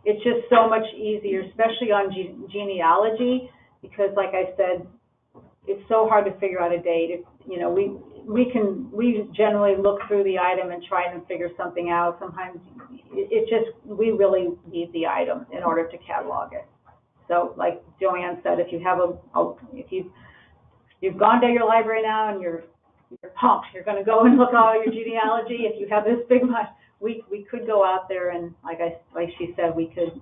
N: it's just so much easier, especially on genealogy, because like I said, it's so hard to figure out a date. We generally look through the item and try and figure something out. Sometimes we really need the item in order to catalog it. So like Joanne said, if you have you've gone to your library now and you're pumped, you're going to go and look at all your genealogy. If you have this big much, we could go out there and like she said, we could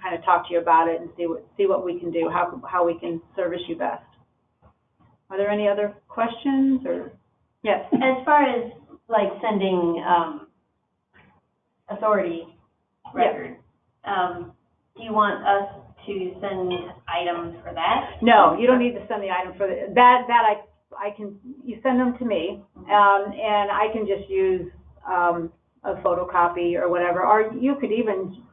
N: kind of talk to you about it and see what we can do, how we can service you best. Are there any other questions or?
B: Yes. As far as like sending authority record, do you want us to send items for that?
N: No, you don't need to send the item for that. I can. You send them to me, and I can just use a photocopy or whatever. Or you could even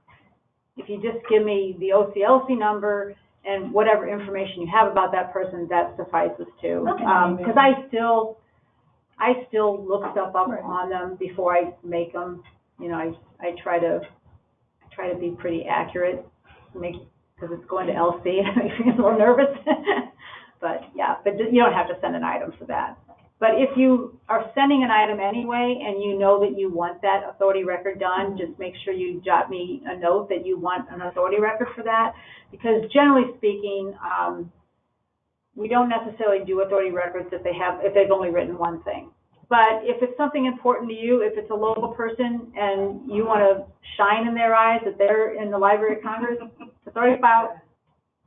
N: if you just give me the OCLC number and whatever information you have about that person, that suffices too.
B: Okay.
N: Because I still look stuff up on them before I make them. You know, I try to be pretty accurate, because it's going to LC, it makes me a little nervous. But yeah, but you don't have to send an item for that. But if you are sending an item anyway, and you know that you want that authority record done, just make sure you jot me a note that you want an authority record for that. Because generally speaking, we don't necessarily do authority records if they've only written one thing. But if it's something important to you, if it's a local person and you want to shine in their eyes that they're in the Library of Congress, authority file,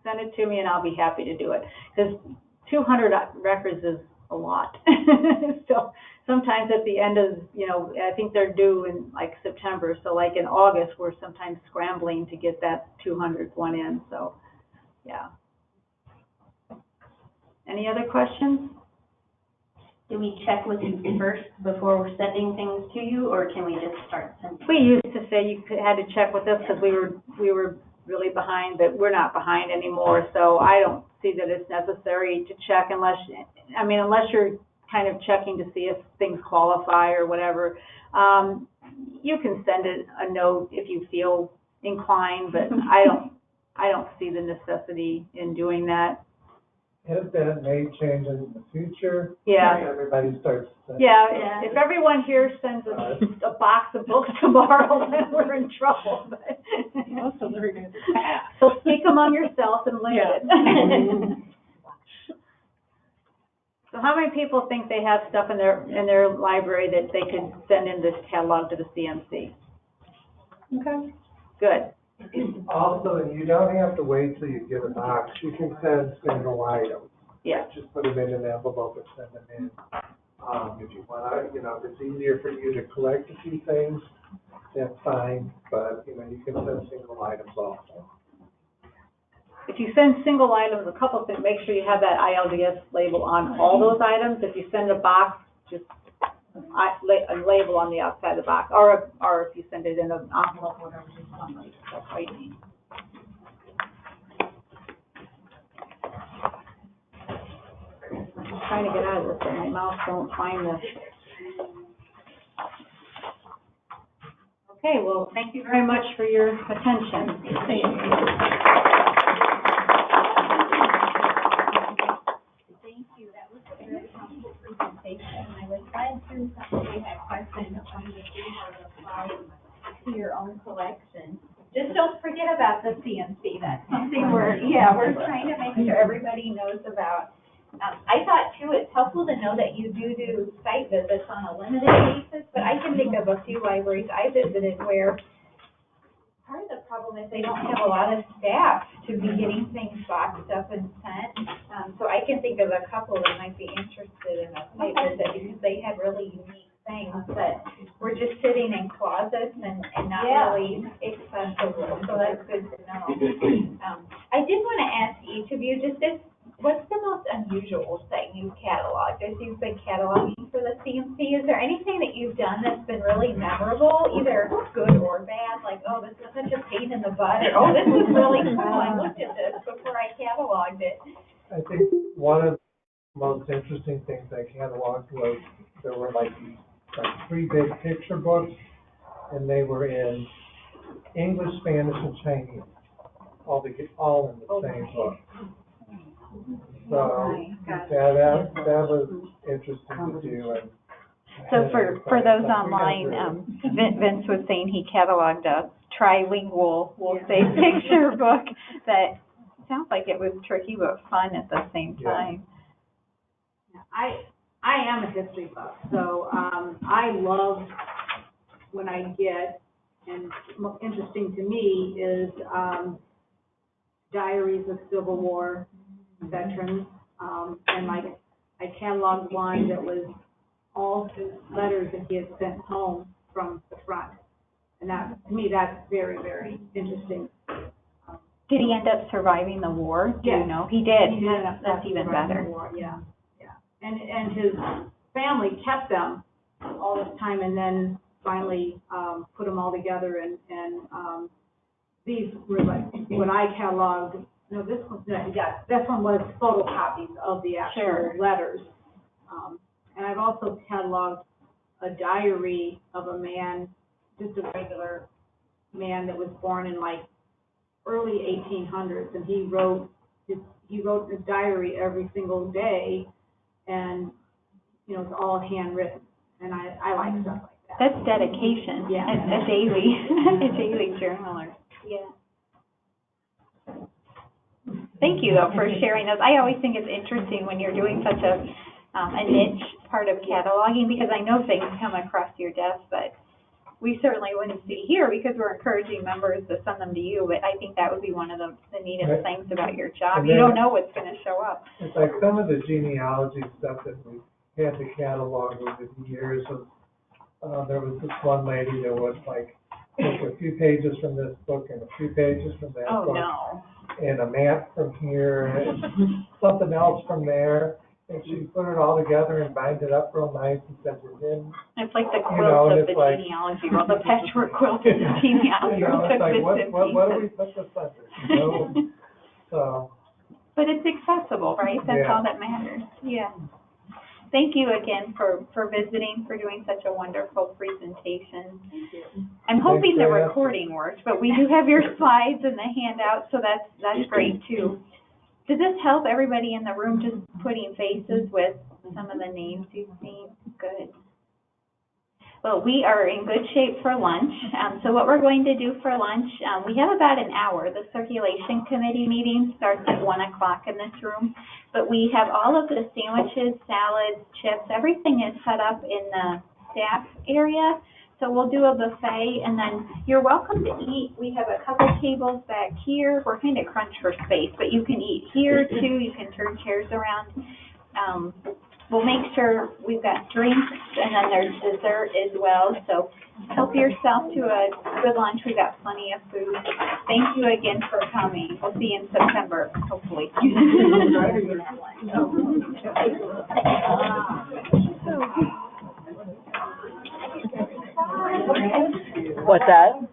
N: send it to me and I'll be happy to do it. Because 200 records is a lot. So sometimes at the end of, you know, I think they're due in like September. So like in August, we're sometimes scrambling to get that 200th one in. So, yeah. Any other questions?
B: Do we check with you first before we're sending things to you, or can we just start sending?
N: We used to say you had to check with us because we were really behind, but we're not behind anymore. So I don't see that it's necessary to check unless you're kind of checking to see if things qualify or whatever. You can send it a note if you feel inclined, but I don't see the necessity in doing that.
G: If that may change in the future.
N: Yeah.
G: Everybody starts.
N: Yeah, if everyone here sends a box of books tomorrow, then we're in trouble. But so speak among yourself and limit it. So how many people think they have stuff in their library that they could send in this catalog to the CMC? Okay. Good.
G: Also, you don't have to wait till you get a box. You can send single items.
N: Yeah.
G: Just put them in an envelope and send them in. If you want, you know, if it's easier for you to collect a few things, that's fine. But, you know, you can send single items also.
N: If you send single items, a couple things, make sure you have that ILDS label on all those items. If you send a box, just a label on the outside of the box, or if you send it in an envelope, whatever, just one, that's what you need. I'm trying to get out of this, but my mouse won't find this. Okay, well, thank you very much for your attention. Thank you.
A: That was a very helpful presentation. I was glad through some of you had questions on the apply to your own collection. Just don't forget about the CMC. That's something we're trying to make sure everybody knows about. I thought too, it's helpful to know that you do site visits on a limited basis, but I can think of a few libraries I visited where part of the problem is they don't have a lot of staff to be getting things boxed up and sent. So I can think of a couple that might be interested in a site visit because they had really unique things that were just sitting in closets and not really accessible. So that's good to know. I did want to ask each of you just this. What's the most unusual thing you've cataloged as you've been cataloging for the CMC? Is there anything that you've done that's been really memorable, either good or bad? Like, oh, this was such a pain in the butt, or oh, this was really cool. I looked at this before I cataloged it.
G: I think one of the most interesting things I cataloged was there were like 3 big picture books, and they were in English, Spanish, and Chinese, all in the same book. So, that was interesting to do. And
A: so for those online, Vince was saying he cataloged a trilingual, we'll say, picture book that sounds like it was tricky but fun at the same time.
N: I am a history buff, so I love when I get, and most interesting to me is diaries of Civil War veterans, and I cataloged one that was all his letters that he had sent home from the front, and that, to me, that's very, very interesting.
A: Did he end up surviving the war? Do you know? He did. That's even better.
N: Yeah. And his family kept them all this time, and then finally put them all together and these were like what I cataloged. No, this one was photocopies of the actual letters. And I've also cataloged a diary of a man, just a regular man that was born in like early 1800s, and he wrote his diary every single day, and you know, it's all handwritten, and I like stuff like that.
A: That's dedication. Yeah. A daily journaler. Yeah. Thank you, though, for sharing those. I always think it's interesting when you're doing such a niche part of cataloging, because I know things come across your desk, but we certainly wouldn't see here because we're encouraging members to send them to you, but I think that would be one of the neatest things about your job. You don't know what's going to show up.
G: It's like some of the genealogy stuff that we had to catalog over the years. There was this one lady that would like take a few pages from this book and a few pages from that book.
A: Oh, no.
G: And a map from here and something else from there. And she put it all together and bind it up real nice and sent it in.
A: It's like the quilt of the genealogy, or the patchwork quilt of the genealogy.
G: It's like, what do we put this under? You know? So.
A: But it's accessible, right? That's all that matters. Yeah. Thank you again for visiting, for doing such a wonderful presentation. I'm hoping the recording works, but we do have your slides and the handout, so that's great too. Does this help everybody in the room, just putting faces with some of the names you've seen? Good. Well, we are in good shape for lunch. So what we're going to do for lunch, we have about an hour. The circulation committee meeting starts at 1 o'clock in this room. But we have all of the sandwiches, salads, chips, everything is set up in the staff area. So we'll do a buffet, and then you're welcome to eat. We have a couple tables back here. We're kind of crunched for space, but you can eat here too. You can turn chairs around. We'll make sure we've got drinks, and then there's dessert as well. So help yourself to a good lunch. We've got plenty of food. Thank you again for coming. We'll see you in September, hopefully.
L: What's that?